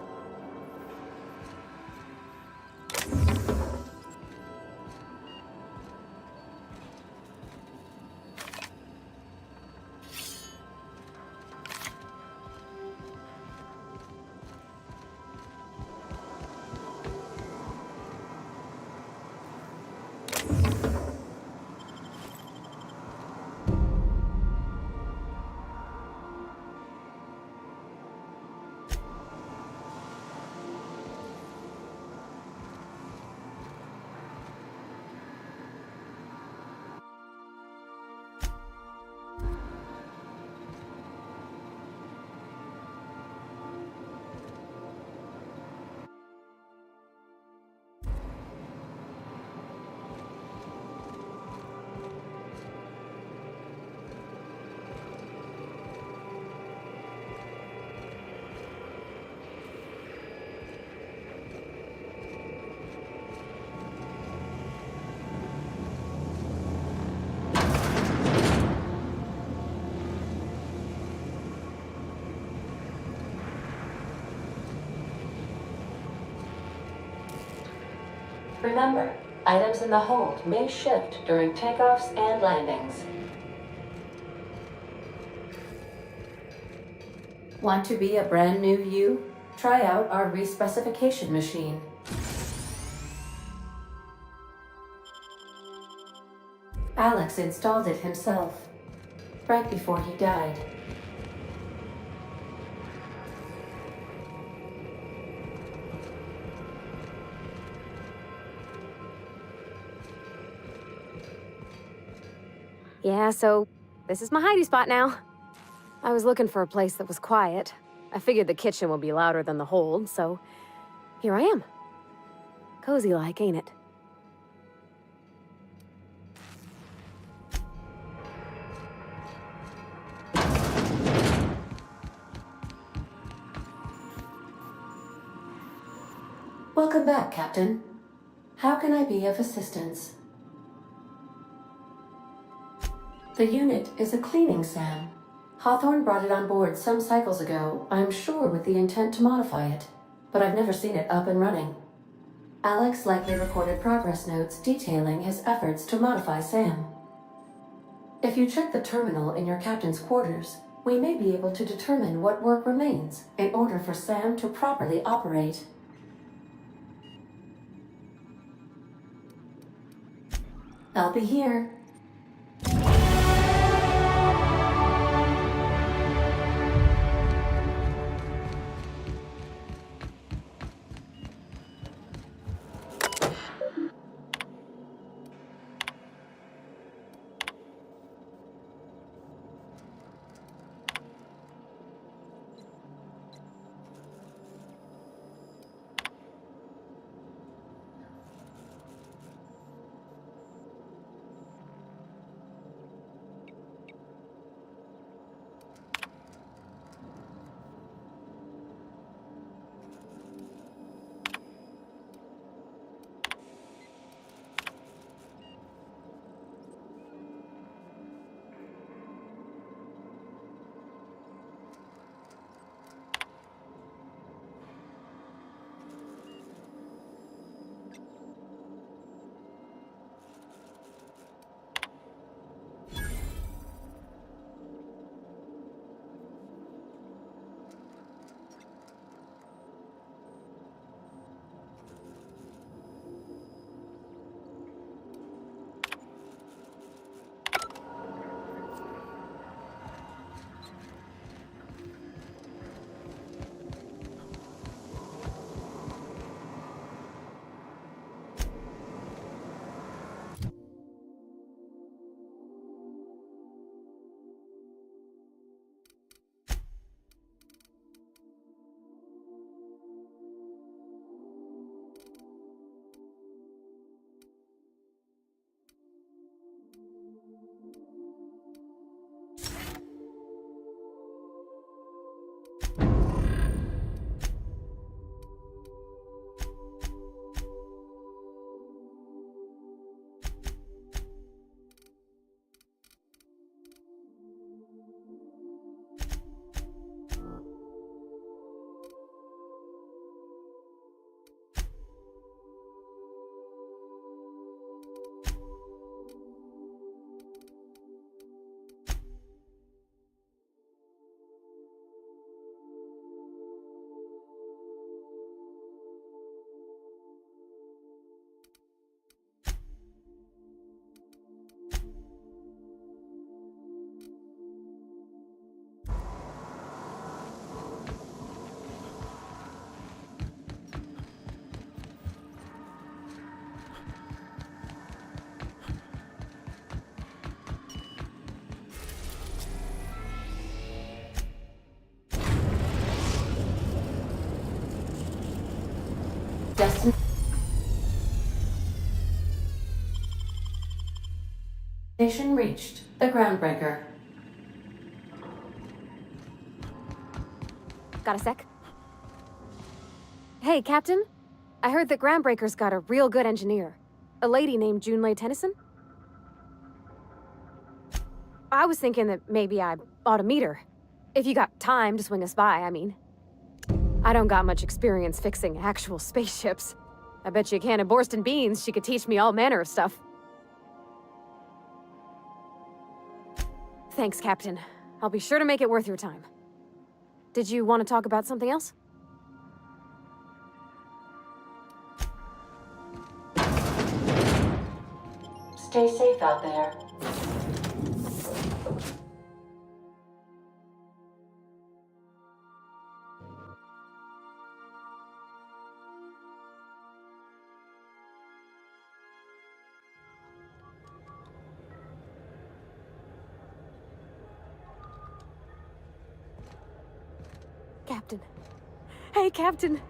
Remember, items in the hold may shift during takeoffs and landings. Want to be a brand new you? Try out our respecification machine. Alex installed it himself, right before he died. Yeah, so this is my hidey spot now. I was looking for a place that was quiet. I figured the kitchen would be louder than the hold, so here I am. Cozy like, ain't it? Welcome back, Captain. How can I be of assistance? The unit is a cleaning SAM. Hawthorne brought it on board some cycles ago, I'm sure with the intent to modify it, but I've never seen it up and running. Alex likely recorded progress notes detailing his efforts to modify SAM. If you check the terminal in your captain's quarters, we may be able to determine what work remains in order for SAM to properly operate. I'll be here. Destination reached. The Groundbreaker. Got a sec? Hey, Captain. I heard that Groundbreaker's got a real good engineer. A lady named Junlei Tennyson. I was thinking that maybe I ought to meet her. If you got time to swing us by, I mean. I don't got much experience fixing actual spaceships. I bet you a can of Borston beans she could teach me all manner of stuff. Thanks, Captain. I'll be sure to make it worth your time. Did you want to talk about something else? Stay safe out there. Captain. Hey, Captain.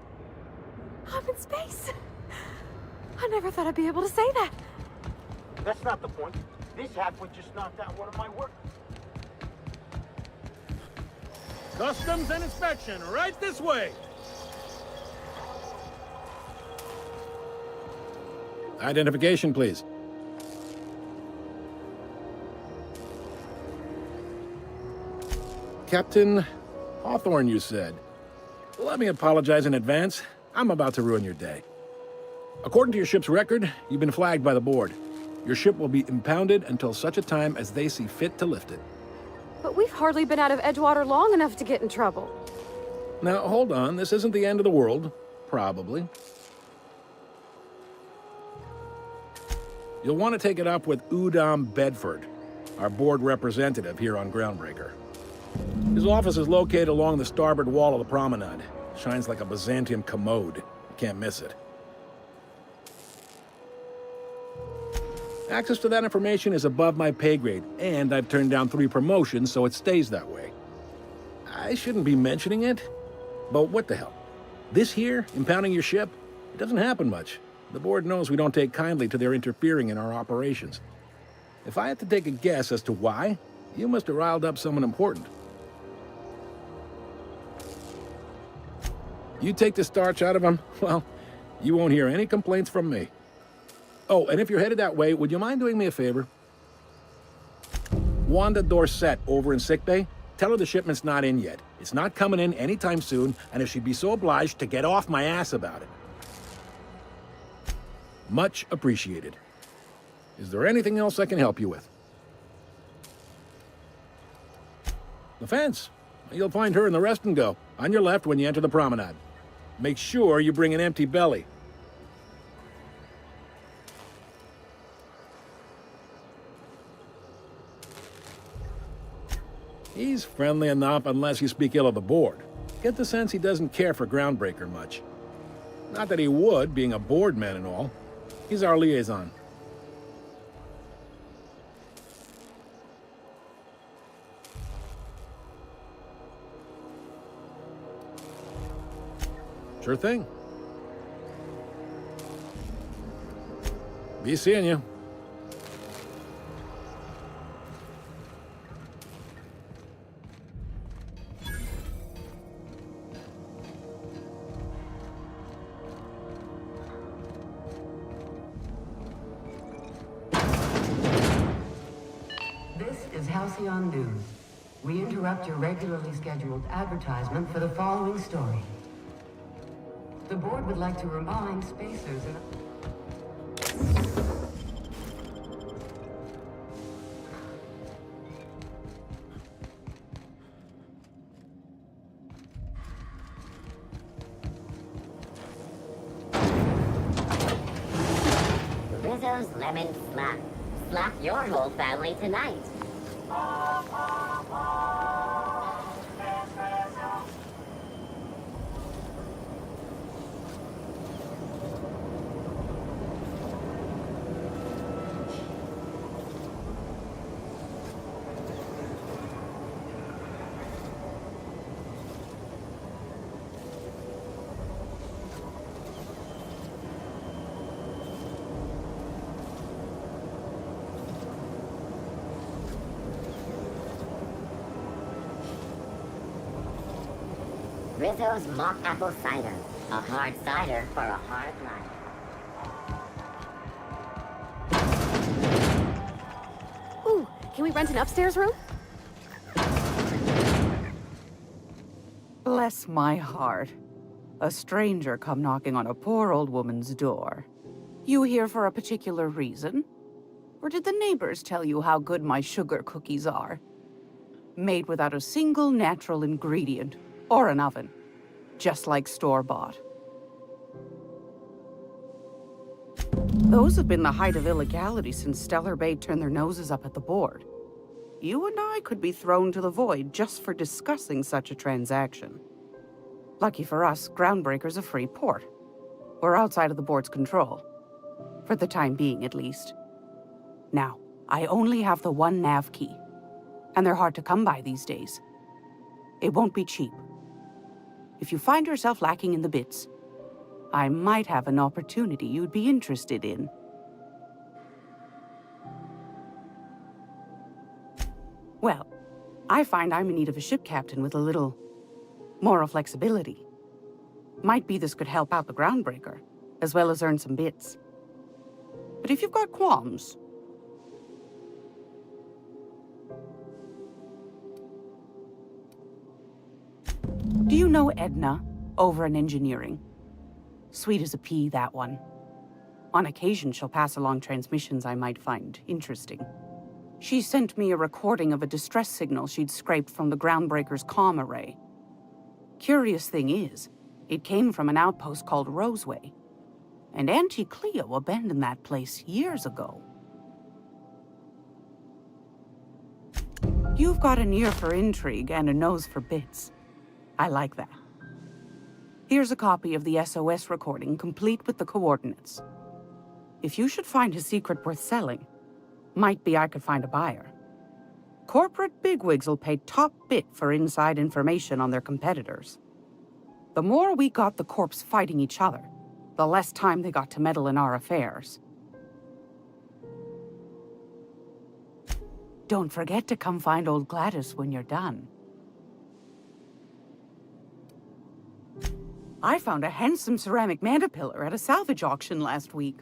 I'm in space. I never thought I'd be able to say that. That's not the point. This halfwit just knocked out one of my work. Customs and inspection, right this way. Identification, please. Captain Hawthorne, you said. Let me apologize in advance. I'm about to ruin your day. According to your ship's record, you've been flagged by the board. Your ship will be impounded until such a time as they see fit to lift it. But we've hardly been out of Edgewater long enough to get in trouble. Now, hold on. This isn't the end of the world. Probably. You'll want to take it up with Udom Bedford, our board representative here on Groundbreaker. His office is located along the starboard wall of the promenade. Shines like a Byzantium commode. You can't miss it. Access to that information is above my pay grade, and I've turned down 3 promotions, so it stays that way. I shouldn't be mentioning it, but what the hell? This here, impounding your ship, it doesn't happen much. The board knows we don't take kindly to their interfering in our operations. If I had to take a guess as to why, you must have riled up someone important. You take the starch out of them, well, you won't hear any complaints from me. Oh, and if you're headed that way, would you mind doing me a favor? Wanda Dorset over in sickbay, tell her the shipment's not in yet. It's not coming in anytime soon, and if she'd be so obliged to get off my ass about it. Much appreciated. Is there anything else I can help you with? The fence. You'll find her in the rest and go, on your left when you enter the promenade. Make sure you bring an empty belly. He's friendly enough unless you speak ill of the board. Get the sense he doesn't care for Groundbreaker much. Not that he would, being a board man and all. He's our liaison. Sure thing. Be seeing you. This is Halcyon News. We interrupt your regularly scheduled advertisement for the following story. The board would like to remind spacers in Rizzo's Lemon Slap. Slap your whole family tonight. Rizzo's mock apple cider. A hard cider for a hard life. Ooh, can we rent an upstairs room? Bless my heart. A stranger come knocking on a poor old woman's door. You here for a particular reason? Or did the neighbors tell you how good my sugar cookies are? Made without a single natural ingredient, or an oven. Just like store-bought. Those have been the height of illegality since Stellar Bay turned their noses up at the board. You and I could be thrown to the void just for discussing such a transaction. Lucky for us, Groundbreaker's a free port. We're outside of the board's control. For the time being, at least. Now, I only have the one nav key. And they're hard to come by these days. It won't be cheap. If you find yourself lacking in the bits, I might have an opportunity you'd be interested in. Well, I find I'm in need of a ship captain with a little moral flexibility. Might be this could help out the Groundbreaker, as well as earn some bits. But if you've got qualms... Do you know Edna, over in engineering? Sweet as a pea, that one. On occasion, she'll pass along transmissions I might find interesting. She sent me a recording of a distress signal she'd scraped from the Groundbreaker's comm array. Curious thing is, it came from an outpost called Roseway. And Auntie Cleo abandoned that place years ago. You've got an ear for intrigue and a nose for bits. I like that. Here's a copy of the SOS recording, complete with the coordinates. If you should find a secret worth selling, might be I could find a buyer. Corporate bigwigs will pay top bit for inside information on their competitors. The more we got the corps fighting each other, the less time they got to meddle in our affairs. Don't forget to come find old Gladys when you're done. I found a handsome ceramic mandapillar at a salvage auction last week.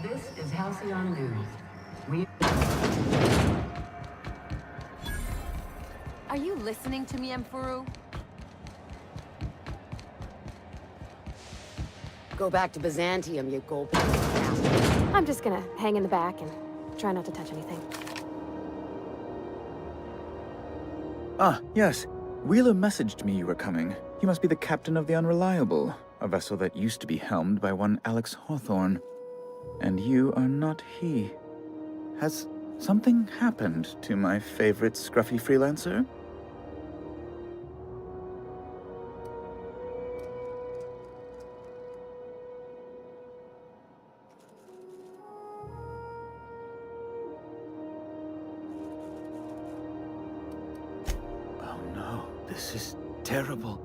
This is Halcyon News. We... Are you listening to me, Emperor? Go back to Byzantium, you gold-plated bastard. I'm just gonna hang in the back and try not to touch anything. Ah, yes. Wheeler messaged me you were coming. He must be the captain of the Unreliable, a vessel that used to be helmed by one Alex Hawthorne. And you are not he. Has something happened to my favorite scruffy freelancer? Oh no, this is terrible.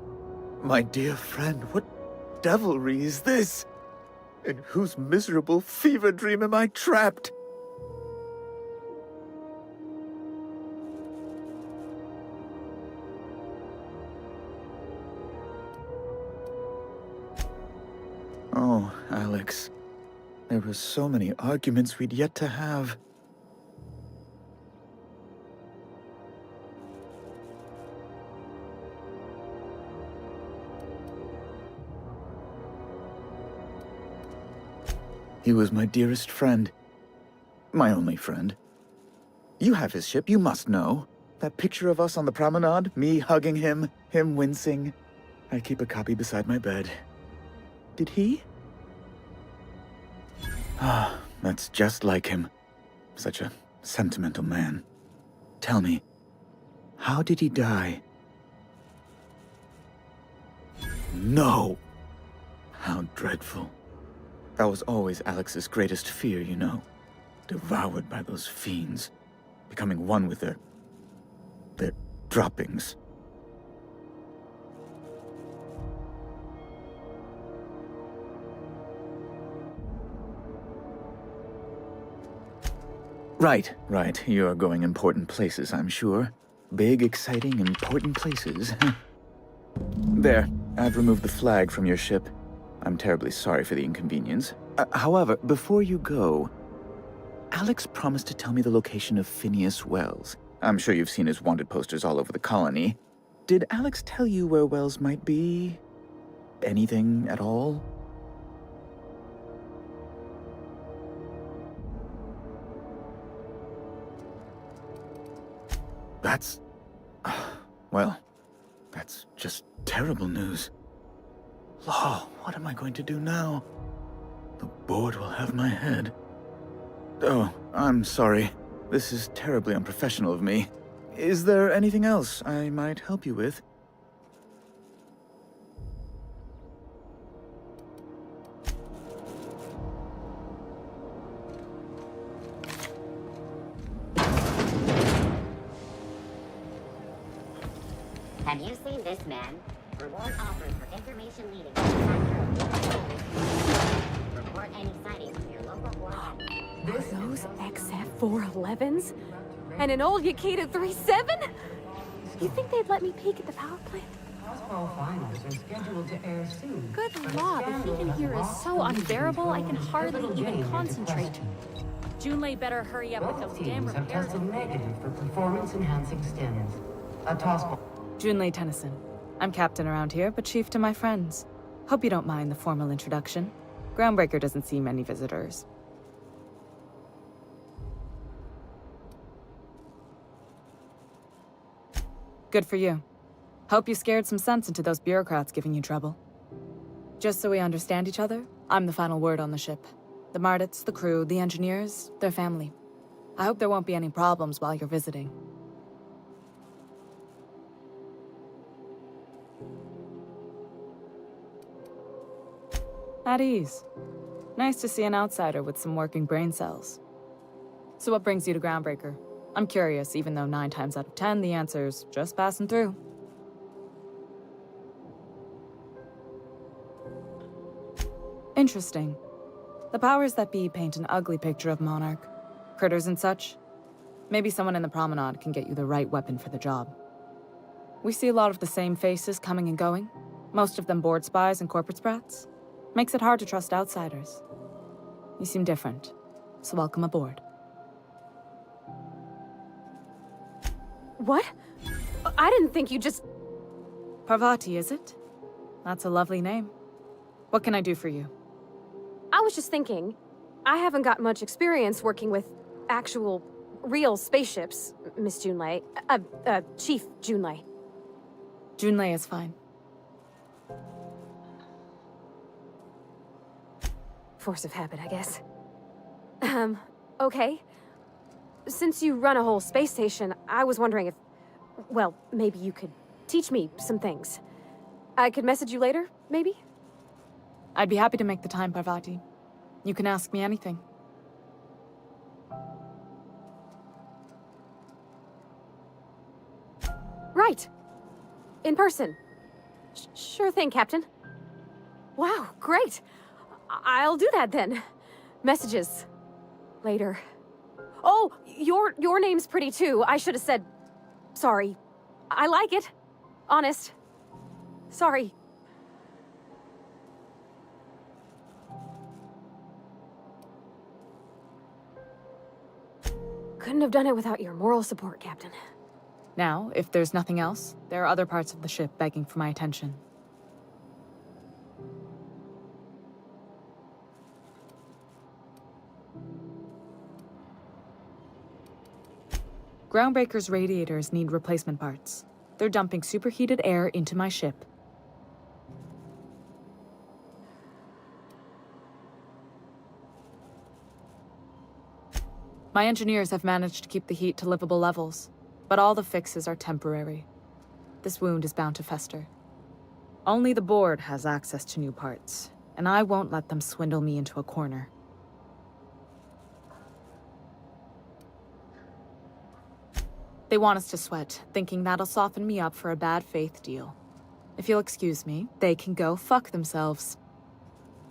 My dear friend, what devilry is this? In whose miserable fever dream am I trapped? Oh, Alex. There were so many arguments we'd yet to have. He was my dearest friend. My only friend. You have his ship, you must know. That picture of us on the promenade, me hugging him, him wincing. I keep a copy beside my bed. Did he? Ah, that's just like him. Such a sentimental man. Tell me, how did he die? No! How dreadful. That was always Alex's greatest fear, you know. Devoured by those fiends. Becoming one with their droppings. Right. You're going important places, I'm sure. Big, exciting, important places. There, I've removed the flag from your ship. I'm terribly sorry for the inconvenience. However, before you go, Alex promised to tell me the location of Phineas Wells. I'm sure you've seen his wanted posters all over the colony. Did Alex tell you where Wells might be? Anything at all? That's... well, that's just terrible news. Law, what am I going to do now? The board will have my head. Oh, I'm sorry. This is terribly unprofessional of me. Is there anything else I might help you with? Have you seen this man? Reward offered for information leading to the capture of report any sightings from your local board. Those XF411s? And an old Yakita 3.7? You think they'd let me peek at the power plant? Crossbow finals are scheduled to air soon. Good lord, the heat in here is so unbearable I can hardly even concentrate. Junlei better hurry up with those damn Teams have repairs. tested negative for performance-enhancing stims. A toss ball. Junlei Tennyson. I'm captain around here, but chief to my friends. Hope you don't mind the formal introduction. Groundbreaker doesn't see many visitors. Good for you. Hope you scared some sense into those bureaucrats giving you trouble. Just so we understand each other, I'm the final word on the ship. The Mardits, the crew, the engineers, their family. I hope there won't be any problems while you're visiting. At ease. Nice to see an outsider with some working brain cells. So what brings you to Groundbreaker? I'm curious, even though 9 times out of 10 the answer's just passing through. Interesting. The powers that be paint an ugly picture of Monarch. Critters and such. Maybe someone in the promenade can get you the right weapon for the job. We see a lot of the same faces coming and going. Most of them board spies and corporate sprats. Makes it hard to trust outsiders. You seem different, so welcome aboard. What? I didn't think you just... Parvati, is it? That's a lovely name. What can I do for you? I was just thinking, I haven't got much experience working with actual, real spaceships, Miss Junlei. Chief Junlei. Junlei is fine. Force of habit, I guess. Okay. Since you run a whole space station, I was wondering if... well, maybe you could teach me some things. I could message you later, maybe? I'd be happy to make the time, Parvati. You can ask me anything. Right. In person. Sure thing, Captain. Wow, great. I'll do that then. Messages. Later. Oh, your name's pretty too. I should have said... sorry. I like it. Honest. Sorry. Couldn't have done it without your moral support, Captain. Now, if there's nothing else, there are other parts of the ship begging for my attention. Groundbreaker's radiators need replacement parts. They're dumping superheated air into my ship. My engineers have managed to keep the heat to livable levels, but all the fixes are temporary. This wound is bound to fester. Only the board has access to new parts, and I won't let them swindle me into a corner. They want us to sweat, thinking that'll soften me up for a bad faith deal. If you'll excuse me, they can go fuck themselves.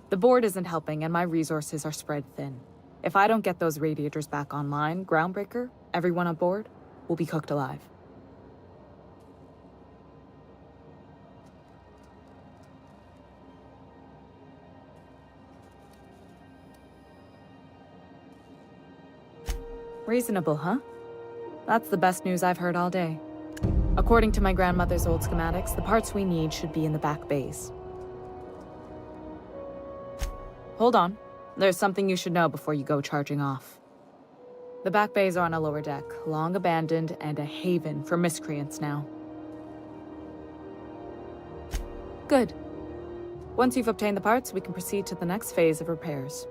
The board isn't helping and my resources are spread thin. If I don't get those radiators back online, Groundbreaker, everyone aboard, will be cooked alive. Reasonable, huh? That's the best news I've heard all day. According to my grandmother's old schematics, the parts we need should be in the back bays. Hold on. There's something you should know before you go charging off. The back bays are on a lower deck, long abandoned and a haven for miscreants now. Good. Once you've obtained the parts, we can proceed to the next phase of repairs.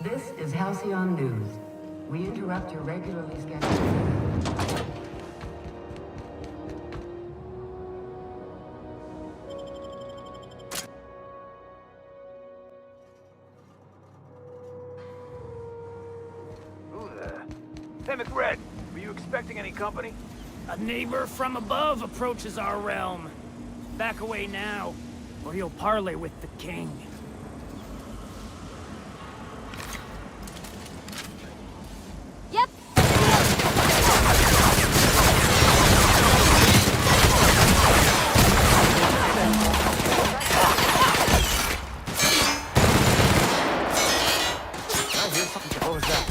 This is Halcyon News. We interrupt your regularly scheduled... Hey, McRed, were you expecting any company? A neighbor from above approaches our realm. Back away now, or you'll parley with the king. Yep. I hear something. What was that?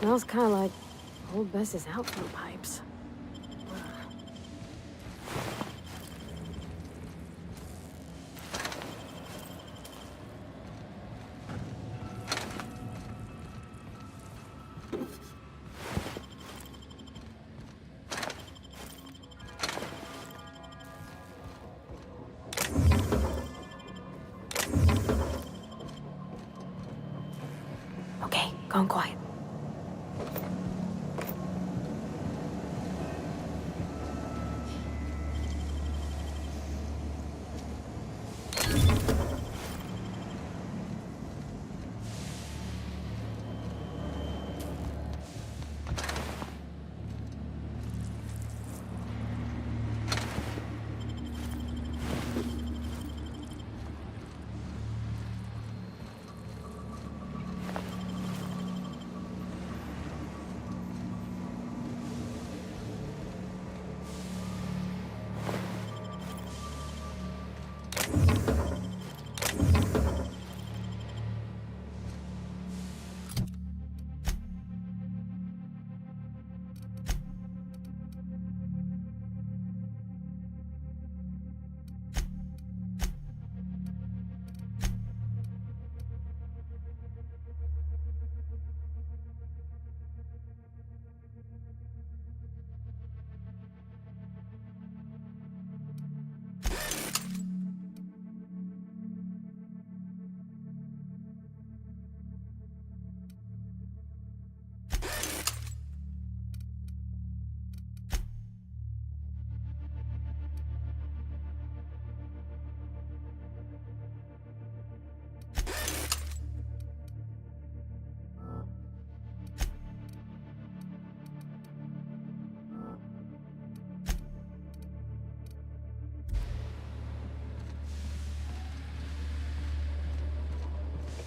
Smells kind of like old Bess's outflow pipes. Okay, going quiet.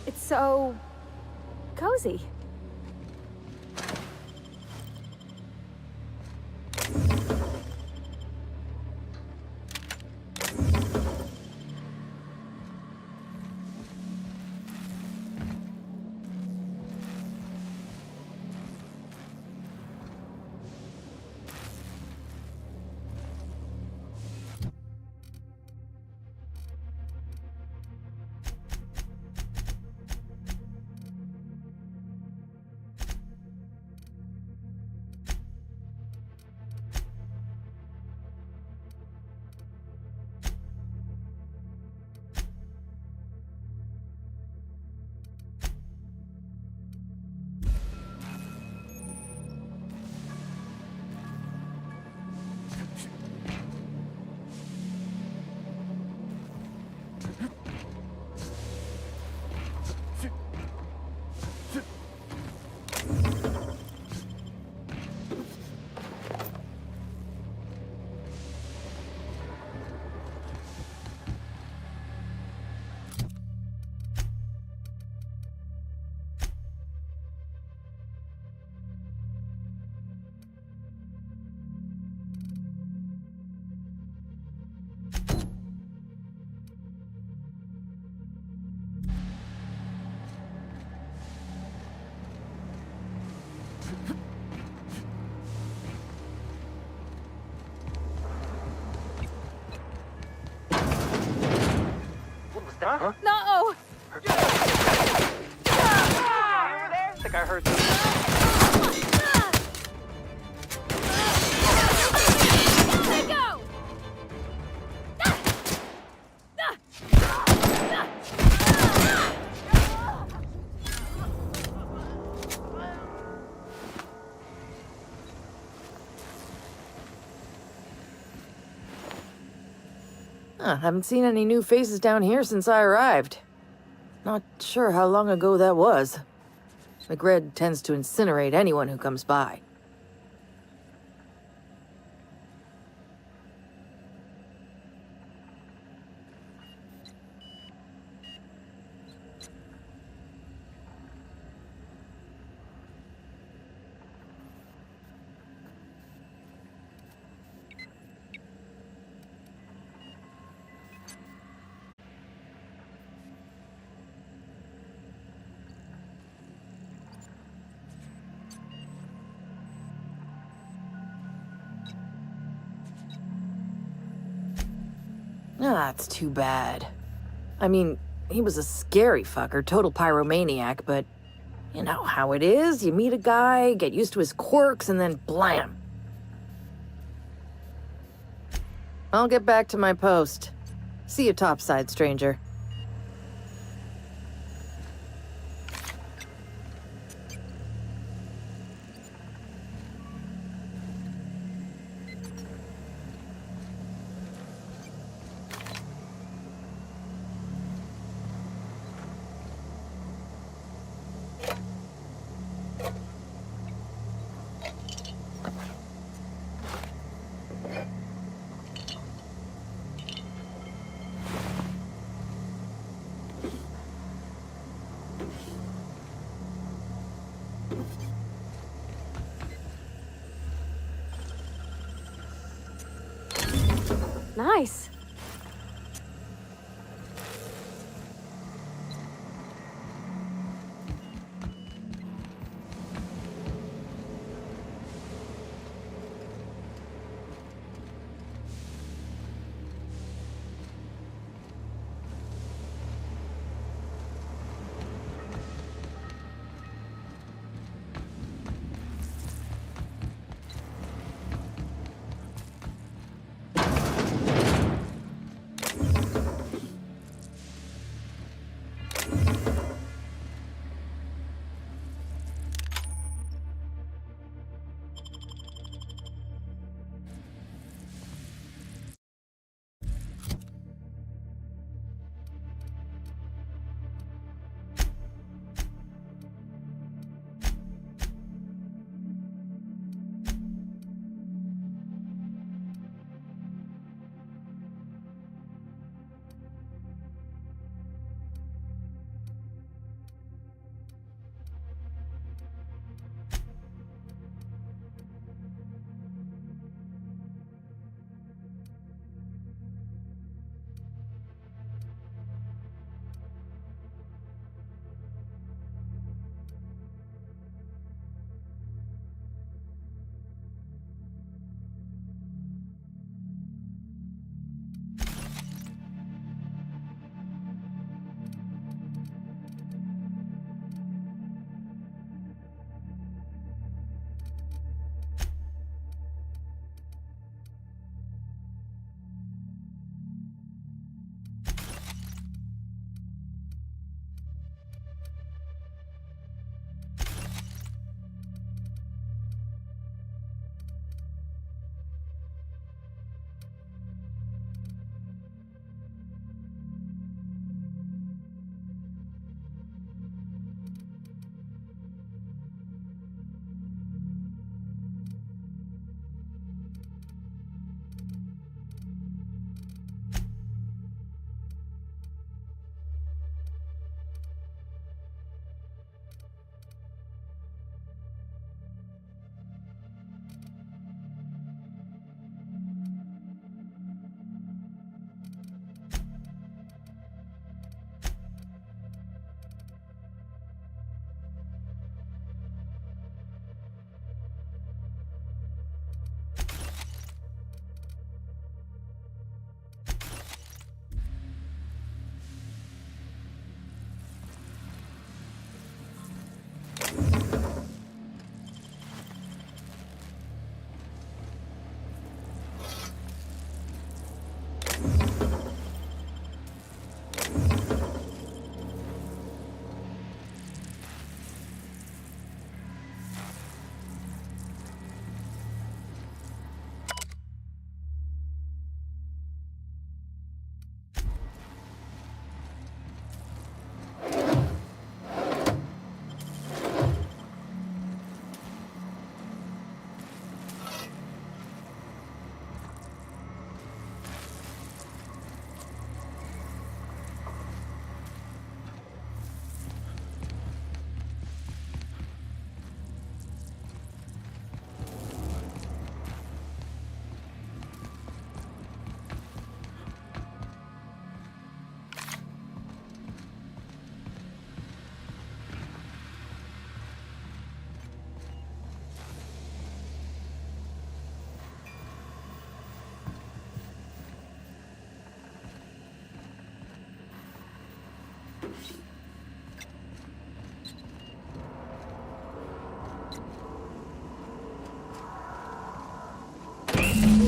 It's so cozy. Huh? No! I think I heard something. Let go! Haven't seen any new faces down here since I arrived. Not sure how long ago that was. McRed tends to incinerate anyone who comes by. That's too bad. I mean, he was a scary fucker, total pyromaniac, but you know how it is. You meet a guy, get used to his quirks, and then blam. I'll get back to my post. See you topside, stranger. Nice.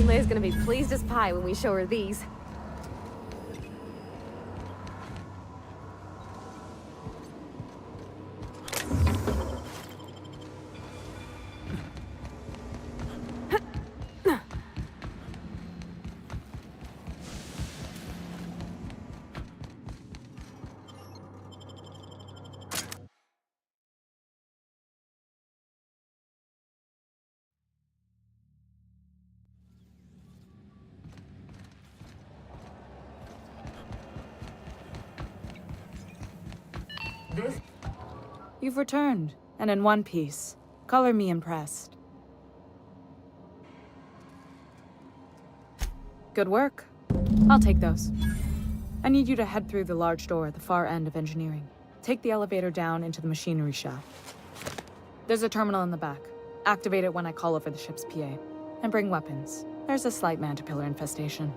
Lay's gonna be pleased as pie when we show her these. You've returned, and in one piece. Color me impressed. Good work. I'll take those. I need you to head through the large door at the far end of engineering. Take the elevator down into the machinery shaft. There's a terminal in the back. Activate it when I call over the ship's PA. And bring weapons. There's a slight mantipillar infestation.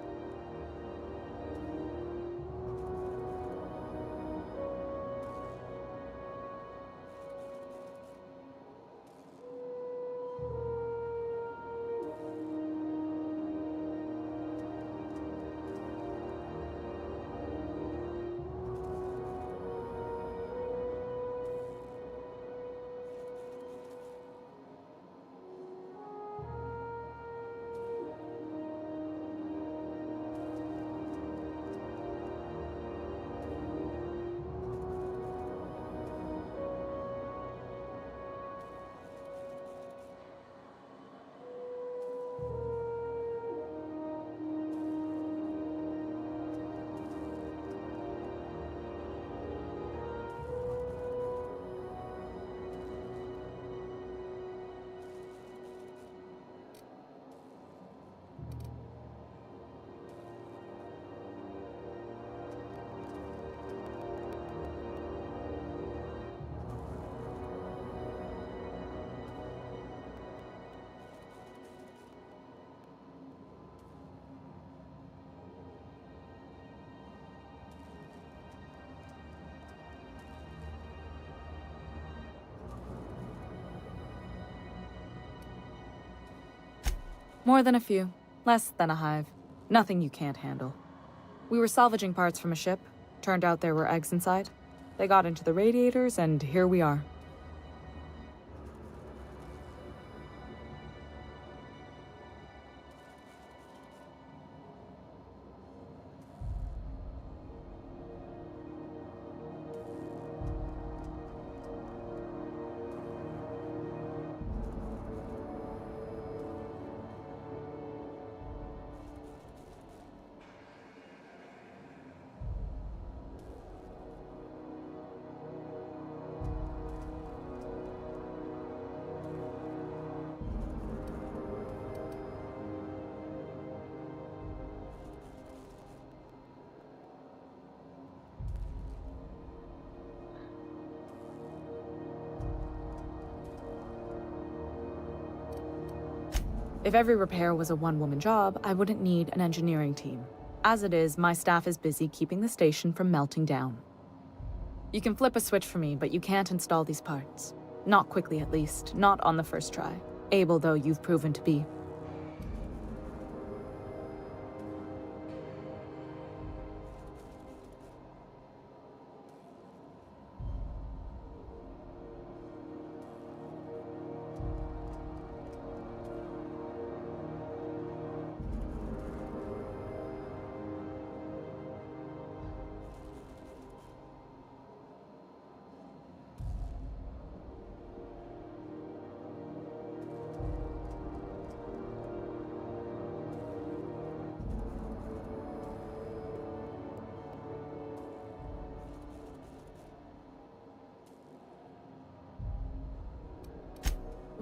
More than a few. Less than a hive. Nothing you can't handle. We were salvaging parts from a ship. Turned out there were eggs inside. They got into the radiators, and here we are. If every repair was a one-woman job, I wouldn't need an engineering team. As it is, my staff is busy keeping the station from melting down. You can flip a switch for me, but you can't install these parts. Not quickly, at least. Not on the first try. Able though you've proven to be.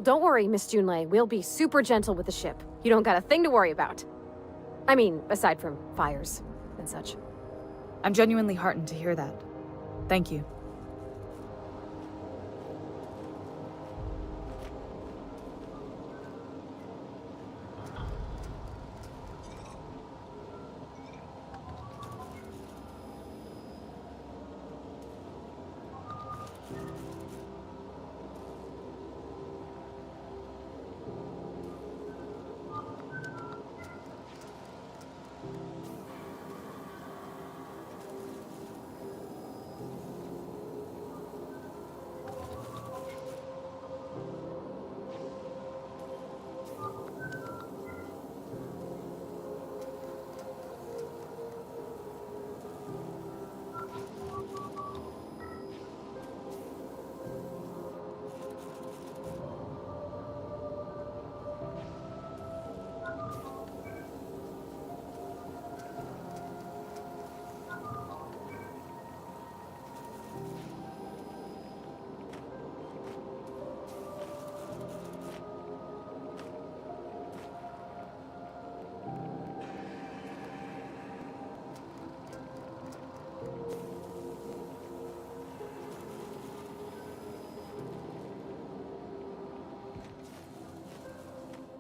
Don't worry, Miss Junlei. We'll be super gentle with the ship. You don't got a thing to worry about. I mean, aside from fires and such. I'm genuinely heartened to hear that. Thank you.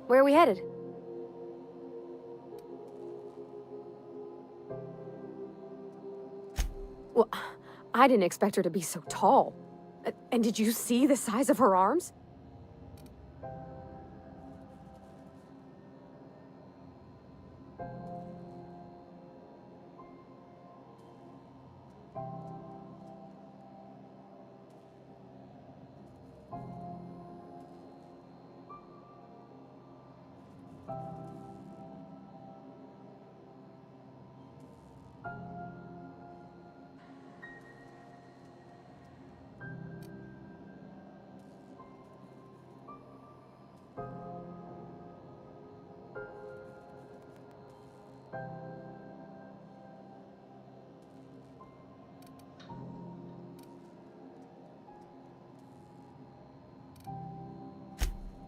Where are we headed? Well, I didn't expect her to be so tall. And did you see the size of her arms?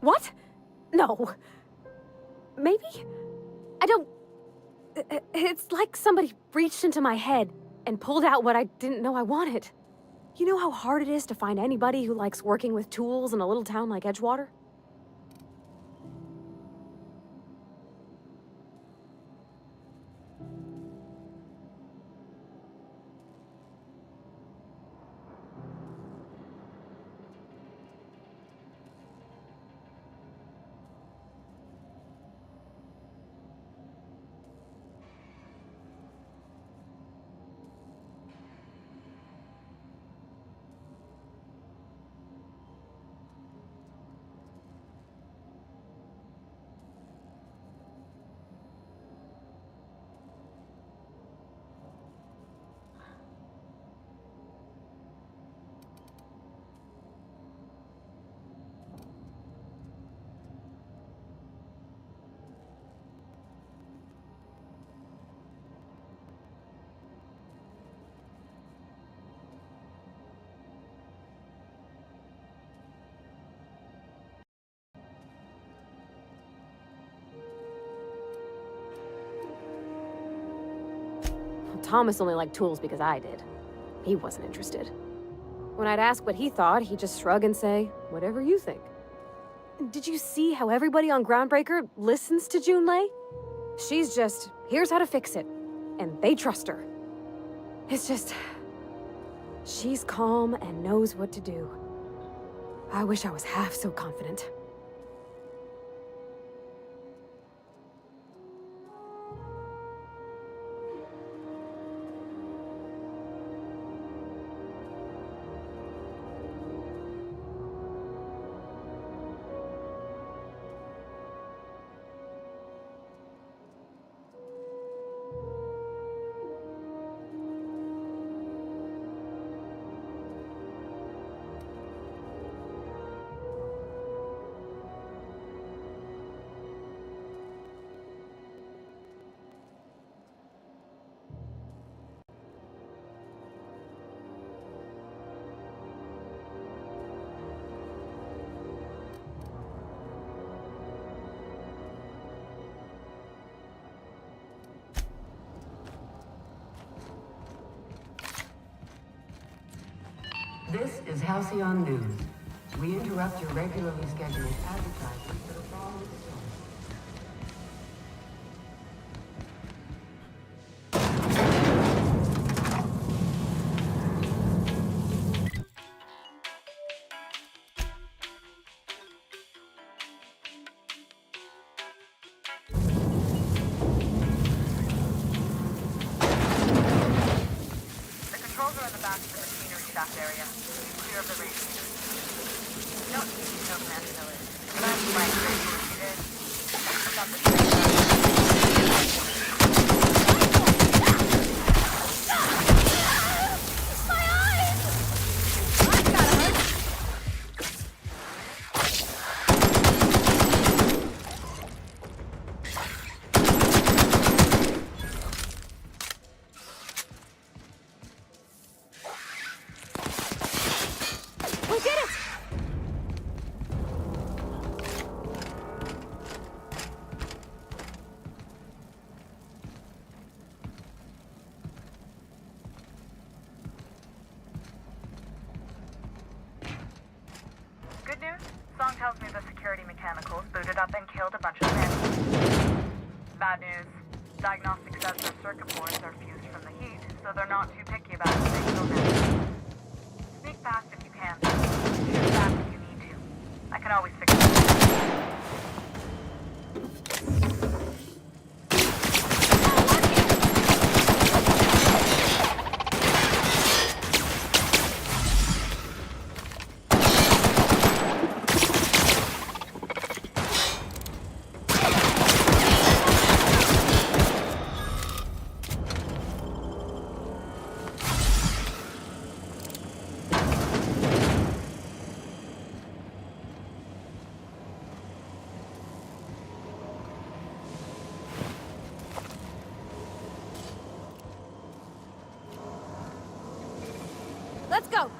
What? No. Maybe? I don't... It's like somebody reached into my head and pulled out what I didn't know I wanted. You know how hard it is to find anybody who likes working with tools in a little town like Edgewater? Thomas only liked tools because I did. He wasn't interested. When I'd ask what he thought, he'd just shrug and say, whatever you think. Did you see how everybody on Groundbreaker listens to Junlei? She's just, here's how to fix it. And they trust her. It's just... she's calm and knows what to do. I wish I was half so confident. This is Halcyon News. We interrupt your regularly scheduled advertisement for the following story. The controls are in the back of the machinery shaft area. Clear of the radiators. No, no command village. That's why I'm repeated. Stop the My eyes! That gotta hurt. We did it! Song tells me the security mechanicals booted up and killed a bunch of men. Bad news. Diagnostic says their circuit boards are fused from the heat, so they're not too picky about who they kill next. Sneak past if you can. Shoot back if you need to. I can always fix it. Let's go!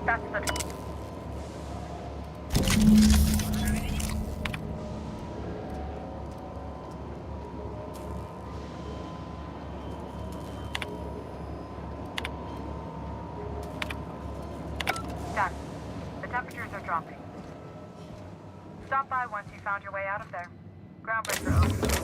That's the... Done. The temperatures are dropping. Stop by once you found your way out of there. Groundbreaker over.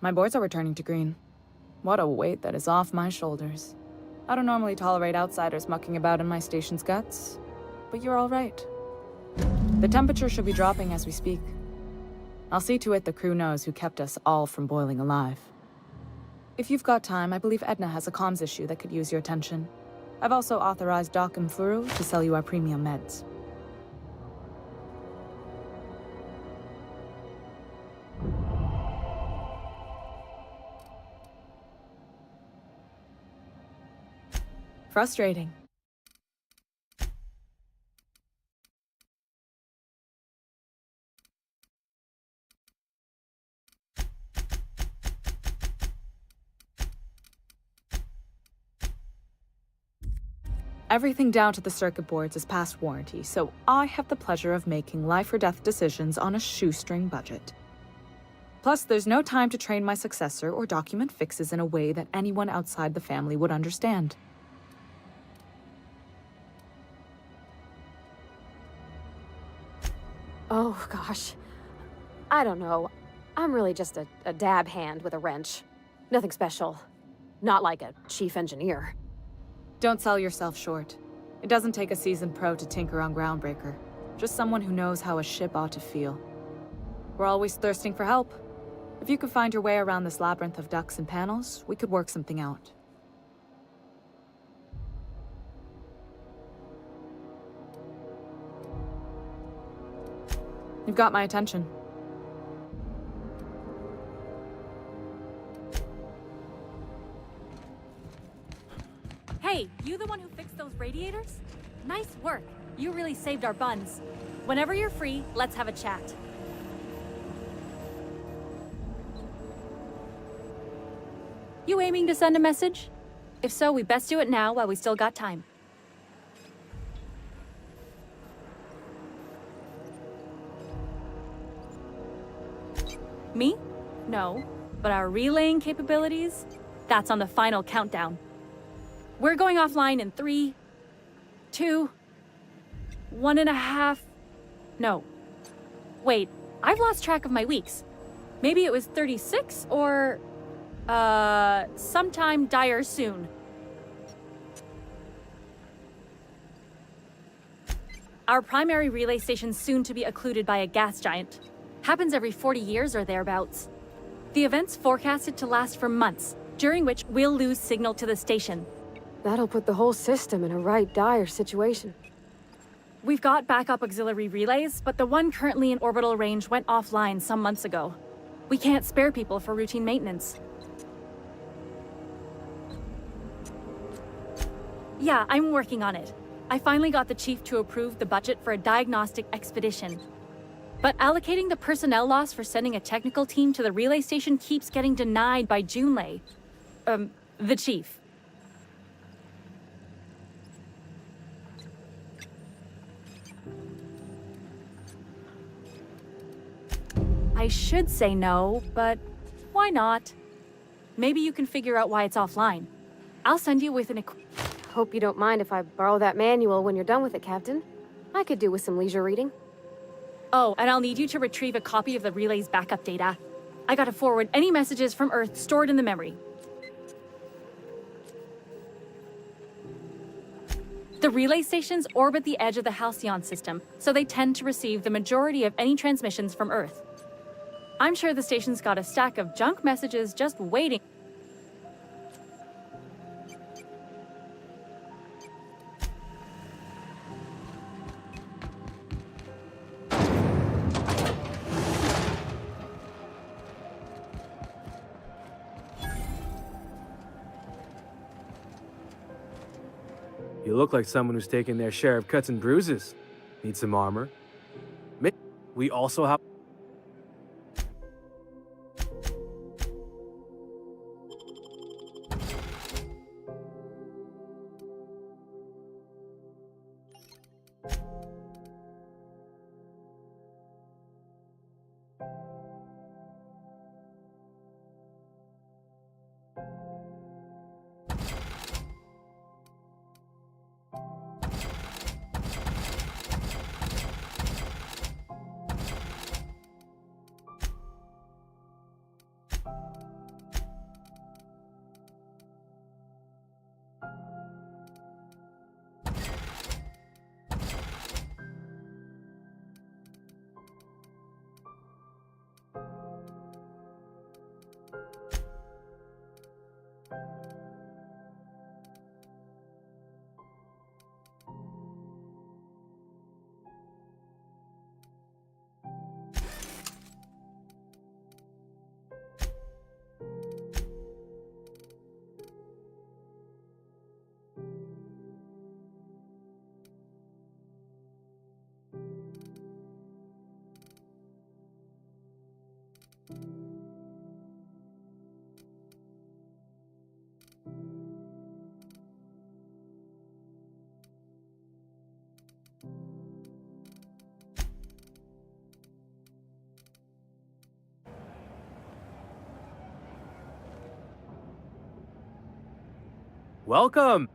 My boards are returning to green. What a weight that is off my shoulders. I don't normally tolerate outsiders mucking about in my station's guts, but you're all right. The temperature should be dropping as we speak. I'll see to it the crew knows who kept us all from boiling alive. If you've got time, I believe Edna has a comms issue that could use your attention. I've also authorized Doc and Furu to sell you our premium meds. Frustrating. Everything down to the circuit boards is past warranty, so I have the pleasure of making life or death decisions on a shoestring budget. Plus, there's no time to train my successor or document fixes in a way that anyone outside the family would understand. Oh, gosh. I don't know. I'm really just a dab hand with a wrench. Nothing special. Not like a chief engineer. Don't sell yourself short. It doesn't take a seasoned pro to tinker on Groundbreaker. Just someone who knows how a ship ought to feel. We're always thirsting for help. If you could find your way around this labyrinth of ducts and panels, we could work something out. You've got my attention. Hey, you the one who fixed those radiators? Nice work. You really saved our buns. Whenever you're free, let's have a chat. You aiming to send a message? If so, we best do it now while we still got time. Me? No. But our relaying capabilities? That's on the final countdown. We're going offline in 3, 2, 1.5... No. Wait, I've lost track of my weeks. Maybe it was 36 or... sometime dire soon. Our primary relay station's soon to be occluded by a gas giant. Happens every 40 years or thereabouts. The event's forecasted to last for months, during which we'll lose signal to the station. That'll put the whole system in a right dire situation. We've got backup auxiliary relays, but the one currently in orbital range went offline some months ago. We can't spare people for routine maintenance. Yeah, I'm working on it. I finally got the chief to approve the budget for a diagnostic expedition. But allocating the personnel loss for sending a technical team to the relay station keeps getting denied by Junlei. The chief. I should say no, but why not? Maybe you can figure out why it's offline. I'll send you with an Hope you don't mind if I borrow that manual when you're done with it, Captain. I could do with some leisure reading. Oh, and I'll need you to retrieve a copy of the relay's backup data. I gotta forward any messages from Earth stored in the memory. The relay stations orbit the edge of the Halcyon system, so they tend to receive the majority of any transmissions from Earth. I'm sure the station's got a stack of junk messages just waiting. You look like someone who's taken their share of cuts and bruises. Need some armor? We also have... Welcome!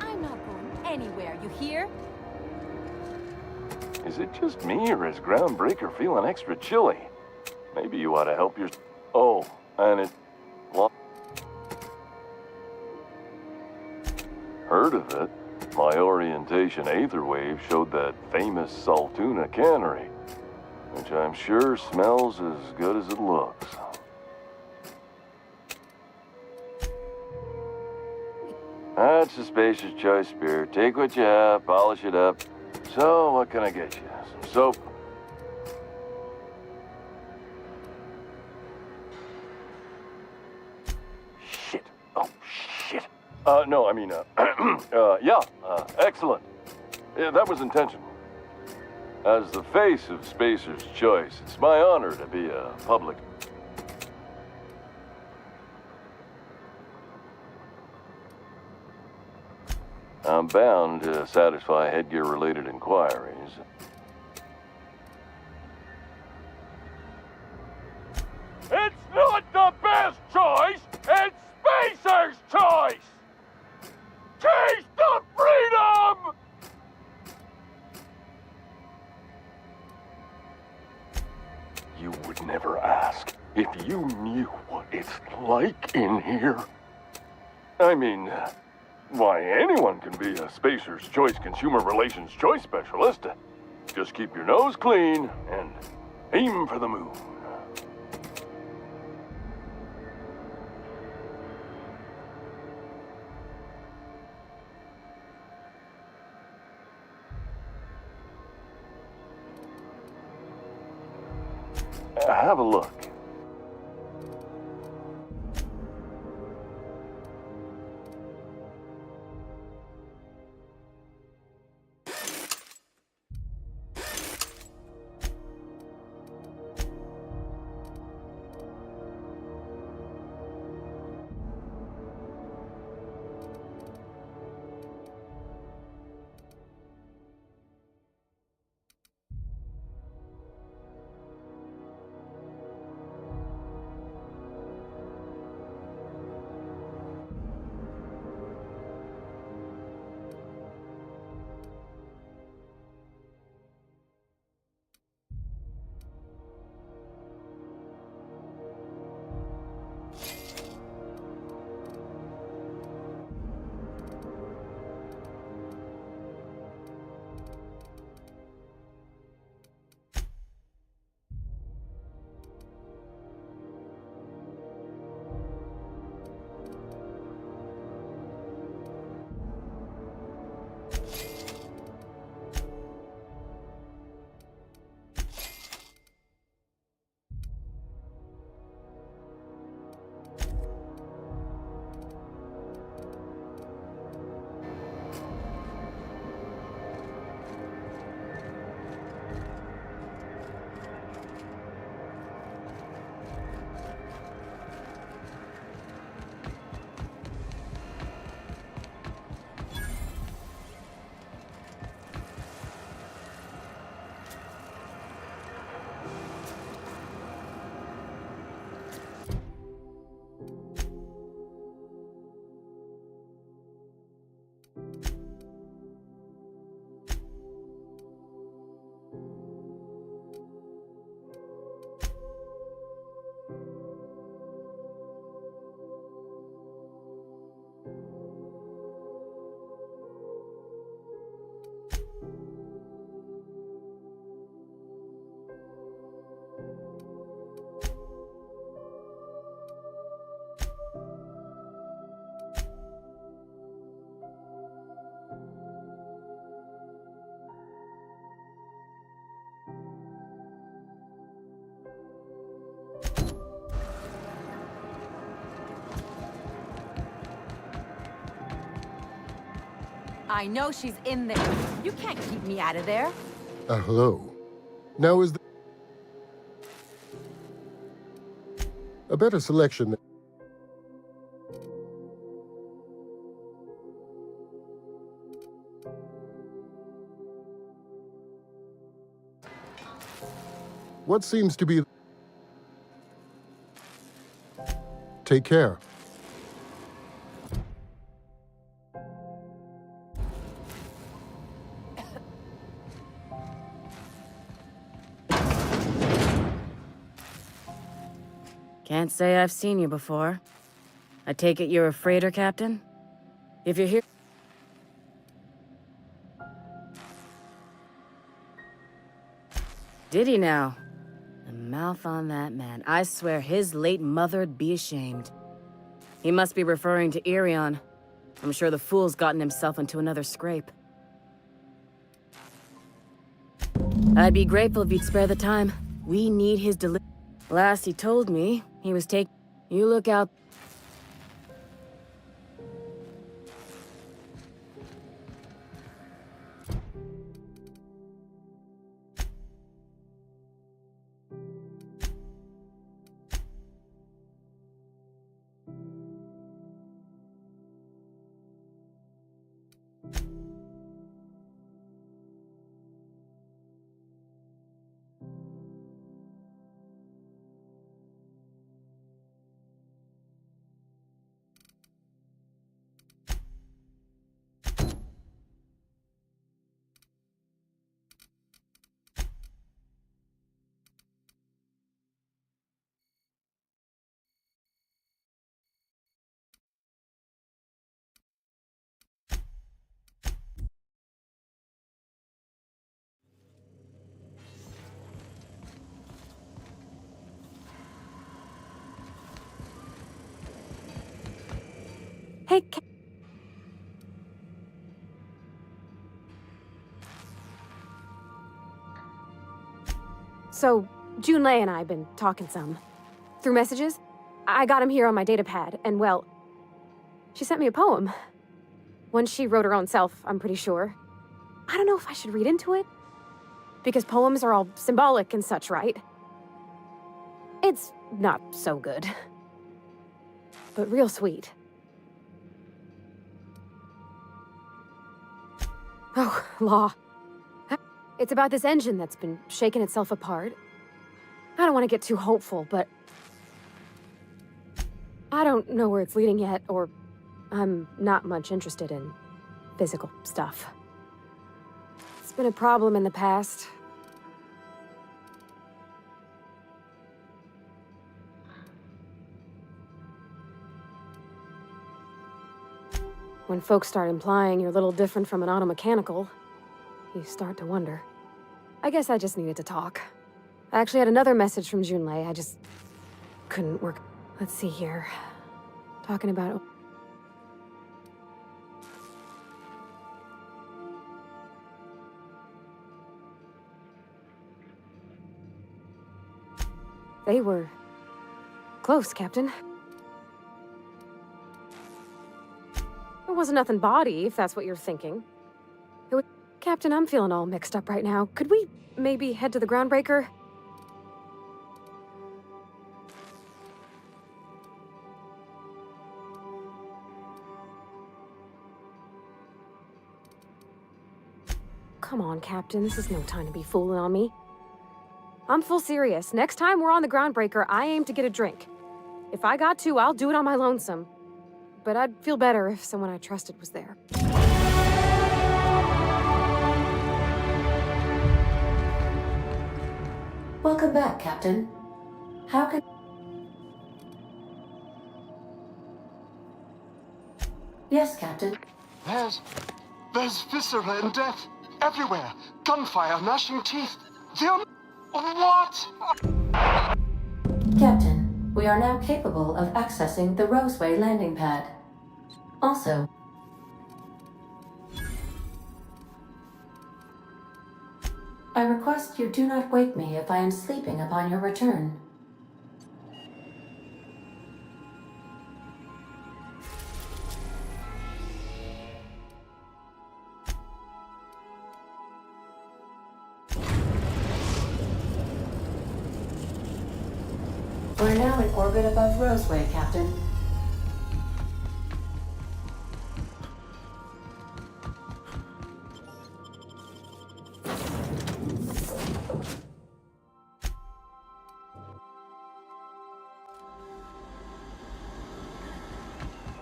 I'm not going anywhere, you hear? Is it just me, or is Groundbreaker feeling extra chilly? Maybe you ought to help your... Oh, and it... Heard of it? My orientation aether wave showed that famous Saltuna cannery, which I'm sure smells as good as it looks. That's a spacer's choice beer. Take what you have, polish it up. So, what can I get you? Some soap? Shit. Oh, shit. No, I mean, yeah, excellent. Yeah, that was intentional. As the face of Spacer's Choice, it's my honor to be a public... I'm bound to satisfy headgear-related inquiries. It's not the best choice! It's Spacer's choice! Taste the freedom! You would never ask if you knew what it's like in here. I mean, why, anyone can be a Spacer's Choice Consumer Relations Choice Specialist. Just keep your nose clean and aim for the moon. Have a look. I know she's in there. You can't keep me out of there. Hello. Now is a better selection. What seems to be... Take care. Can't say I've seen you before. I take it you're a freighter captain? If you're here... Did he now? The mouth on that man. I swear his late mother'd be ashamed. He must be referring to Irion. I'm sure the fool's gotten himself into another scrape. I'd be grateful if you'd spare the time. We need his delivery. Last he told me, he was taking... You look out... Hey, So, Junlei and I have been talking some. Through messages. I got him here on my datapad, and well... She sent me a poem. One she wrote her own self, I'm pretty sure. I don't know if I should read into it. Because poems are all symbolic and such, right? It's not so good. But real sweet. Oh, law. It's about this engine that's been shaking itself apart. I don't want to get too hopeful, but... I don't know where it's leading yet, or... I'm not much interested in physical stuff. It's been a problem in the past. When folks start implying you're a little different from an automechanical, you start to wonder. I guess I just needed to talk. I actually had another message from Junlei, I just couldn't work. Let's see here. Talking about... They were... close, Captain. There wasn't nothing body, if that's what you're thinking. Captain, I'm feeling all mixed up right now. Could we maybe head to the groundbreaker? Come on, Captain. This is no time to be fooling on me. I'm full serious. Next time we're on the groundbreaker, I aim to get a drink. If I got to, I'll do it on my lonesome. But I'd feel better if someone I trusted was there. Welcome back, Captain. How can... Yes, Captain. There's viscera and death everywhere. Gunfire, gnashing teeth. What? Captain, we are now capable of accessing the Roseway landing pad. Also, I request you do not wake me if I am sleeping upon your return. are now in orbit above Roseway, Captain.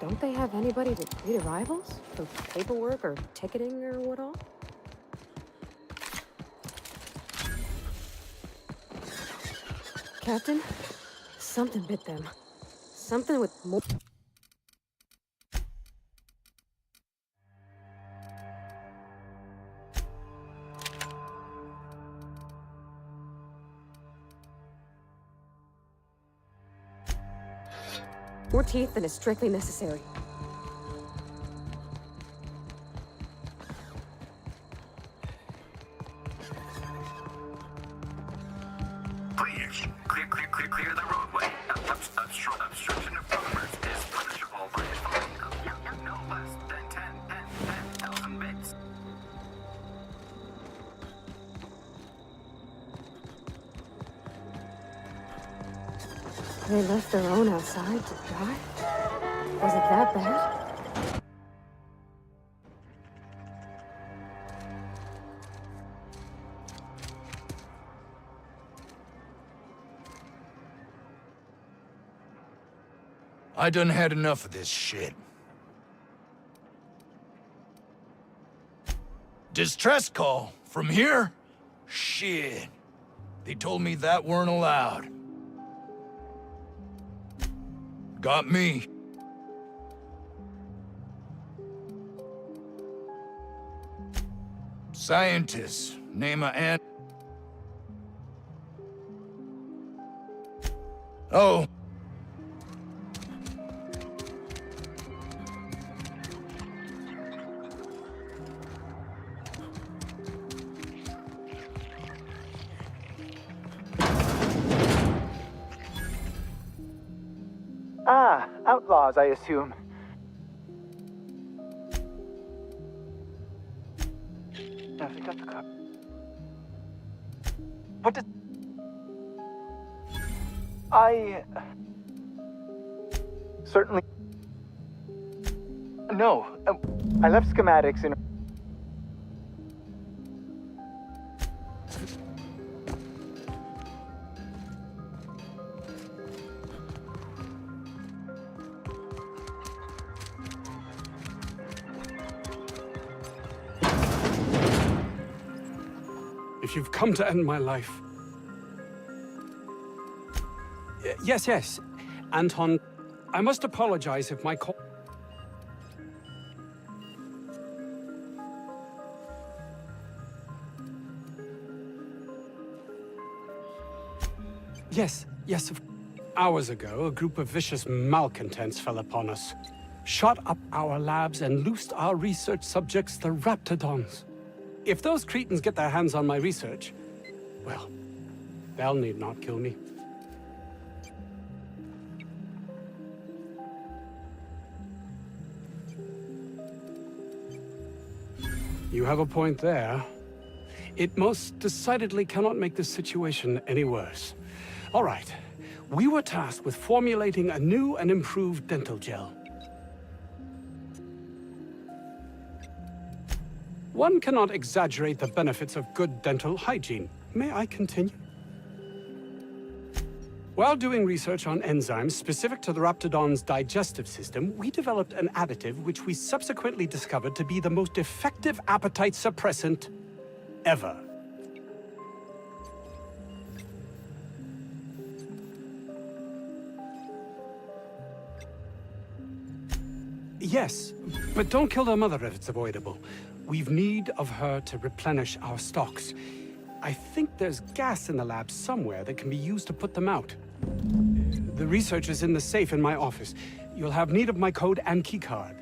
Don't they have anybody to greet arrivals? For paperwork or ticketing or what all? Captain, something bit them. Something with more... more teeth than is strictly necessary. Clear the roadway. Obstruction of commerce is punishable by a fine of no less than 10,000 bits. They left their own outside to die? Was it that bad? I done had enough of this shit. Distress call? From here? Shit. They told me that weren't allowed. Got me. Scientists, name a ant. Oh. Ah, outlaws, I assume. I forgot the car. What did... I... certainly... No, I left schematics in... If you've come to end my life... Yes. Anton, I must apologize if my call... Yes. Hours ago, a group of vicious malcontents fell upon us, shot up our labs and loosed our research subjects, the Raptidons. If those cretins get their hands on my research, well, they'll need not kill me. You have a point there. It most decidedly cannot make this situation any worse. All right, we were tasked with formulating a new and improved dental gel. One cannot exaggerate the benefits of good dental hygiene. May I continue? While doing research on enzymes specific to the Raptidon's digestive system, we developed an additive which we subsequently discovered to be the most effective appetite suppressant ever. Yes, but don't kill their mother if it's avoidable. We've need of her to replenish our stocks. I think there's gas in the lab somewhere that can be used to put them out. The research is in the safe in my office. You'll have need of my code and keycard.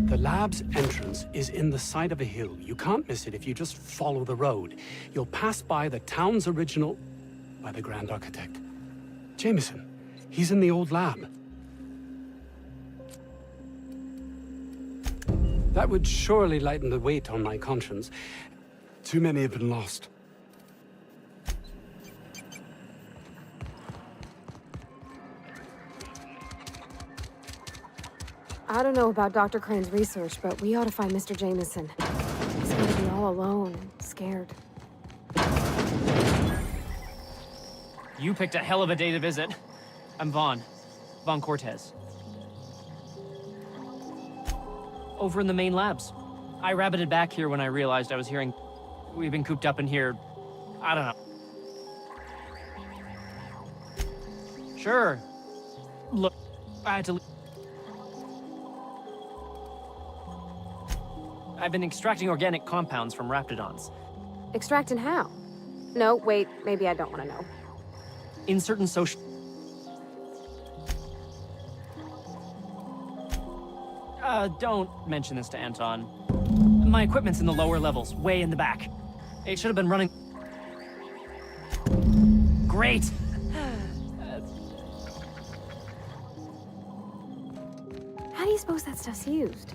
The lab's entrance is in the side of a hill. You can't miss it if you just follow the road. You'll pass by the town's original... by the Grand Architect. Jameson. He's in the old lab. That would surely lighten the weight on my conscience. Too many have been lost. I don't know about Dr. Crane's research, but we ought to find Mr. Jameson. He's gonna be all alone and scared. You picked a hell of a day to visit. I'm Vaughn Cortez. Over in the main labs. I rabbited back here when I realized I was hearing we've been cooped up in here. I don't know. Sure. Look, I had to leave. I've been extracting organic compounds from raptidons. Extracting how? No, wait, maybe I don't want to know. In certain social... don't mention this to Anton. My equipment's in the lower levels, way in the back. It should have been running... Great! How do you suppose that stuff's used?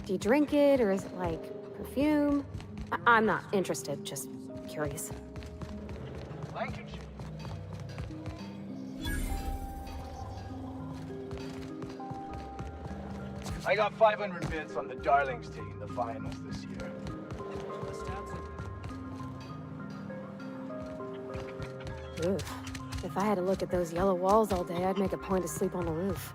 Do you drink it, or is it like perfume? I'm not interested, just curious. I got 500 bits on the Darlings taking the finals this year. Ugh. If I had to look at those yellow walls all day, I'd make a point to sleep on the roof.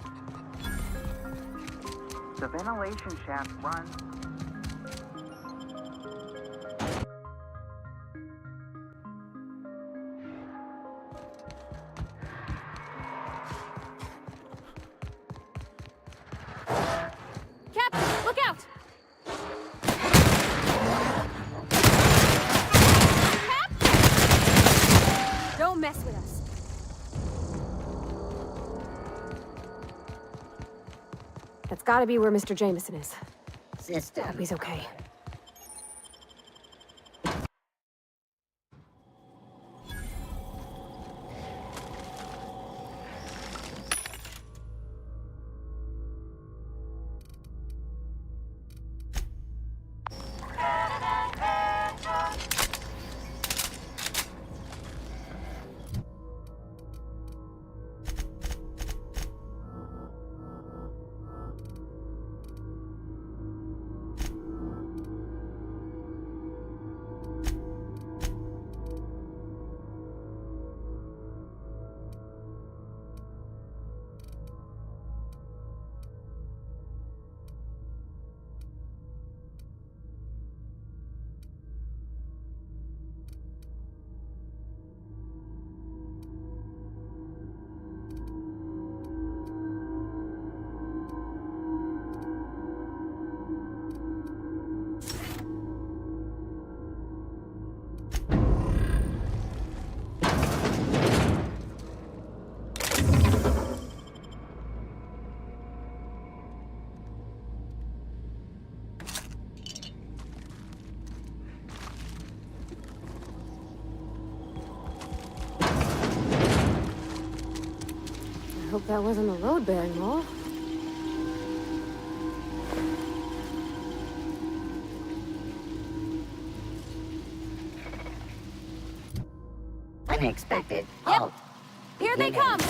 The ventilation shaft runs. Captain, look out! Don't mess with us. That's gotta be where Mr. Jameson is. System. Hope he's okay. I hope that wasn't a load-bearing wall. Unexpected. Yep. Here they come!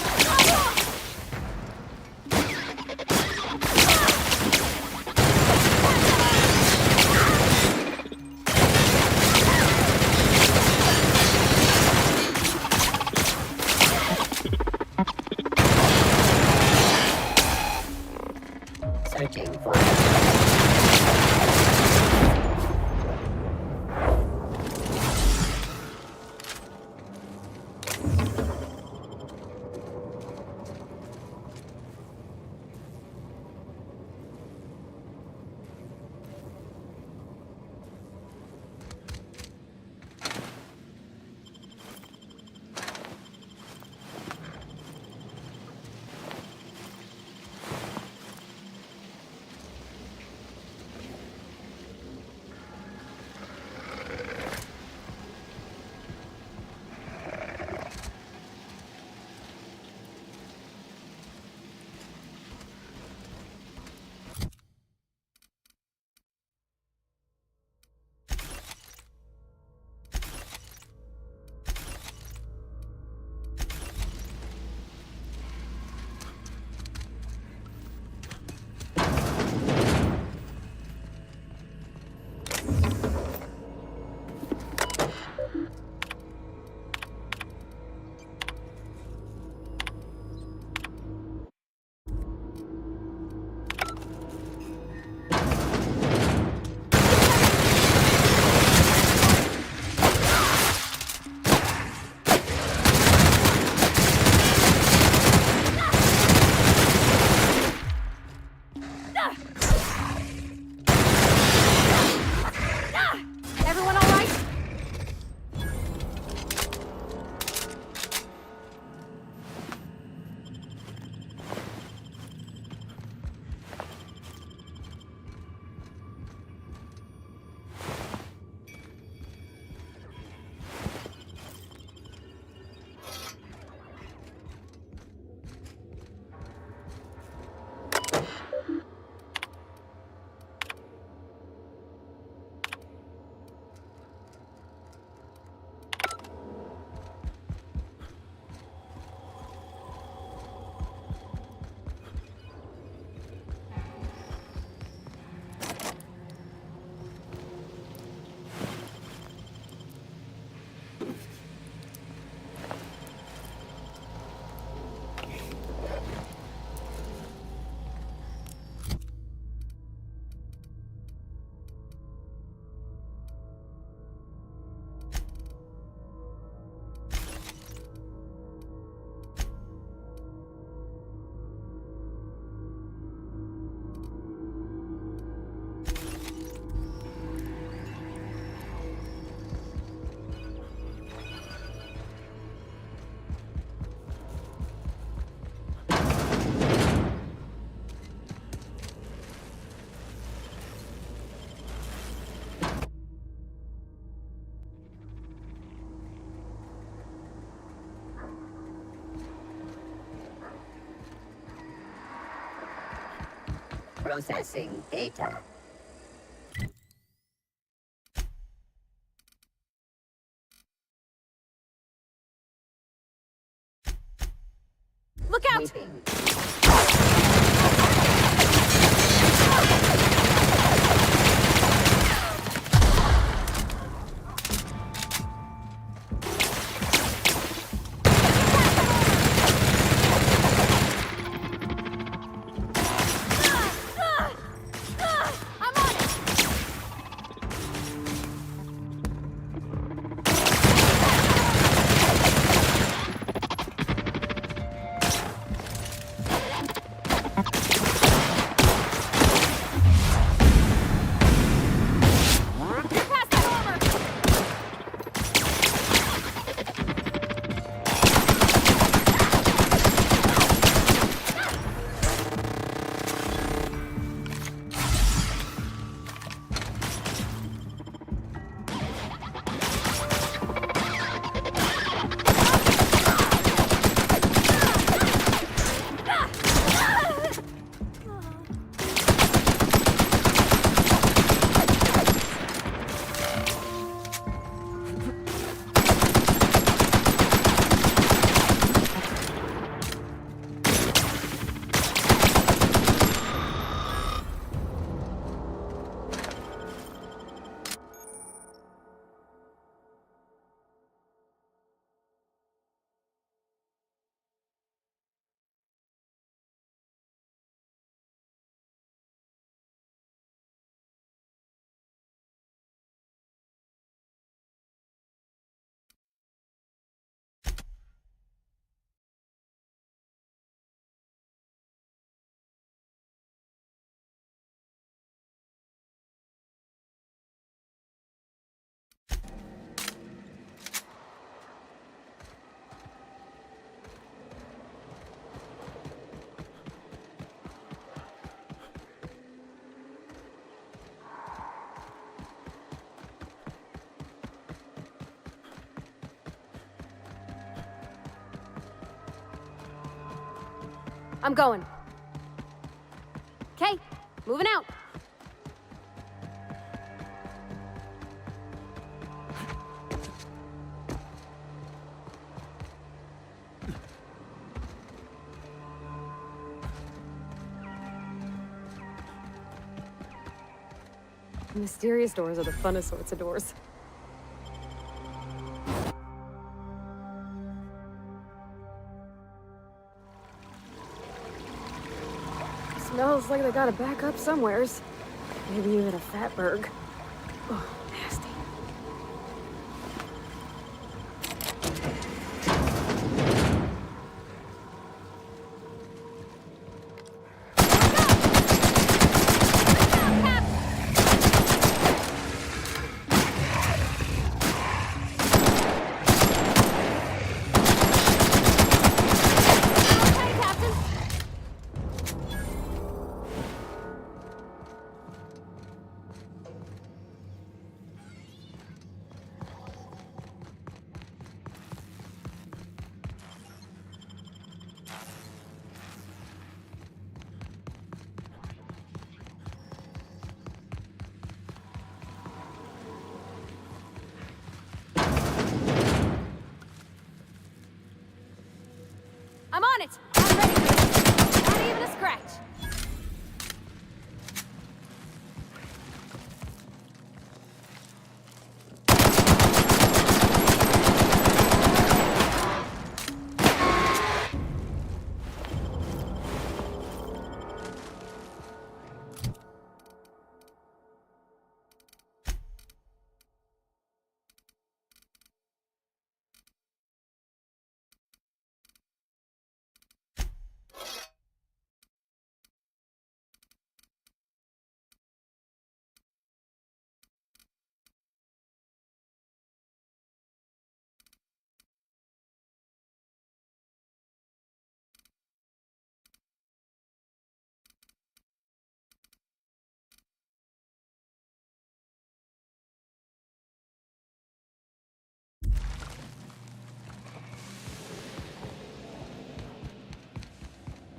Searching for... Processing data. Look out! I'm going. Okay, moving out. Mysterious doors are the funnest sorts of doors. Smells like they gotta back up somewheres. Maybe even a fatberg. Oh, nasty. I'm on it! I'm ready! Not even a scratch!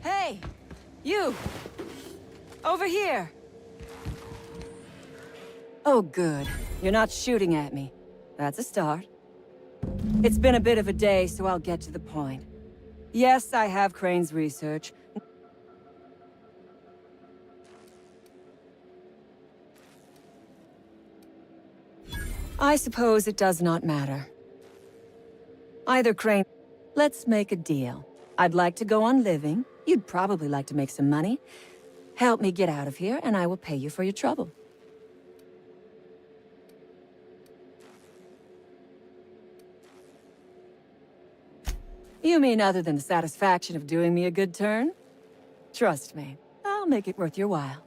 Hey! You! Over here! Oh, good. You're not shooting at me. That's a start. It's been a bit of a day, so I'll get to the point. Yes, I have Crane's research. I suppose it does not matter. Either Crane... Let's make a deal. I'd like to go on living. You'd probably like to make some money. Help me get out of here, and I will pay you for your trouble. You mean other than the satisfaction of doing me a good turn? Trust me, I'll make it worth your while.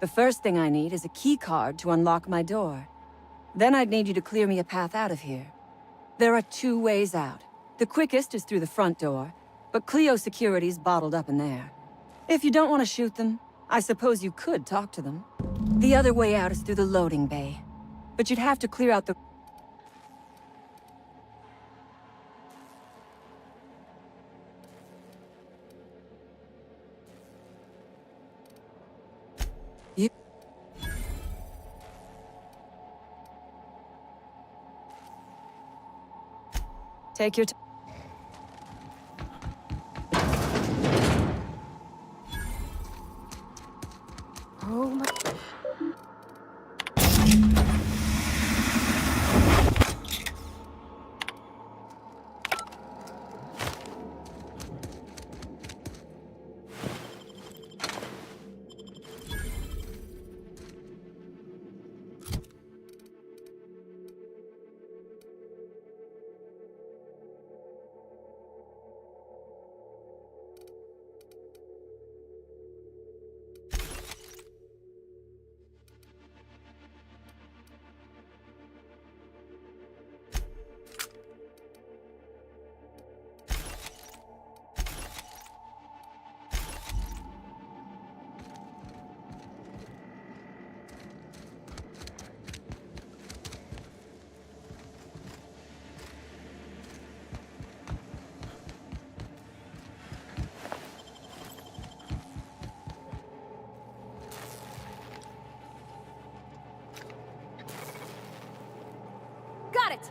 The first thing I need is a key card to unlock my door. Then I'd need you to clear me a path out of here. There are 2 ways out. The quickest is through the front door, but Clio security's bottled up in there. If you don't want to shoot them, I suppose you could talk to them. The other way out is through the loading bay, but you'd have to clear out the... Take your time. Oh my... Got it!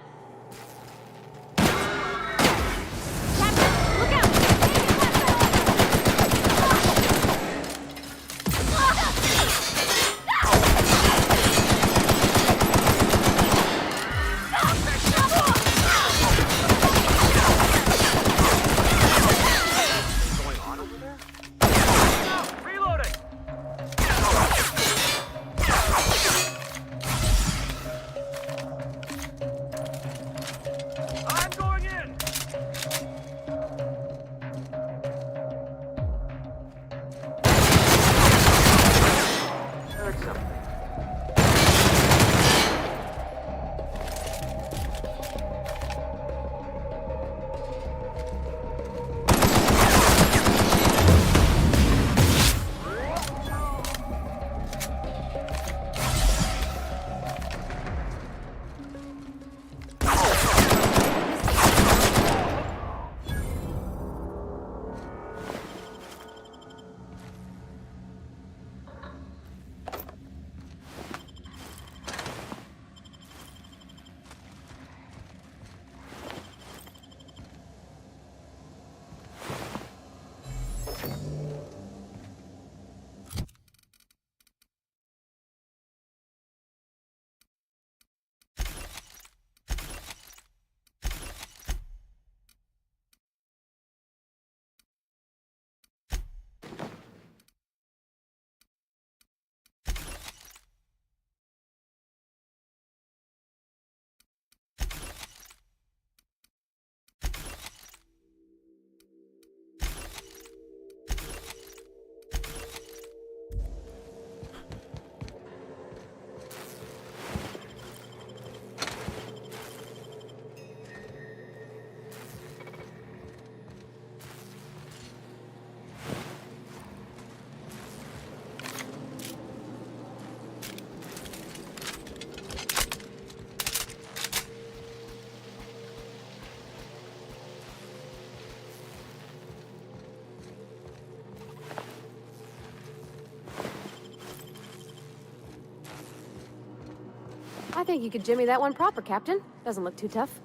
think you could jimmy that one proper, Captain. Doesn't look too tough.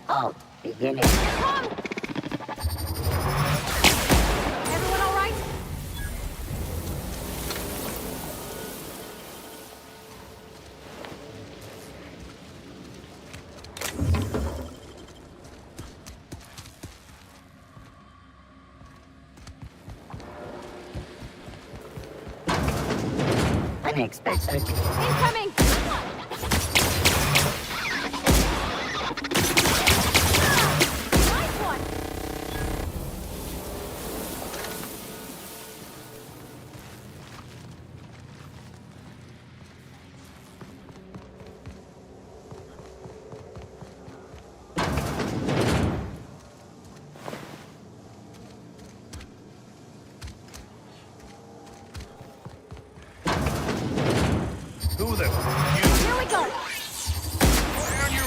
Oh, beginning. Everyone all right? Unexpected. Incoming! Nice one!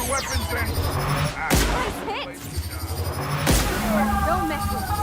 your weapons then. Nice hit! Don't mess with me.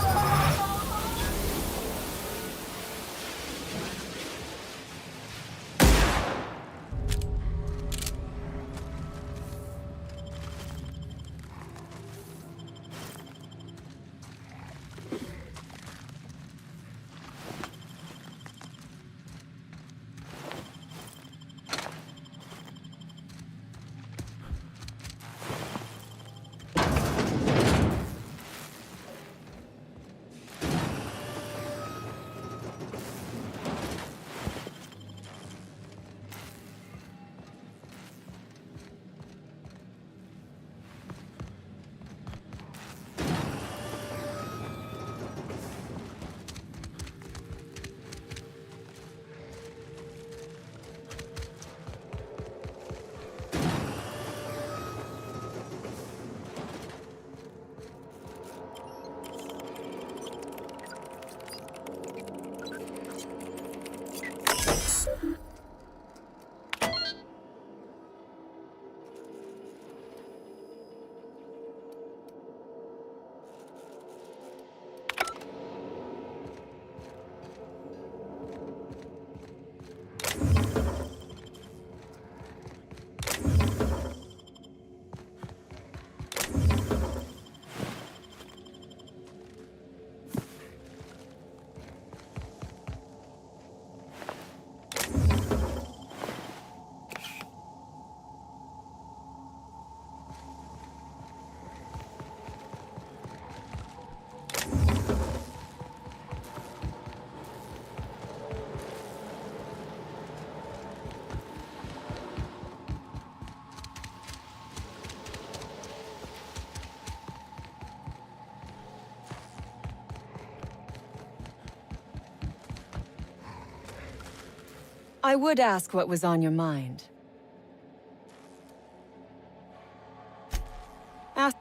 I would ask what was on your mind. Ask.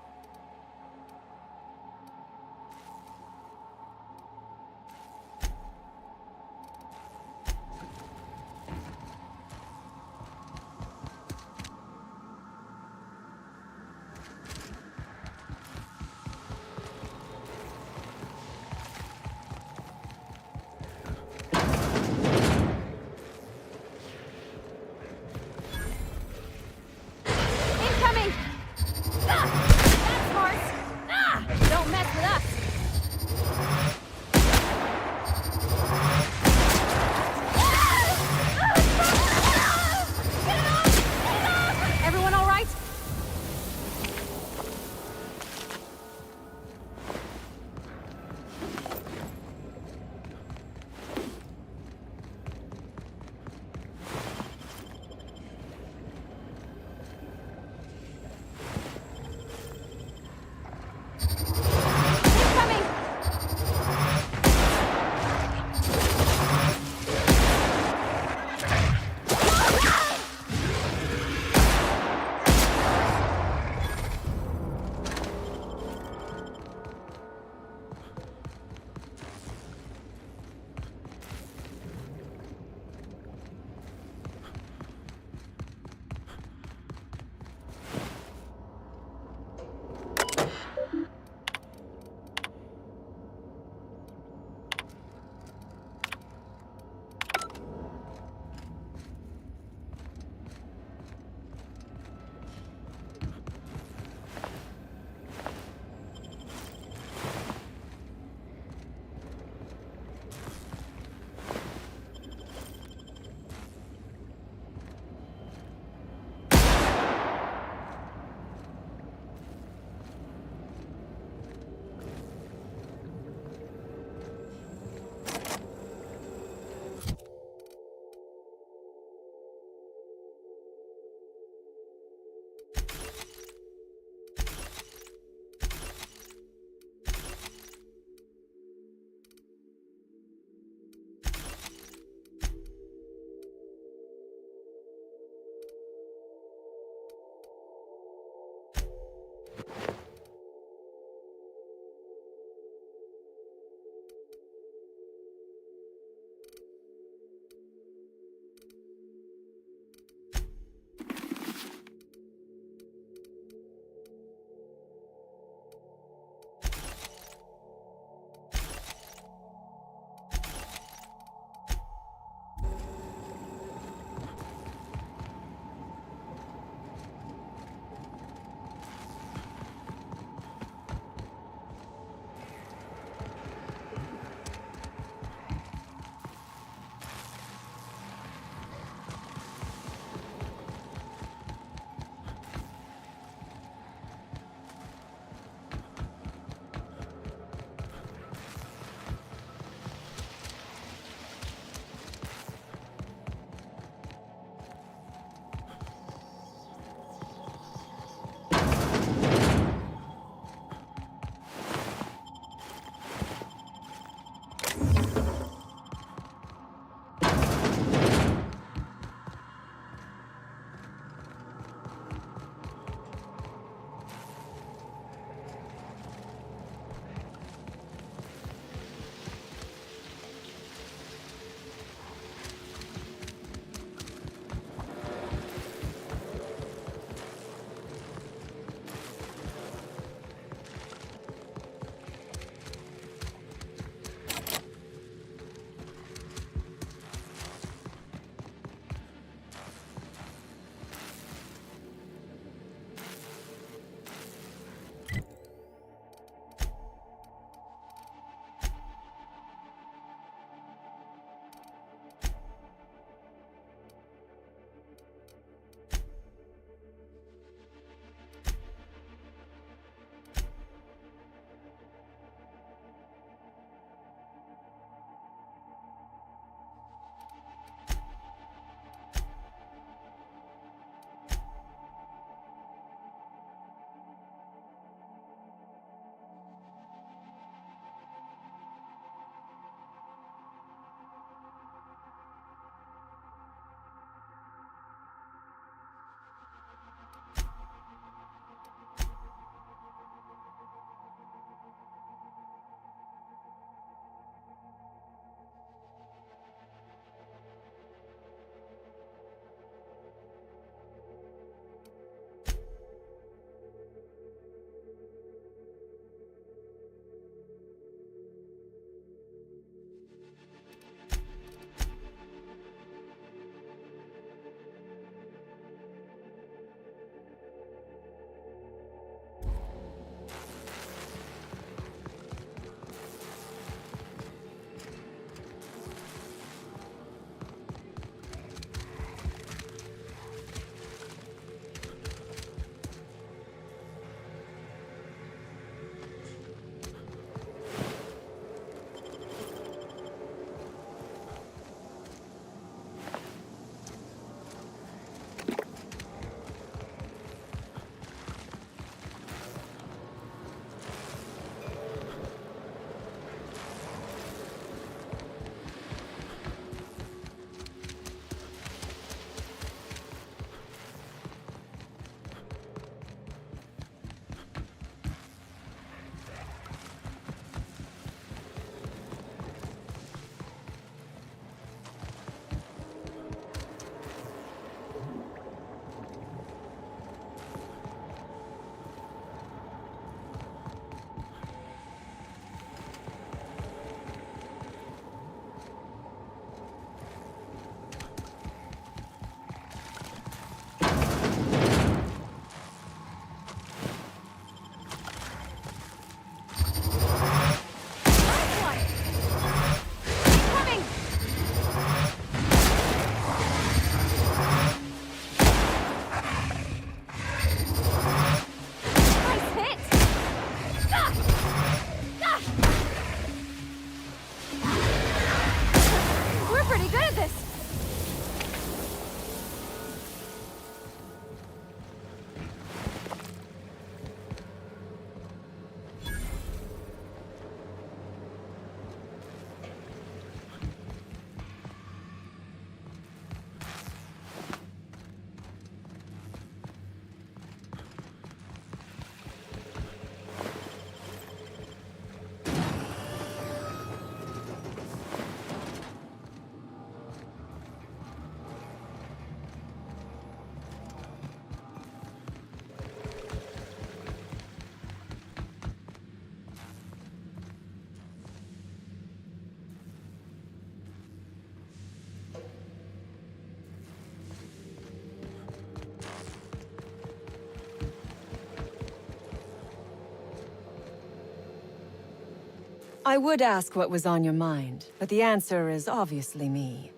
I would ask what was on your mind, but the answer is obviously me.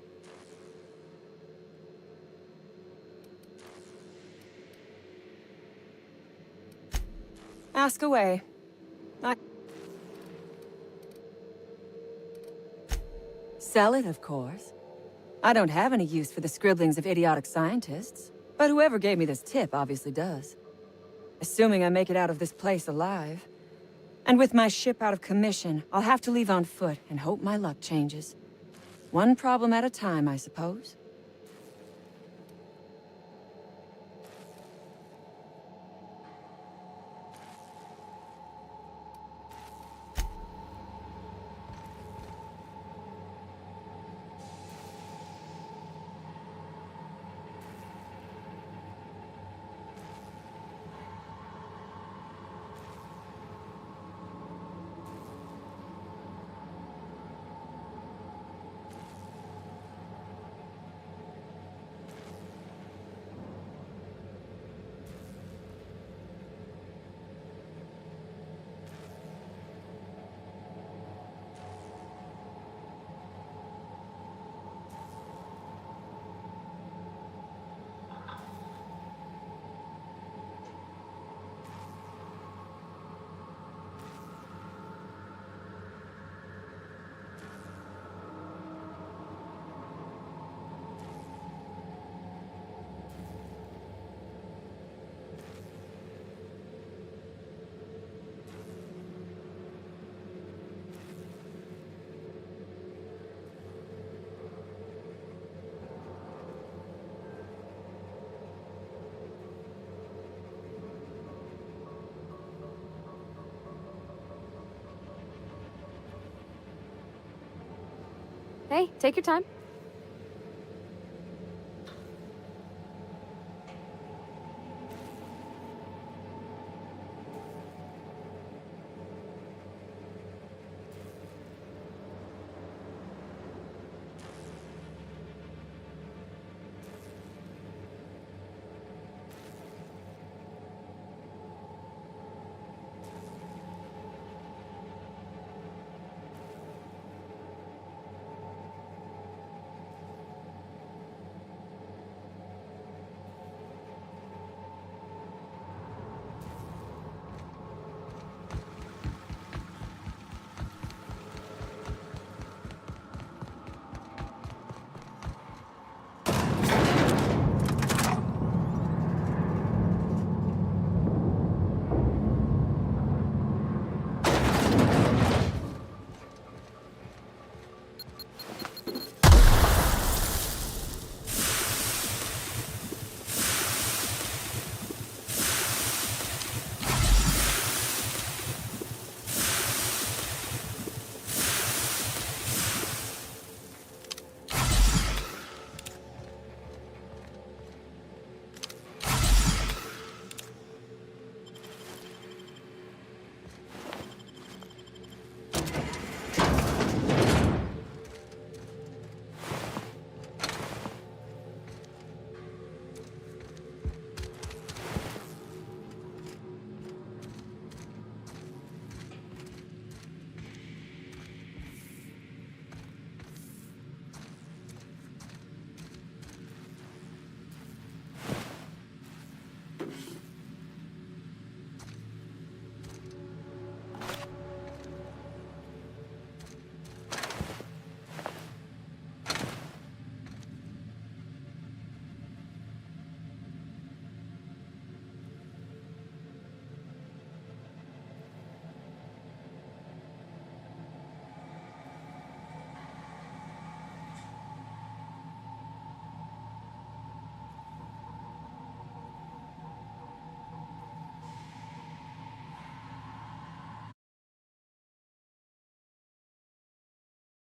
Ask away. Sell it, of course. I don't have any use for the scribblings of idiotic scientists, but whoever gave me this tip obviously does. Assuming I make it out of this place alive. And with my ship out of commission, I'll have to leave on foot and hope my luck changes. One problem at a time, I suppose. Hey, take your time.